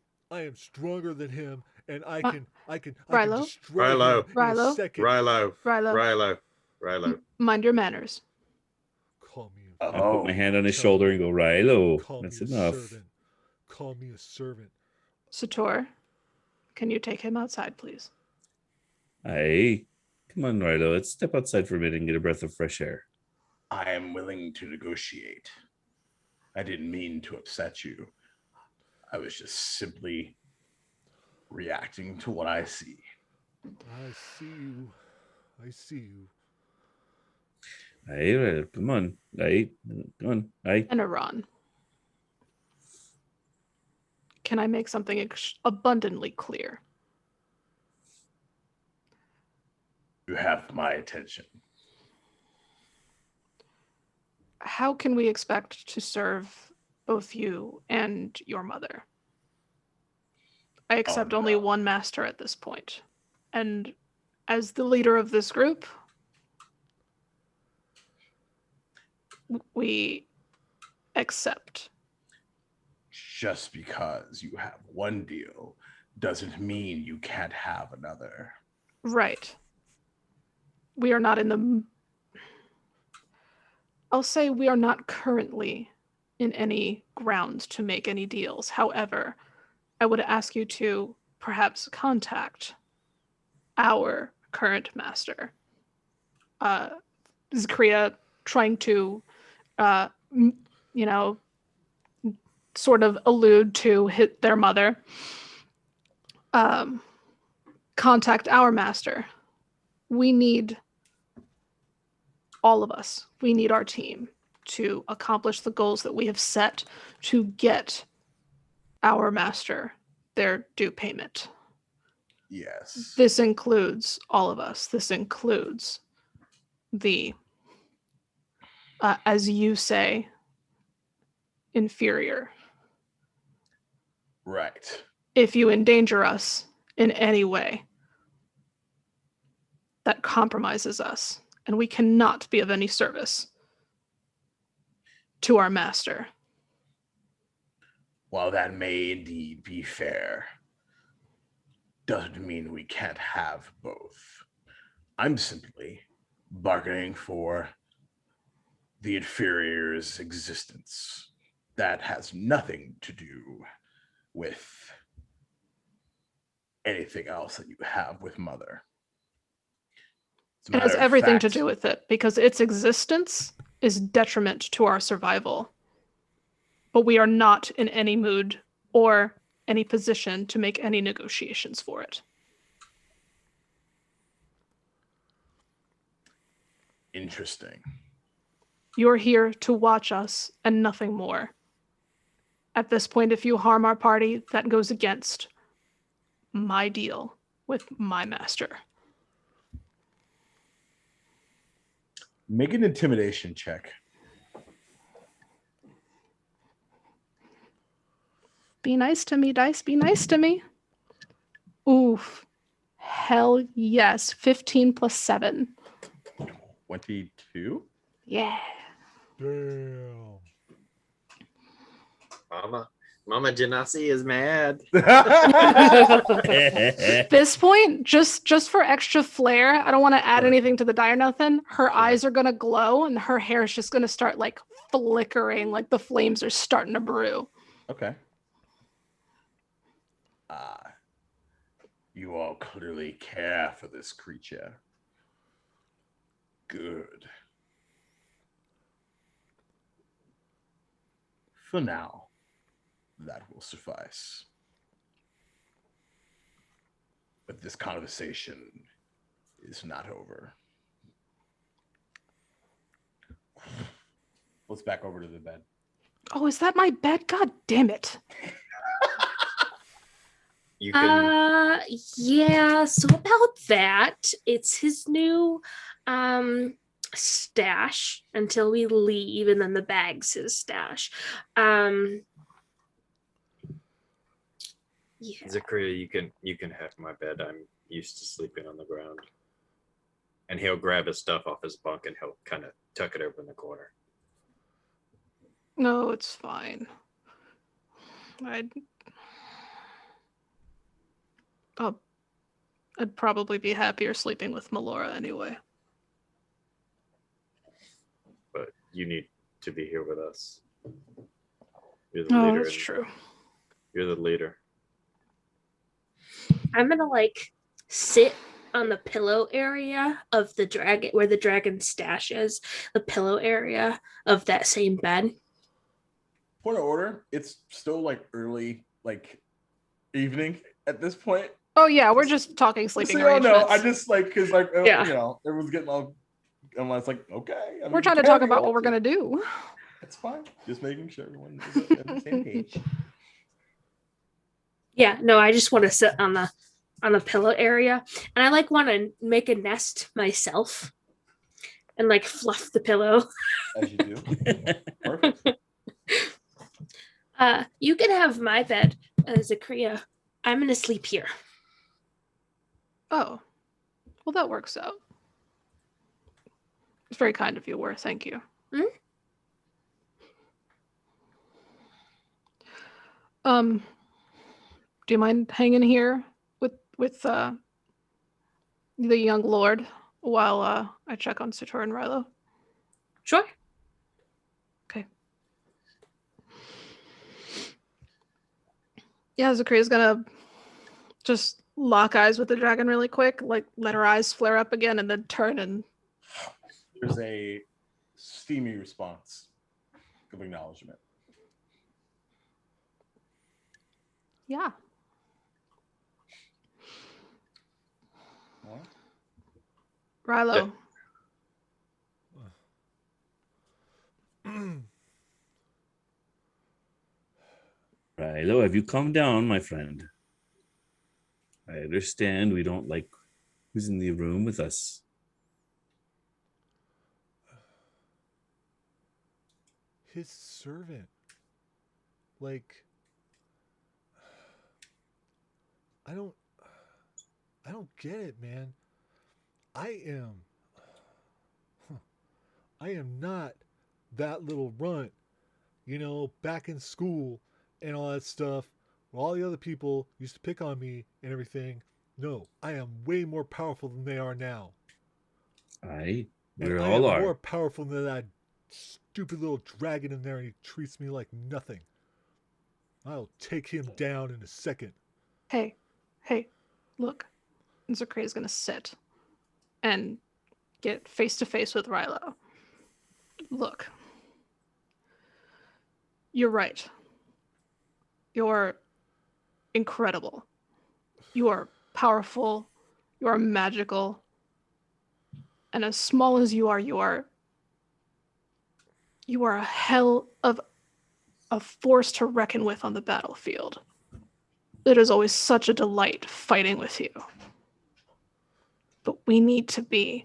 stronger than him, and I can destroy him in a second. Rilo. Mind your manners. Call me. I put my hand on his shoulder and go, Rilo, that's enough. Servant. Call me a servant. Sator, can you take him outside, please? Aye. Come on, Rilo, let's step outside for a minute and get a breath of fresh air. I am willing to negotiate. I didn't mean to upset you. I was just simply reacting to what I see. I see you. Aye, Rilo, come on. Aye, come on. Aye. And Iran. Can I make something abundantly clear? You have my attention. How can we expect to serve both you and your mother? I accept only one master at this point. And as the leader of this group, we accept. Just because you have one deal doesn't mean you can't have another. Right. We are not in the... I'll say we are not currently in any grounds to make any deals. However, I would ask you to perhaps contact our current master. Zakria trying to, sort of allude to their mother. Contact our master. We need all of us. We need our team to accomplish the goals that we have set to get our master their due payment. Yes. This includes all of us. This includes the, as you say, inferior. Right. If you endanger us in any way, that compromises us, and we cannot be of any service to our master. While that may indeed be fair, doesn't mean we can't have both. I'm simply bargaining for the inferior's existence. That has nothing to do with anything else that you have with Mother. It has everything to do with it, because its existence is detriment to our survival. But we are not in any mood or any position to make any negotiations for it. Interesting. You're here to watch us and nothing more. At this point, if you harm our party, that goes against my deal with my master. Make an intimidation check. Be nice to me, dice. Be nice to me. Oof. Hell yes. 15 plus 7. 22? Yeah. Damn. Mama Janasi is mad. This point, just for extra flair, I don't want to add anything to the die or nothing. Her eyes are going to glow and her hair is just going to start like flickering, like the flames are starting to brew. Okay. You all clearly care for this creature. Good. For now, that will suffice. But this conversation is not over. Let's back over to the bed. Oh, is that my bed? God damn it. You can Yeah, so about that, it's his new stash until we leave, and then the bag's his stash. Yeah. Zakaria, you can have my bed. I'm used to sleeping on the ground. And he'll grab his stuff off his bunk and he'll kind of tuck it over in the corner. No, it's fine. I'd probably be happier sleeping with Melora anyway. But you need to be here with us. You're the Oh, leader. that's true. You're the leader. I'm gonna like sit on the pillow area of the dragon, where the dragon stash is, the pillow area of that same bed. Point of order, it's still like early, like evening at this point. Oh yeah, we're just talking sleeping So y'all know, arrangements. I just like, because like, Yeah. you know, everyone's getting all, and I was like, okay. I mean, We're trying to you talk can about if you what we're want gonna do. That's fine. Just making sure everyone is on the same page. Yeah, no, I just want to sit on the pillow area, and I like want to make a nest myself and like fluff the pillow. As you do. Perfect. You can have my bed, Zakaria. I'm gonna sleep here. Oh, well, that works out. It's very kind of you, War. Thank you. Hmm? Do you mind hanging here with the young lord while I check on Sator and Rilo? Sure. Okay. Yeah, Zakaria's gonna just lock eyes with the dragon really quick, like let her eyes flare up again, and then turn and. There's a steamy response of acknowledgement. Yeah. What? Rilo. Rilo, have you calmed down, my friend? I understand we don't like who's in the room with us. His servant. Like, I don't get it, man. I am I am not that little runt, back in school and all that stuff, where all the other people used to pick on me and everything. No, I am way more powerful than they are now. Aye, And we I all am are. more powerful than that stupid little dragon in there, and he treats me like nothing. I'll take him down in a second. Hey, hey, look. Zakre's gonna sit and get face to face with Rilo. Look. You're right. You're incredible. You are powerful. You are magical. And as small as you are a hell of a force to reckon with on the battlefield. It is always such a delight fighting with you. But we need to be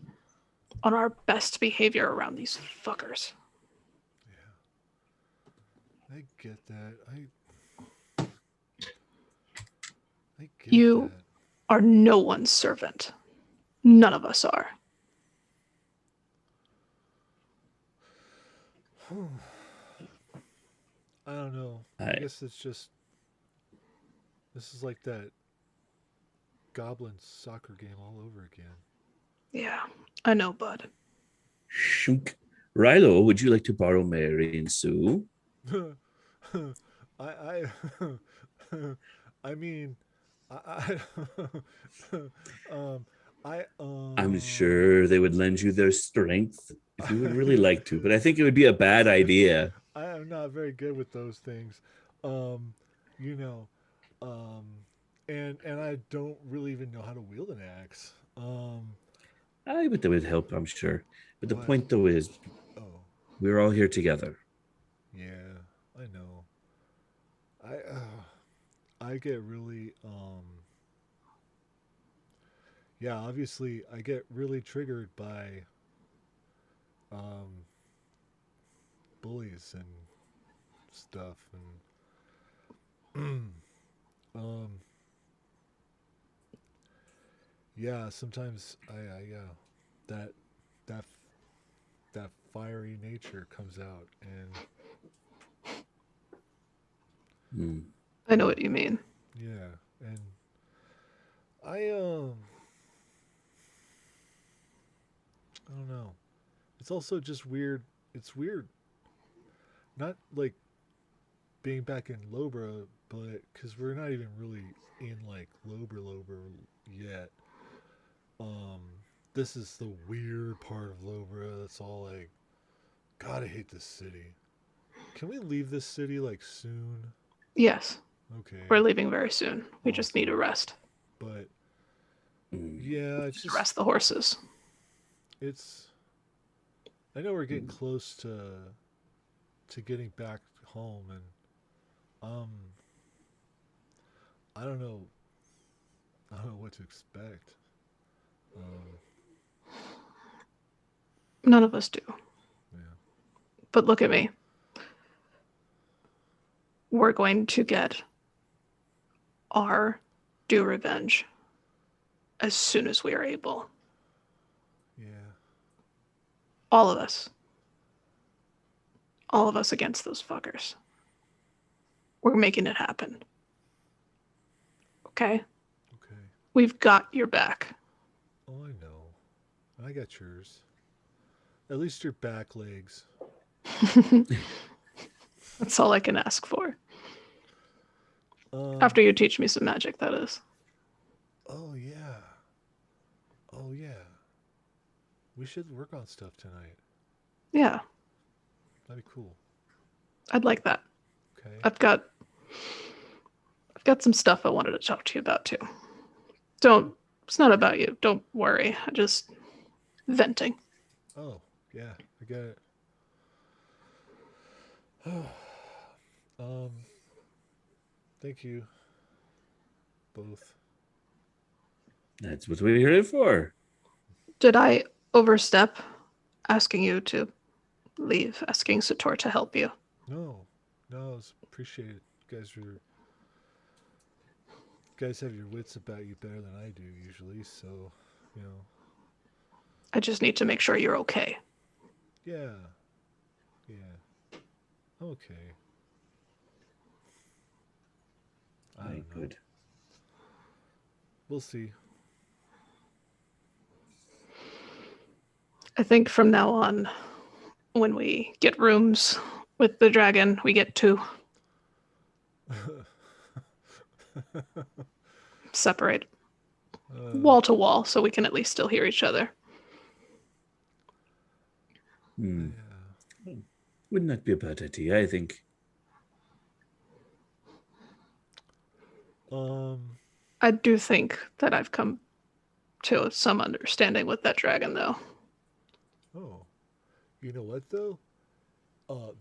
on our best behavior around these fuckers. Yeah, I get that. I get You are no one's servant. None of us are. I don't know. I guess it's just. This is like that goblin soccer game all over again. Yeah, I know, bud. Shunk. Rilo, would you like to borrow Mary and Sue? I I mean, I I'm sure they would lend you their strength if you would really like to, but I think it would be a bad idea. I am not very good with those things. You know, and I don't really even know how to wield an axe. But that would help, I'm sure. But the point, though, is we're all here together. Yeah, I know. I get really yeah, obviously I get really triggered by bullies and stuff, and yeah, sometimes I yeah, that that that fiery nature comes out, and I know what you mean. yeah, and I don't know. It's also just weird. It's weird, not like being back in Lobra, but because we're not even really in like Lobra yet. Um, this is the weird part of Lobra. That's all like, God, I hate this city. Can we leave this city like soon? Yes. Okay. We're leaving very soon. We just need a rest. But yeah, it's just rest the horses. It's. I know we're getting close to getting back home, and I don't know. I don't know what to expect. None of us do. Yeah. But look at me. We're going to get our due revenge as soon as we are able. Yeah. All of us. All of us against those fuckers. We're making it happen. Okay? Okay. We've got your back. Oh, I know. I got yours. At least your back legs. That's all I can ask for. After you teach me some magic, that is. Oh, yeah. Oh, yeah. We should work on stuff tonight. Yeah. That'd be cool. I'd like that. Okay. I've got some stuff I wanted to talk to you about too. It's not about you. Don't worry. I'm just venting. Oh, yeah, I get it. Thank you. Both. That's what we're here for. Did I overstep asking you to leave, asking Sator to help you? No, it's appreciated. You guys have your wits about you better than I do usually, so, I just need to make sure you're okay. Yeah. Okay. I Very don't know. good. We'll see. I think from now on, when we get rooms with the dragon, we get 2 separate wall to wall so we can at least still hear each other. Hmm. Yeah. Wouldn't that be a bad idea? I think. I do think that I've come to some understanding with that dragon, though. Oh. You know what though?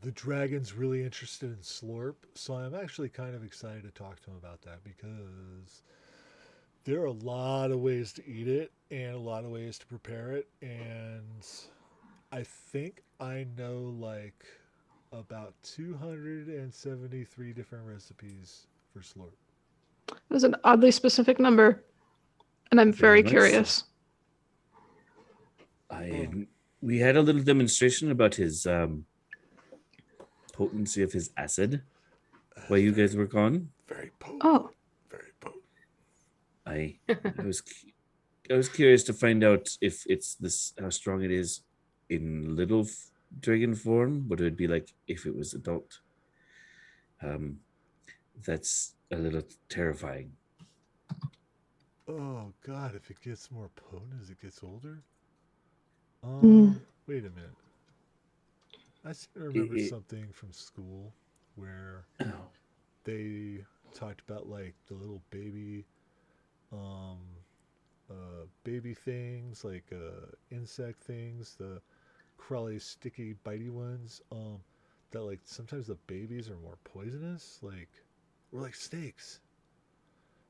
The dragon's really interested in Slurp, so I'm actually kind of excited to talk to him about that because there are a lot of ways to eat it and a lot of ways to prepare it, and I think I know like about 273 different recipes for Slurp. It was an oddly specific number, and I'm very Very much so. curious. We had a little demonstration about his potency of his acid while you guys were gone. Very potent. Oh, Very potent. I was curious to find out if it's this how strong it is in little dragon form. What it would be like if it was adult. That's a little terrifying. Oh God! If it gets more potent as it gets older. Wait a minute. I seem to remember something from school where they talked about like the little baby, baby things like insect things, the crawly, sticky, bitey ones. That like sometimes the babies are more poisonous, or like snakes.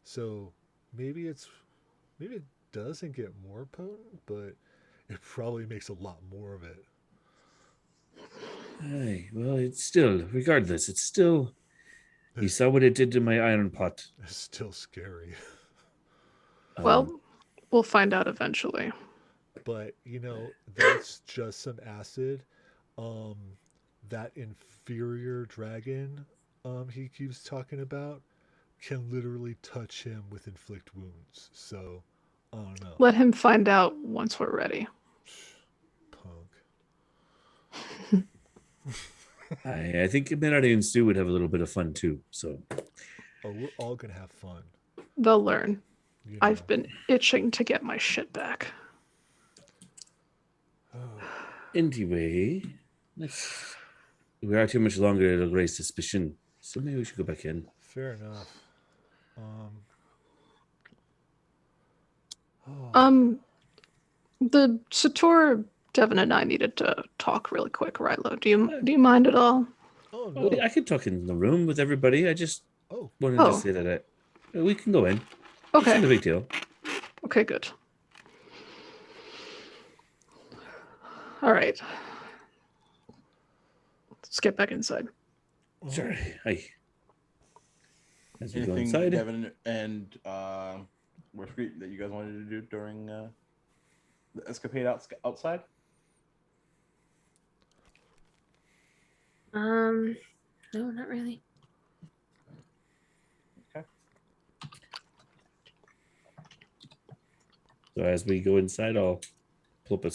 So maybe it doesn't get more potent, but it probably makes a lot more of it. Hey, well, it's still, regardless, it's still. You saw what it did to my iron pot. It's still scary. well, we'll find out eventually. But that's just some acid. That inferior dragon he keeps talking about can literally touch him with inflict wounds. So I don't know. Let him find out once we're ready. Punk. I think Menardi and Stu would have a little bit of fun too. So we're all gonna have fun. They'll learn. You know. I've been itching to get my shit back. Anyway, we are too much longer. It'll raise suspicion. So maybe we should go back in. Fair enough. The Sator, Devin, and I needed to talk really quick, Rilo. Do you mind at all? Oh no. I could talk in the room with everybody. I just wanted to say that we can go in. Okay. It's not a big deal. Okay, good. All right. Let's get back inside. Sure. Hi. As we go Anything, inside. Devin and Worthgreet, that you guys wanted to do during the escapade outside? No, not really. Okay. So as we go inside, I'll pull up a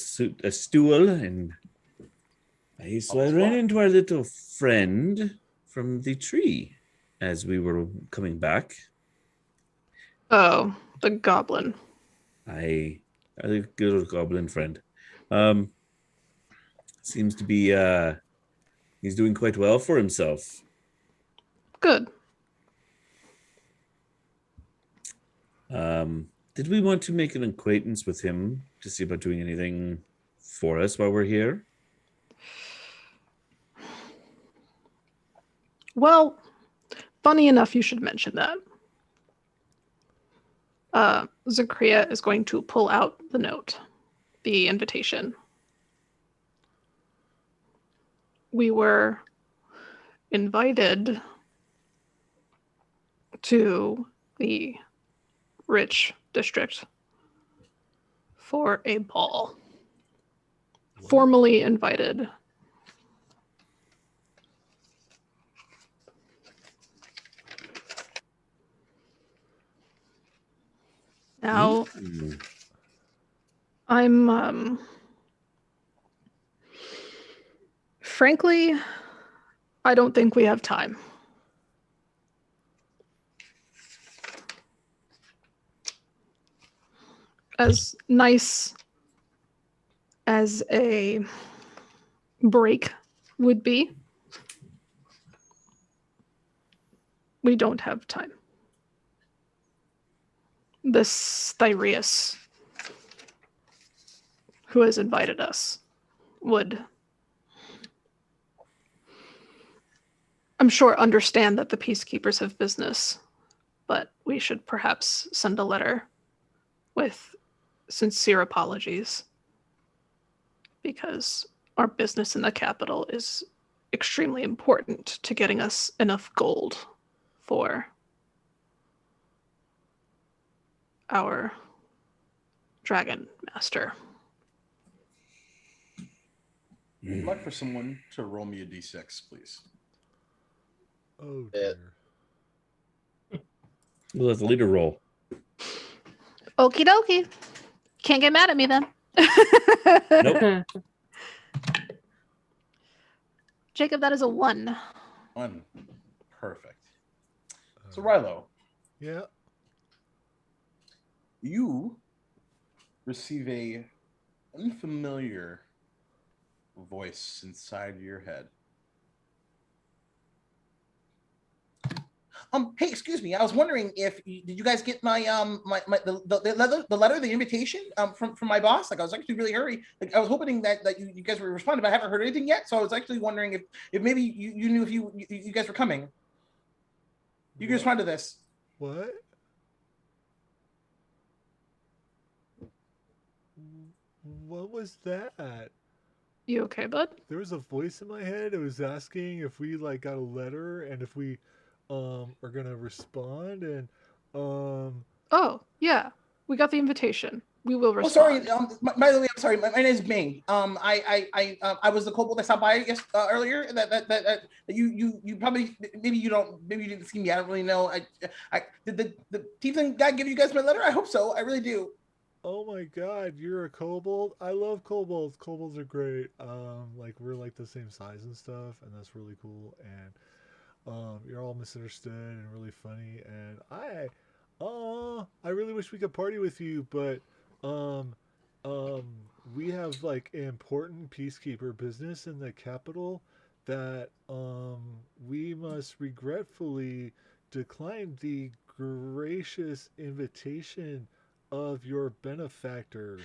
stool, and I ran into our little friend from the tree as we were coming back. Oh, the goblin. A good goblin friend. Seems to be he's doing quite well for himself. Good. Did we want to make an acquaintance with him to see about doing anything for us while we're here? Well, funny enough, you should mention that. Zakria is going to pull out the note, the invitation. We were invited to the rich district for a ball. formally invited. Now, I'm frankly, I don't think we have time. As nice as a break would be, we don't have time. This Thyreus, who has invited us, would, I'm sure, understand that the peacekeepers have business, but we should perhaps send a letter with sincere apologies, because our business in the capital is extremely important to getting us enough gold for our dragon master. I'd like for someone to roll me a d6, please. Oh dear. We'll let the leader roll. Okie dokie. Can't get mad at me then. Nope. Jacob, that is a 1. 1. Perfect. So Rilo, Yeah. you receive a unfamiliar voice inside your head. Hey, excuse me. I was wondering if did you guys get my the letter, the invitation from my boss? Like, I was actually really hurried. Like, I was hoping that you guys were responding, but I haven't heard anything yet. So I was actually wondering if maybe you knew if you guys were coming. You can respond to this. What? What was that? You okay, bud? There was a voice in my head. It was asking if we like got a letter and if we are gonna respond and Oh, yeah. We got the invitation. We will respond. Oh, sorry. By the way, I'm sorry. My name is Ming. I was the kobold that stopped by earlier. That you probably maybe you didn't see me. I don't really know. Did the tiefling guy give you guys my letter? I hope so. I really do. Oh my god, you're a kobold? I love kobolds. Kobolds are great. Like we're like the same size and stuff, and that's really cool. And you're all misunderstood and really funny. And I really wish we could party with you, but we have like important peacekeeper business in the capital that we must regretfully decline the gracious invitation of your benefactor.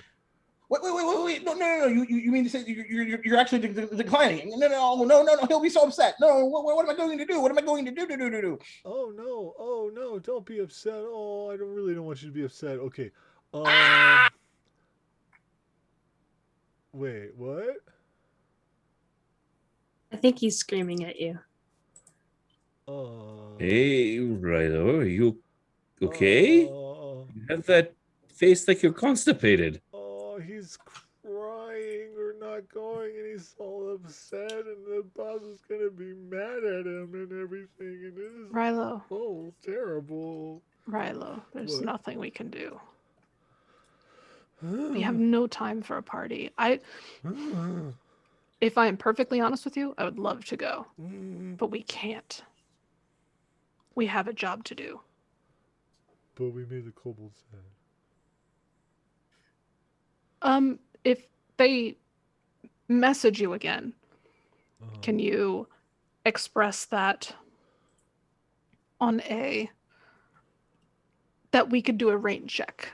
Wait. No. You mean to say you're actually declining? No. He'll be so upset. No. What am I going to do? What am I going to do? Oh no. Don't be upset. Oh, I really don't want you to be upset. Okay. Wait, what? I think he's screaming at you. Hey, Rilo, are you okay? You have that face like you're constipated. Oh, he's crying or not going, and he's all upset, and the boss is gonna be mad at him and everything, and it is Rilo. Terrible. Rilo, there's What? nothing we can do. We have no time for a party. If I am perfectly honest with you, I would love to go, but we can't. We have a job to do. But we made the kobolds sad. If they message you again, can you express that on that we could do a range check?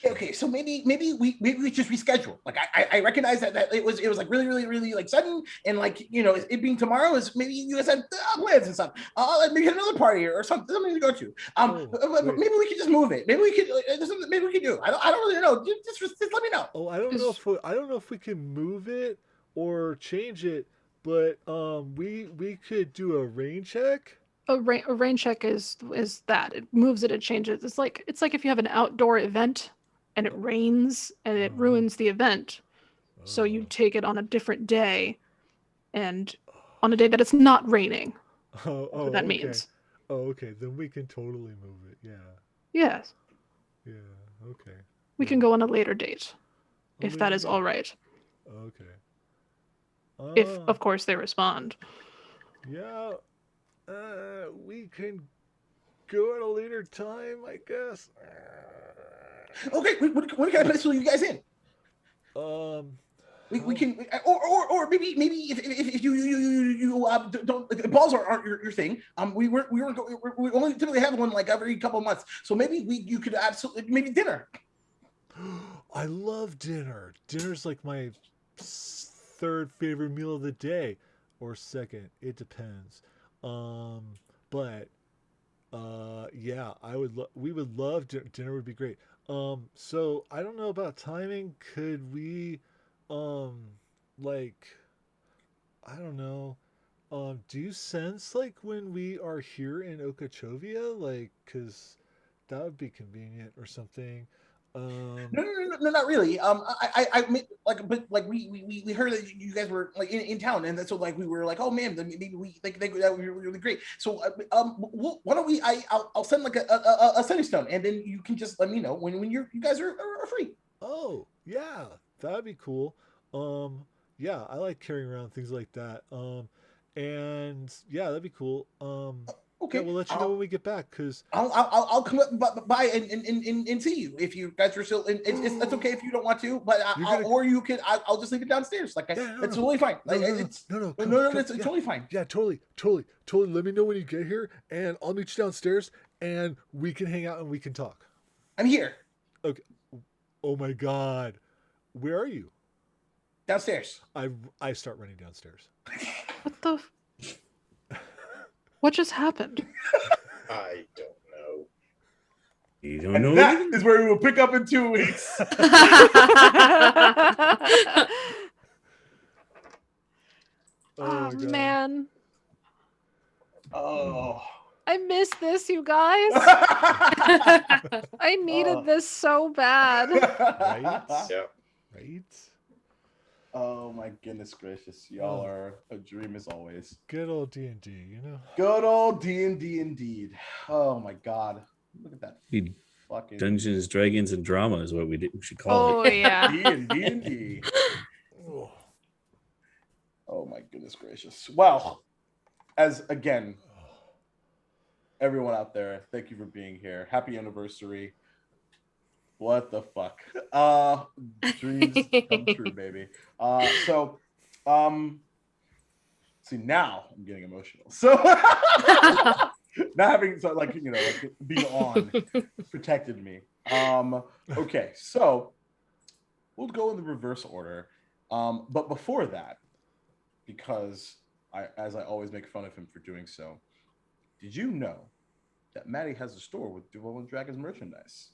Okay, so maybe we just reschedule. Like I recognize that it was like really like sudden, and like it being tomorrow is maybe you guys had plans and stuff. Maybe another party or something to go to. Maybe we could just move it. Maybe we could. There's something maybe we could do. I don't really know. Just let me know. Oh, I don't know if we can move it or change it, but we could do a rain check. A rain check is that it moves it, it changes. It's like if you have an outdoor event and it rains and it ruins the event. So you take it on a different day, and on a day that it's not raining. Oh, That okay. means. Oh, okay. Then we can totally move it. Yeah. Yes. Yeah. Okay. We can go on a later date, A if that later is date. all right. Okay. If, of course, they respond. Yeah. We can go at a later time, I guess. Okay, when can I pencil you guys in? We can, or maybe if you don't, balls aren't your thing. We only typically have one like every couple of months, so maybe you could absolutely maybe dinner. I love dinner. Dinner's like my third favorite meal of the day, or second. It depends. But yeah, we would love dinner. Would be great. So I don't know about timing. Could we, um, like, I don't know. Do you sense like when we are here in Okeechobee, like, cause that would be convenient or something. Um, No, not really. But like we heard that you guys were like in town, and so like we were like, oh man, then maybe we think that would be really great. So why don't we? I'll send like a sending stone, and then you can just let me know when you guys are free. Oh, yeah, that'd be cool. Yeah, I like carrying around things like that. And yeah, that'd be cool. Yeah, Okay, we'll let you know when we get back, cause I'll come up by and see you if you guys are still. It's okay if you don't want to, but or you can. I'll just leave it downstairs. Like yeah, it's totally fine. no, Like no, it's no, come, no, come, it's yeah, totally fine. yeah, totally. Let me know when you get here, and I'll meet you downstairs, and we can hang out and we can talk. I'm here Okay. Oh my God, where are you? downstairs. I start running downstairs. What the? What just happened? I don't know. You don't And know that either? is where we will pick up in 2 weeks. Oh my God. man, Oh. I missed this, you guys. I needed this so bad. Right? Yeah. Right? Oh my goodness gracious, y'all are a dream as always. Good old D&D, you know? Good old D&D indeed. Oh my God, look at that Dude, fucking Dungeons, Dragons, and Drama is what we should call Oh it. yeah. D&D. Oh. Oh my goodness gracious. Well, as again, everyone out there, thank you for being here. Happy anniversary. What the fuck? Dreams come true, baby. See, now I'm getting emotional. So not having like being on protected me. Okay, so we'll go in the reverse order. But before that, because as I always make fun of him for doing so, did you know that Matty has a store with Duval and Dragons merchandise?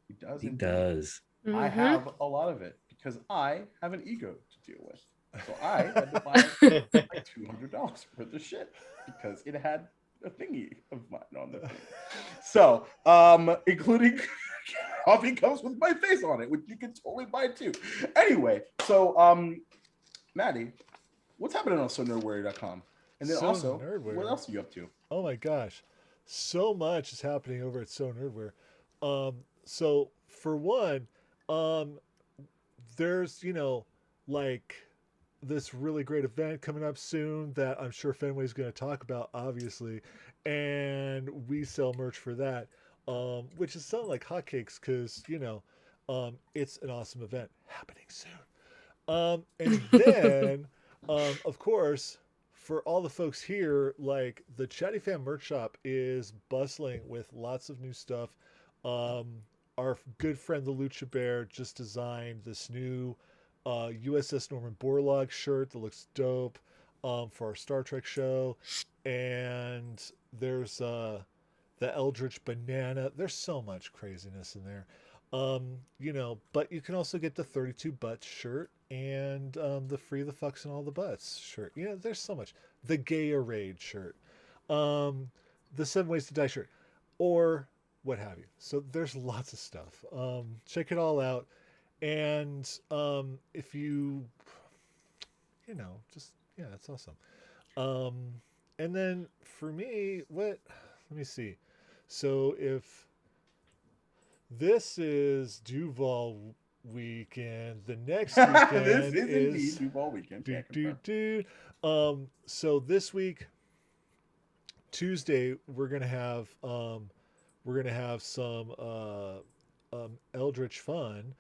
He does. He indeed. does. I have a lot of it because I have an ego to deal with. So I had to buy like $200 worth of shit because it had a thingy of mine on the thing. So, including coffee cups with my face on it, which you can totally buy too. Anyway, so Maddie, what's happening on SoNerdWarrior.com? And then So also, Nerdware. what else are you up to? Oh my gosh, so much is happening over at So Nerdware. So for one, there's like this really great event coming up soon that I'm sure Fenway's going to talk about, obviously, and we sell merch for that, which is selling like hotcakes because it's an awesome event happening soon. And then, of course, for all the folks here, like the Chatty Fan merch shop is bustling with lots of new stuff. Our good friend the Lucha Bear just designed this new USS Norman Borlaug shirt that looks dope for our Star Trek show. And there's the Eldritch Banana. There's so much craziness in there. But you can also get the 32 Butts shirt and the Free the Fucks and All the Butts shirt. There's so much. The Gatorade shirt. The 7 Ways to Die shirt. Or what have you. So there's lots of stuff. Check it all out. And if you, just yeah, that's awesome. Um, and then for me, what? Let me see. So if this is Duval weekend, the next This weekend is indeed is Duval weekend. do Yeah, do confirmed. do. So this week, Tuesday, we're gonna have some Eldritch fun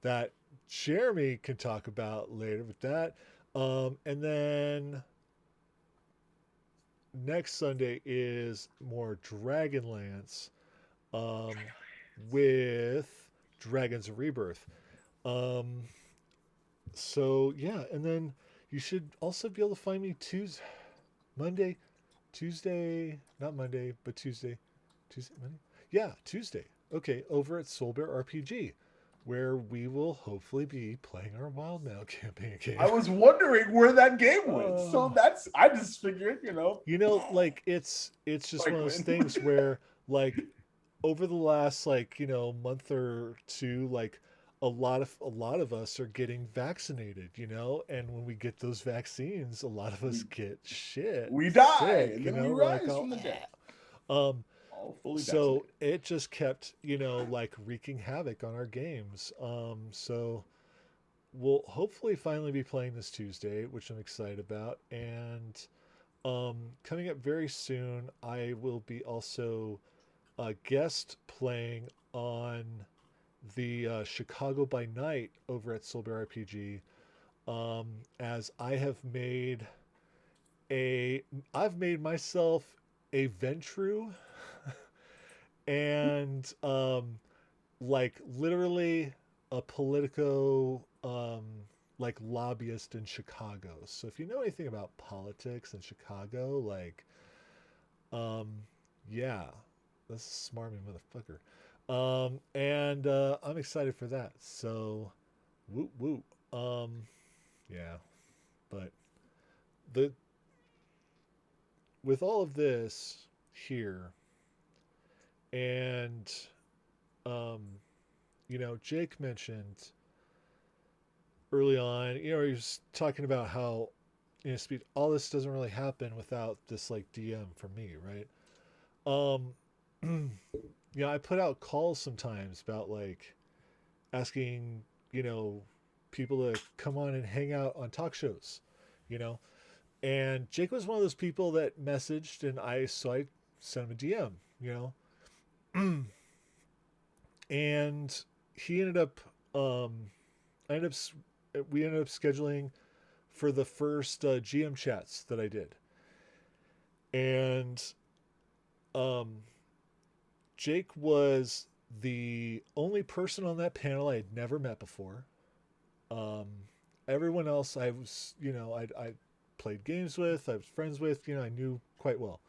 that Jeremy can talk about later with that. And then next Sunday is more Dragonlance um, with Dragons of Rebirth. Um, so yeah, and then you should also be able to find me Monday, Tuesday, not Monday, but Tuesday, Monday, yeah, Tuesday. Okay, over at Soul Bear RPG, where we will hopefully be playing our Wild Now campaign game. I was wondering where that game went. So Oh. I just figured, Like it's just Like one of those when- things where like over the last month or two, like a lot of us are getting vaccinated, and when we get those vaccines, a lot of us get shit we die sick, and then we we're like, rise oh, from the dead. um All fully so vaccinated. it just kept like wreaking havoc on our games. So we'll hopefully finally be playing this Tuesday, which I'm excited about. And coming up very soon, I will be also guest playing on the Chicago by Night over at Soul Bear RPG. As I've made myself a Ventru, and like literally a Politico like lobbyist in Chicago. So if you know anything about politics in Chicago, like yeah, that's a smarmy motherfucker. And I'm excited for that. So whoop whoop. Yeah, but the with all of this here, and um, Jake mentioned early on, he was talking about how speed all this doesn't really happen without this like DM from me, right? Um, I put out calls sometimes about like asking, people to come on and hang out on talk shows, you know. And Jake was one of those people that messaged, and I sent him a DM, and he ended up, I ended up, we ended up scheduling for the first GM chats that I did, and um, Jake was the only person on that panel I had never met before. Um, Everyone else I was, I played games with, I was friends with, I knew quite well.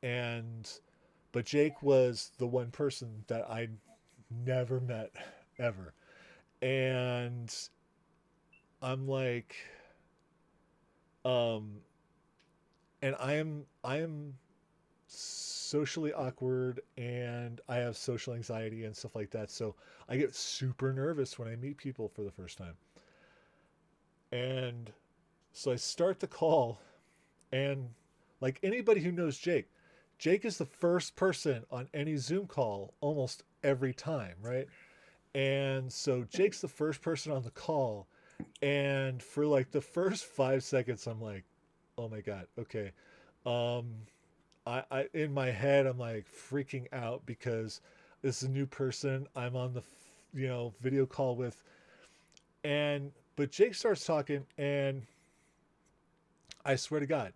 And but Jake was the one person that I never met ever, and I'm like, um, and I am socially awkward, and I have social anxiety and stuff like that. So I get super nervous when I meet people for the first time. And so I start the call, and like anybody who knows Jake, Jake is the first person on any Zoom call almost every time, right? And so Jake's the first person on the call, and for like the first 5 seconds, I'm like, oh my god, okay. Um, I in my head, I'm like freaking out because this is a new person I'm on the video call with, and but Jake starts talking, and I swear to God,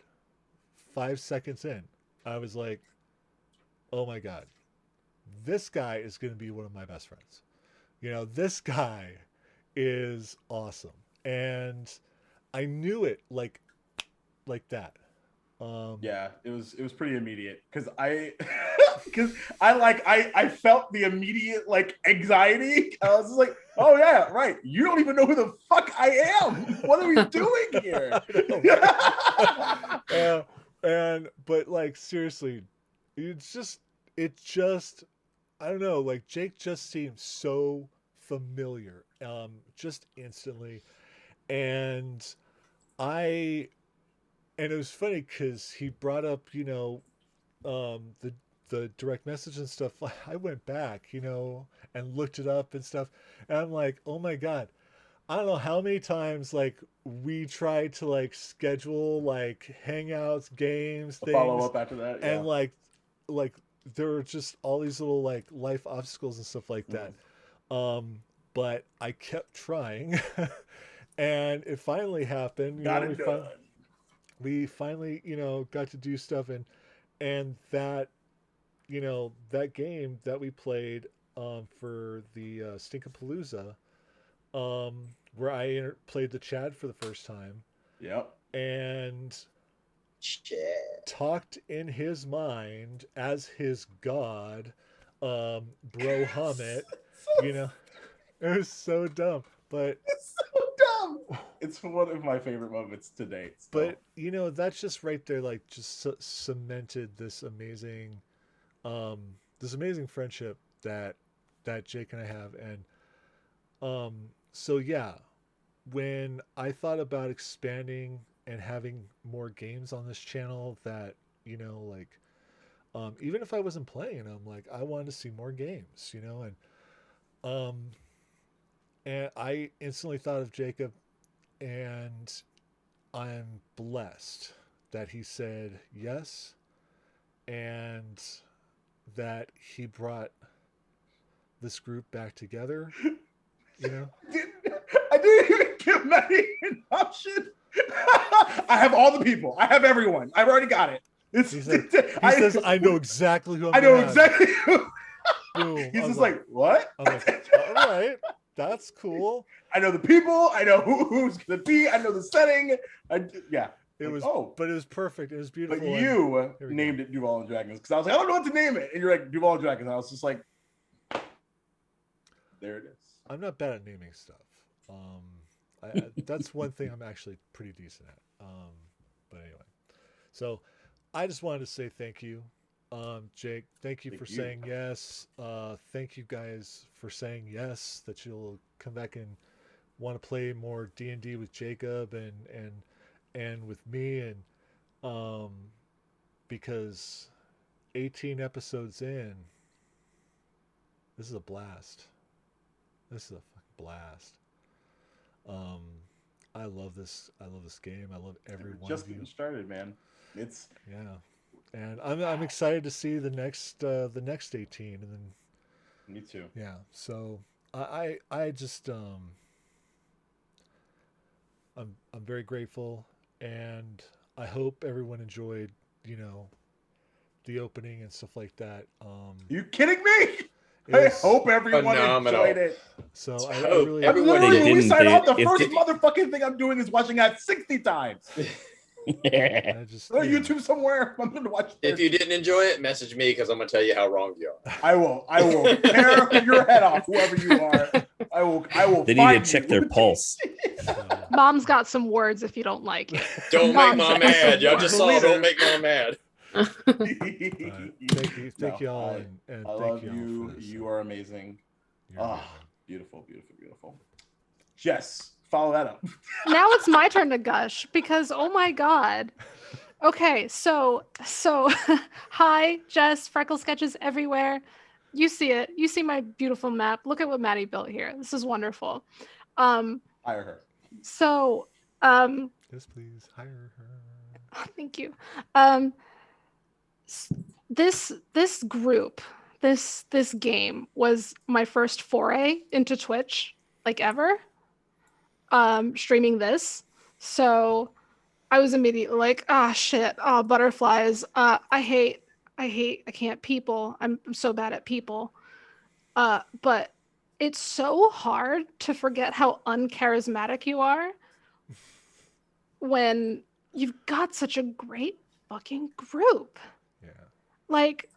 5 seconds in, I was like, oh my God, this guy is going to be one of my best friends. This guy is awesome. And I knew it like that. Yeah, it was pretty immediate because I felt the immediate like anxiety. I was just like, oh yeah, right. You don't even know who the fuck I am. What are we doing here? But like seriously, it just I don't know, like Jake just seemed so familiar, just instantly. And I, and it was funny because he brought up, the direct message and stuff. I went back, and looked it up and stuff. And I'm like, oh my God, I don't know how many times like we tried to like schedule like hangouts, games, A follow things, up after that. Yeah. and like there were just all these little like life obstacles and stuff like that. But I kept trying, and it finally happened. Got it done. We finally, got to do stuff, and that, that game that we played for the Stinkapalooza, where I played the Chad for the first time. Yep. And Shit. talked in his mind as his god, Bro Hummet. It was so dumb, but It's so dumb. It's one of my favorite moments to date. So. but that's just right there, like just cemented this amazing friendship that Jake and I have. And so yeah, when I thought about expanding and having more games on this channel, that like even if I wasn't playing, I'm like, I wanted to see more games, and I instantly thought of Jacob, and I'm blessed that he said yes, and that he brought this group back together. I didn't even give Maddie an option. I have all the people. I have everyone. I've already got it. He says, I know exactly who I'm I know gonna have." exactly who. Boom. He's I was just like, what? I'm like, all right, that's cool. I know the people. I know who's going to be. I know the setting. Yeah. It Like, was, oh. but it was perfect. It was beautiful. But and you here we named it Duval and Dragons because I was like, I don't know what to name it. And you're like, Duval and Dragons. And I was just like, there it is. I'm not bad at naming stuff. That's one thing I'm actually pretty decent at. But anyway, so I just wanted to say thank you, Jake. Thank you for saying yes. Thank you guys for saying yes, that you'll come back and want to play more D&D with Jacob and with me, and because 18 episodes in, this is a blast. This is a fucking blast. I love this. I love this game. I love every one Just of you. getting started, man. It's and I'm excited to see the next 18, and then me too. yeah. So I just I'm very grateful, and I hope everyone enjoyed the opening and stuff like that. You kidding me? It I was- hope everyone phenomenal. enjoyed it. So I hope really everyone Literally, when we didn't, sign off, the if first they- motherfucking thing I'm doing is watching that 60 times. I just On YouTube somewhere. I'm going to watch this. If you didn't enjoy it, message me because I'm gonna tell you how wrong you are. I will tear your head off, whoever you are. I will. They need find to check you. their pulse. Mom's got some words if you don't like it. Don't make Mom's mom got some mad. Y'all just saw. Leader. Don't make mom mad. thank you all, and I thank love you all you. for this. You are amazing. You're Ah, amazing. beautiful, beautiful, beautiful. Jess, follow that up. Now it's my turn to gush because oh my god. Okay, so hi, Jess, FreckleSketches everywhere. You see it. You see my beautiful map. Look at what Maddie built here. This is wonderful. Hire her. So Yes, please hire her. thank you. This group, this game was my first foray into Twitch, like ever. Streaming this. So I was immediately like, shit, butterflies. I can't people. I'm so bad at people. But it's so hard to forget how uncharismatic you are when you've got such a great fucking group. Yeah. Like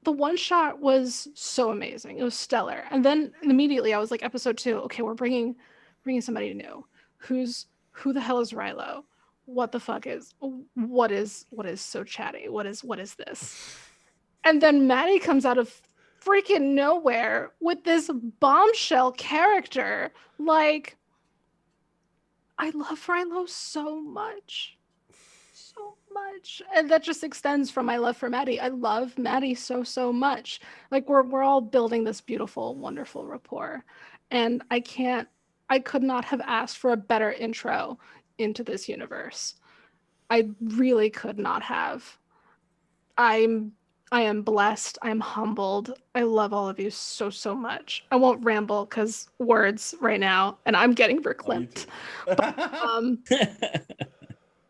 the one shot was so amazing. It was stellar. And then immediately I was like, episode 2, okay, we're bringing somebody new. Who the hell is Rilo? What the fuck is so chatty? What is this? And then Maddie comes out of freaking nowhere with this bombshell character. Like, I love Philo so much. So much. And that just extends from my love for Maddie. I love Maddie so much. Like, we're all building this beautiful, wonderful rapport. And I could not have asked for a better intro into this universe. I really could not have. I am blessed. I'm humbled. I love all of you so much. I won't ramble because words right now, and I'm getting verklempt.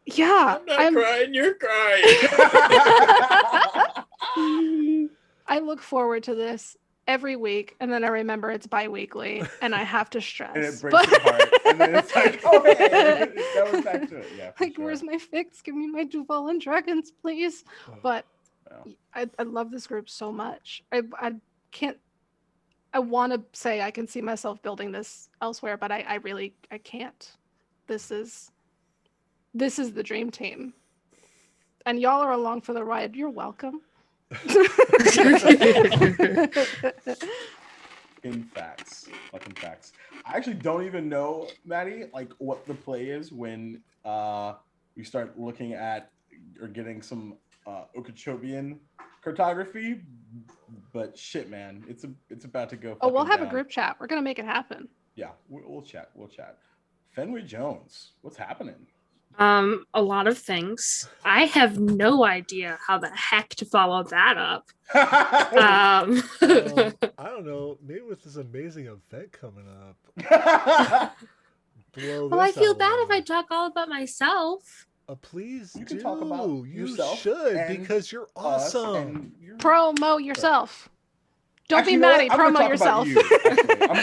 Yeah, I'm not crying, you're crying. I look forward to this every week, and then I remember it's bi-weekly, and I have to stress. And it breaks your heart. And then it's like, oh, hey, that was back to it. Yeah, like, sure. where's my fix? Give me my Duval and Dragons, please. But I love this group so much. I want to say I can see myself building this elsewhere, but I really can't. This is the dream team. And y'all are along for the ride. You're welcome. In facts. Fucking facts. I actually don't even know, Maddie, like what the play is when we start looking at or getting some Okeechobee cartography. But shit, man, it's about to go. Oh, we'll have down. a group chat. We're gonna make it happen. Yeah, we'll chat. We'll chat. Fenway Jones, what's happening? A lot of things. I have no idea how the heck to follow that up. I don't know. Maybe with this amazing event coming up. Well, I feel bad if I talk all about myself. Please you do. can talk about you yourself should, because you're awesome. Promo yourself. Don't Actually, be you know Maddie. what? I'm gonna Promo talk about yourself. you, actually. I'm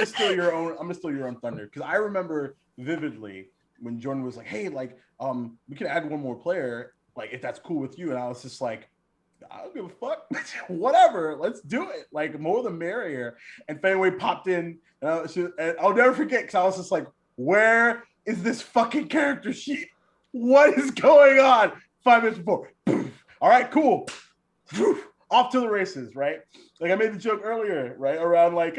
gonna steal your own thunder, because I remember vividly when Jordan was like, "Hey, like, we can add one more player, like, if that's cool with you," and I was just like, "I don't give a fuck, whatever, let's do it, like, more the merrier." And Fenway popped in, and I'll never forget, because I was just like, "Where is this fucking character sheet? What is going on?" 5 minutes before, poof. All right, cool. Poof. Off to the races, right? Like I made the joke earlier, right? Around like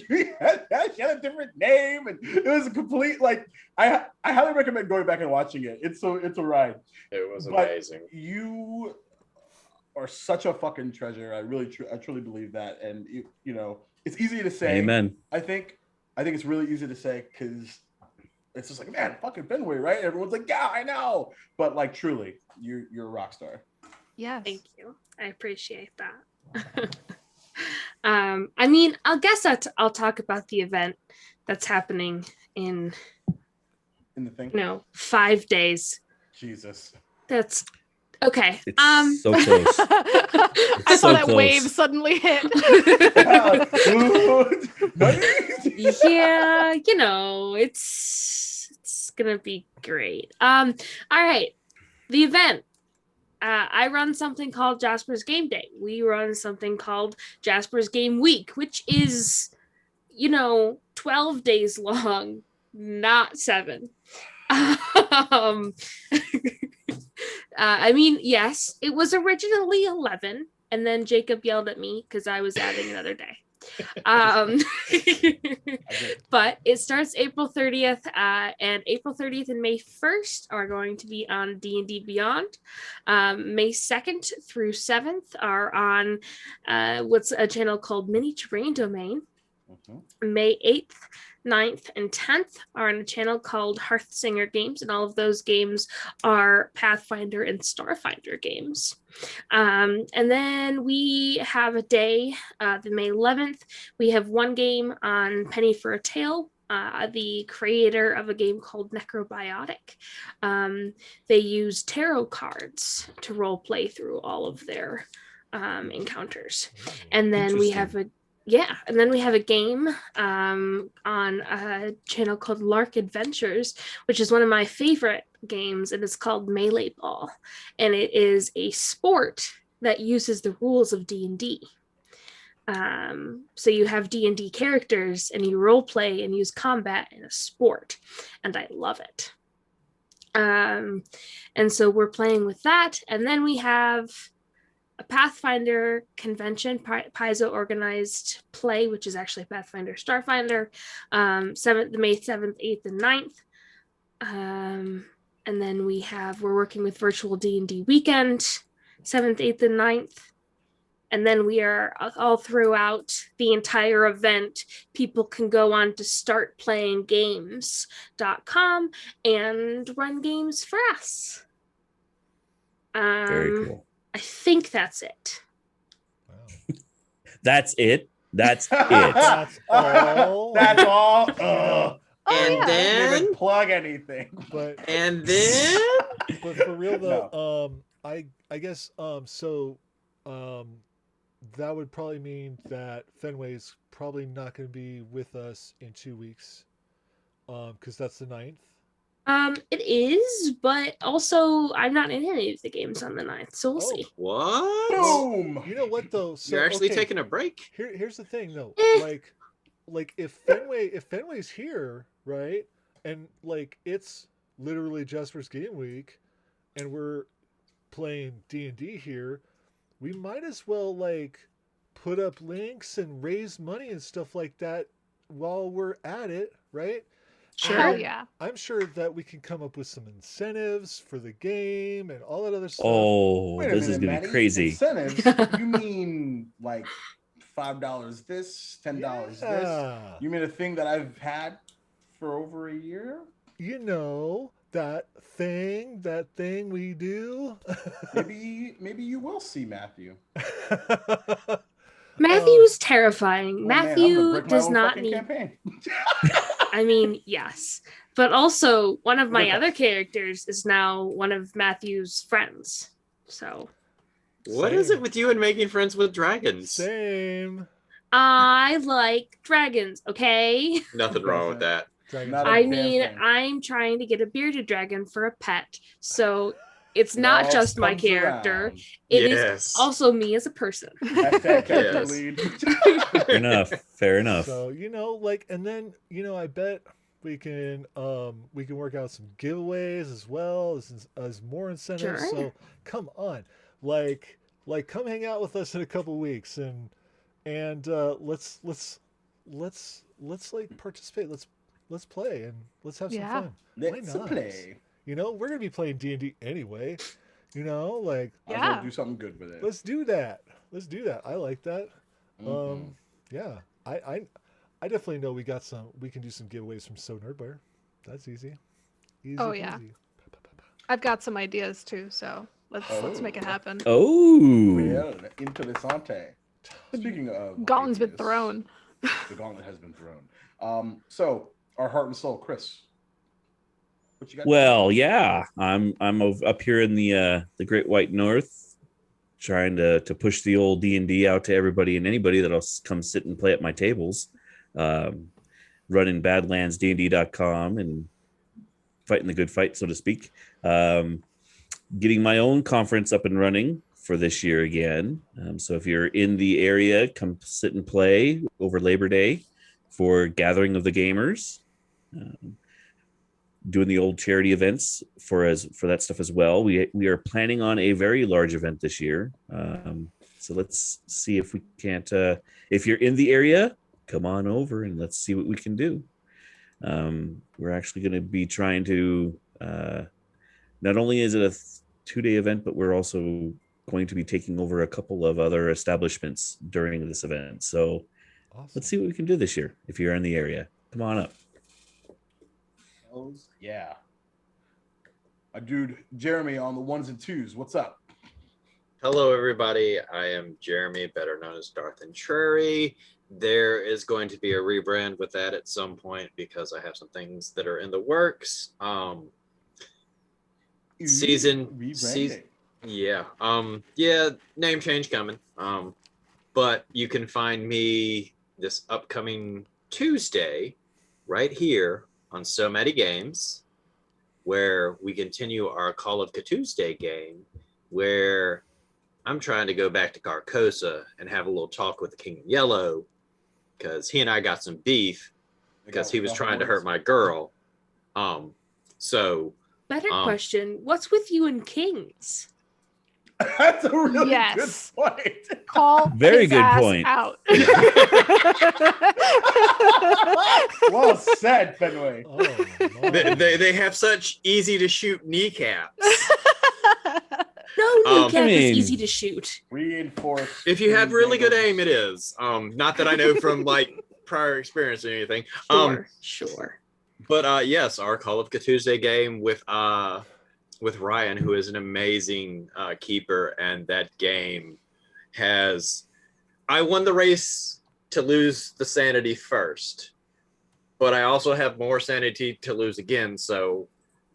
she had a different name, and it was a complete like. I highly recommend going back and watching it. It's a ride. It was But amazing. you are such a fucking treasure. I truly believe that, and you know, it's easy to say. Amen. I think it's really easy to say because it's just like, man, fucking Fenway, right? Everyone's like, yeah, I know, but like truly, you're a rock star. Yes. Thank you. I appreciate that. I mean, I guess I'll talk about the event that's happening in In the thing. 5 days. Jesus. That's okay. It's so close. I saw that wave suddenly hit. Yeah, it's gonna be great. All right. The event. I run something called Jasper's Game Day. We run something called Jasper's Game Week, which is, 12 days long, not 7. I mean, yes, it was originally 11, and then Jacob yelled at me because I was adding another day. But it starts April 30th, and April 30th and May 1st are going to be on D&D Beyond. May 2nd through 7th are on what's a channel called Mini Terrain Domain. May 8th, 9th, and 10th are on a channel called Hearthsinger Games, and all of those games are Pathfinder and Starfinder games. And then we have a day, the May 11th, we have one game on Penny for a Tale, the creator of a game called Necrobiotic. They use tarot cards to role play through all of their encounters. And then we have a game on a channel called Lark Adventures, which is one of my favorite games, and it's called Melee Ball. And it is a sport that uses the rules of D&D. So you have D&D characters, and you role play and use combat in a sport, and I love it. And so we're playing with that, and then we have a Pathfinder convention, Paizo organized play, which is actually Pathfinder Starfinder, May 7th, 8th, and 9th. And then we're working with Virtual D&D Weekend, 7th, 8th, and 9th. And then we are all throughout the entire event. People can go on to startplayinggames.com and run games for us. Very cool. I think that's it. Wow. That's it. That's it. That's all. That's all. And yeah. then Didn't even plug anything. But for real though, I guess that would probably mean that Fenway's probably not going to be with us in 2 weeks, because that's the 9th. It is, but also I'm not in any of the games on the 9th, so we'll see. What? Boom. You know what though? So, You're actually okay, taking a break. Here's the thing though, Eh. like if Fenway's here, right, and like it's literally Jasper's Game Week, and we're playing D&D here, we might as well like put up links and raise money and stuff like that while we're at it, right? Sure. Hell yeah. I'm sure that we can come up with some incentives for the game and all that other stuff. Oh, Wait a this is minute, gonna Maddie. be crazy. Incentives? You mean like $5 this, $10 this? Yeah. You mean a thing that I've had for over a year? You know, that thing we do. Maybe you will see Matthew. Matthew's terrifying. Oh, man, I'm Matthew gonna break my does own not fucking need. campaign. I mean, yes, but also one of my Okay. other characters is now one of Matthew's friends. So What is it with you and making friends with dragons? Same. I like dragons. Okay. Nothing wrong with that. Dragon Not a I damn mean, thing. I'm trying to get a bearded dragon for a pet, so it's not all just my comes character. around. It is Yes. also me as a person. Hashtag character Yes. lead. Fair enough. Fair enough. So, like, and then, I bet we can work out some giveaways as well as more incentives. Sure. So come on, like come hang out with us in a couple weeks and let's like participate. Let's play and let's have some Yeah. fun. Let's not? play. We're gonna be playing D&D anyway. Like I'll Yeah. do something good with it. let's do that. I like that. Mhm. Yeah, I definitely know we can do some giveaways from So Nerdware. That's easy. Oh, yeah. peasy. I've got some ideas too, so let's make it happen. Oh, Well, interessante. Speaking of Gauntlet's been ideas, thrown. The gauntlet has been thrown. So our heart and soul, Chris. What you got? well, yeah. I'm up here in the Great White North, trying to push the old D&D out to everybody and anybody that'll come sit and play at my tables. Running BadlandsDND.com and fighting the good fight, so to speak. Getting my own conference up and running for this year again. So if you're in the area, come sit and play over Labor Day for Gathering of the Gamers. Doing the old charity events for that stuff as well. We are planning on a very large event this year. So let's see if we can't. If you're in the area, come on over and let's see what we can do. We're actually going to be trying to. Not only is it a 2-day event, but we're also going to be taking over a couple of other establishments during this event. So Awesome. let's see what we can do this year. If you're in the area, come on up. Yeah. My dude Jeremy on the ones and twos. What's up? Hello, everybody. I am Jeremy, better known as Darth and Trary. There is going to be a rebrand with that at some point because I have some things that are in the works. Rebranding. Yeah, name change coming. But you can find me this upcoming Tuesday right here on SoMattyGameZ, where we continue our Call of Cthulhu game, where I'm trying to go back to Carcosa and have a little talk with the King of Yellow, because he and I got some beef because he was trying to hurt my girl. Better question: what's with you and kings? That's a really Yes. good point. Call Very his good ass point. out. Well said, Fenway. Oh, my. They have such easy to shoot kneecaps. No kneecap is mean- easy to shoot. Reinforced. If you have really good angles. aim, it is. Not that I know from like prior experience or anything. Sure. But yes, our Call of Tuesday game with Ryan, who is an amazing keeper, and that game has. I won the race to lose the sanity first, but I also have more sanity to lose again, so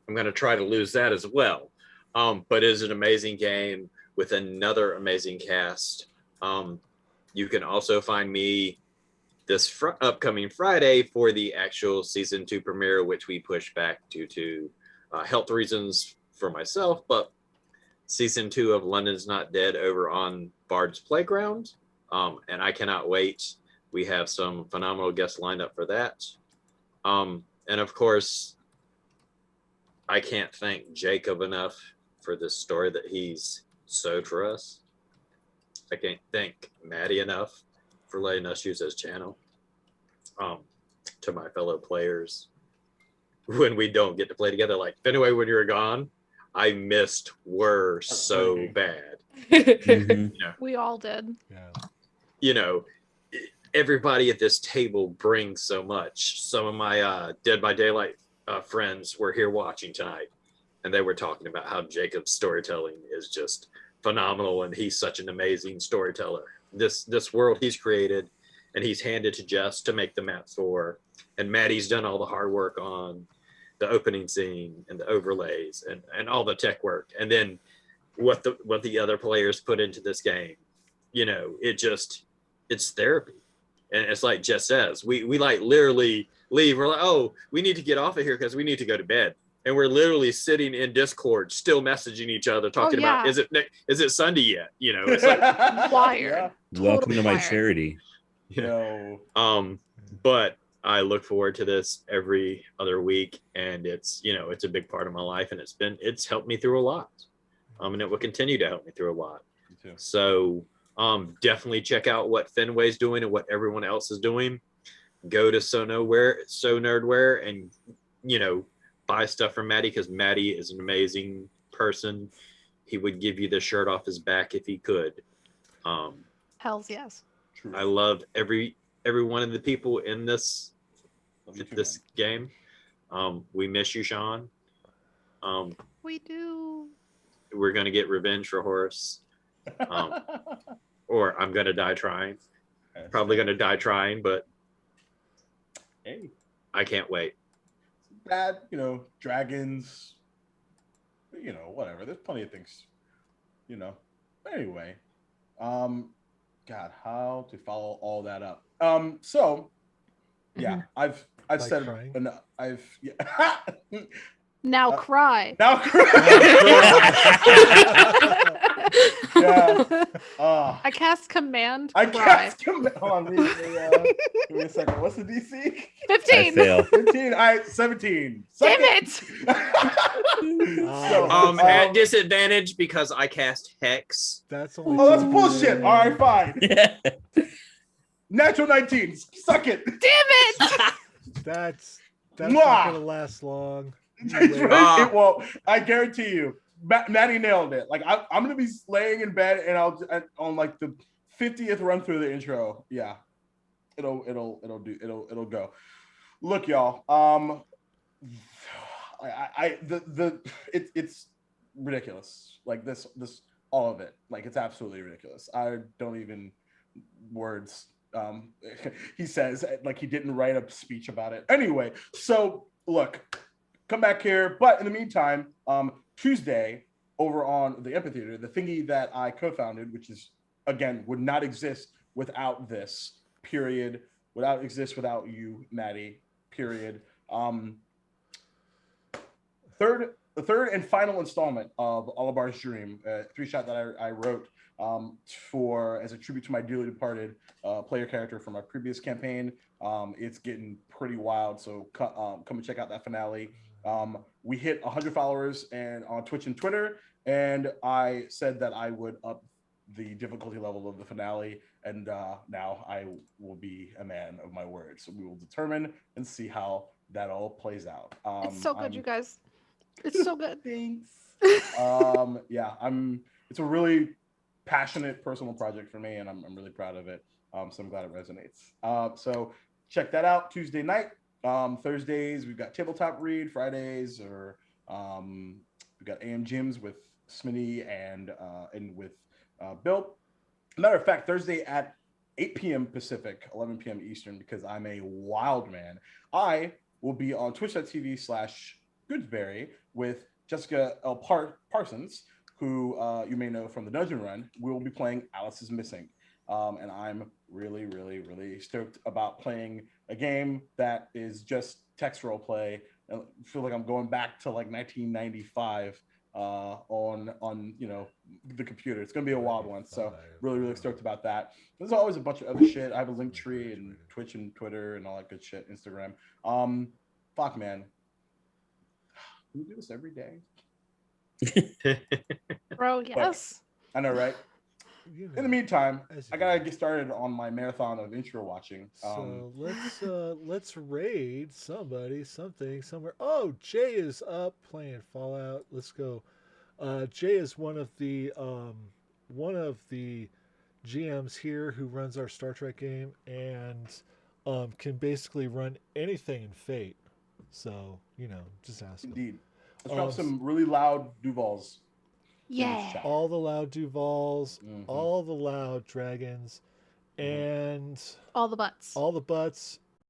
I'm going to try to lose that as well. But it is an amazing game with another amazing cast. You can also find me this upcoming Friday for the actual season 2 premiere, which we pushed back due to health reasons for myself. But season 2 of London's Not Dead over on Bard's Playground, and I cannot wait. We have some phenomenal guests lined up for that, and of course, I can't thank Jacob enough for this story that he's sewed for us. I can't thank Maddie enough for letting us use his channel. To my fellow players, when we don't get to play together, like Fenway, when you were gone, I missed were so bad. Mhm. We all did. Yeah. You know, everybody at this table brings so much. Some of my Dead by Daylight friends were here watching tonight, and they were talking about how Jacob's storytelling is just phenomenal, and he's such an amazing storyteller. This world he's created, and he's handed to Jess to make the map for, and Maddie's done all the hard work on the opening scene and the overlays and all the tech work, and then what the other players put into this game. You know, it's therapy. And it's like Jess says, we like literally leave. We're like, oh, we need to get off of here because we need to go to bed. And we're literally sitting in Discord, still messaging each other, talking about, is it Sunday yet? You know, it's like Wired. Welcome to my wired. charity. No. But I look forward to this every other week, and it's a big part of my life, and it's helped me through a lot. And it will continue to help me through a lot. Me too. So definitely check out what Fenway's doing and what everyone else is doing. Go to So Nerdware and buy stuff from Maddie, because Maddie is an amazing person. He would give you the shirt off his back if he could. Hells yes. True. I love every one of the people in this Love you too, this game. We miss you, Sean. We do. We're gonna get revenge for Horace, man. or I'm gonna die trying. Probably gonna die trying, but Hey, I can't wait. bad, dragons, whatever. There's plenty of things, Anyway, God, how to follow all that up? So, yeah, I've Like said crying? enough. Now cry. Now Yeah. I cast command. I cry. can't. Hold on, give me a second. What's the DC? I 15. fail. 15. All right, 17. Damn it. So, At disadvantage because I cast Hex. That's only. oh, that's bullshit. All right, fine. Yeah. Natural 19. Suck it. Damn it. That's Mwah! not gonna last long. It won't. I guarantee you. Maddie nailed it. Like I'm gonna be laying in bed and on like the 50th run through the intro. Yeah, it'll go. Look, y'all. It's ridiculous. Like this all of it. Like it's absolutely ridiculous. I don't even words. He says like he didn't write a speech about it. Anyway, so look, come back here. But in the meantime, Tuesday over on the Amphitheater, the thingy that I co-founded, which is again would not exist without this. Period. Without you, Maddie. Period. The third and final installment of Olibar's Dream, 3-shot that I wrote for as a tribute to my dearly departed player character from my previous campaign. It's getting pretty wild, so come and check out that finale. We hit 100 followers and on Twitch and Twitter, and I said that I would up the difficulty level of the finale, and now I will be a man of my word. So we will determine and see how that all plays out. It's so good, I'm- you guys. It's so good. Thanks. Yeah, it's a really passionate personal project for me, and I'm really proud of it. So I'm glad it resonates. So check that out Tuesday night. Thursdays we've got tabletop read. Fridays or we've got AM gyms with Smitty and with Bill. Matter of fact, Thursday at 8 p.m. Pacific, 11 p.m. Eastern, because I'm a wild man. I will be on twitch.tv/Goodsberry with Jessica L. Parsons, who you may know from the Dungeon Run. We will be playing Alice is Missing. And I'm really, really, really stoked about playing a game that is just text role play. I feel like I'm going back to like 1995 on the computer. It's gonna be a wild one. So really, really stoked about that. There's always a bunch of other shit. I have a link tree and Twitch and Twitter and all that good shit. Instagram. Fuck, man. Can we do this every day? Bro, yes. I know, right? You know, In the meantime, as you I gotta do. get started on my marathon of intro watching. So let's raid somebody, something, somewhere. Oh, Jay is up playing Fallout. Let's go. Jay is one of the GMs here who runs our Star Trek game and can basically run anything in Fate. So just ask him. Indeed. Let's drop some really loud Duvals. Yeah. All the loud Duvals, Mhm. all the loud dragons, and All the butts. all the butts,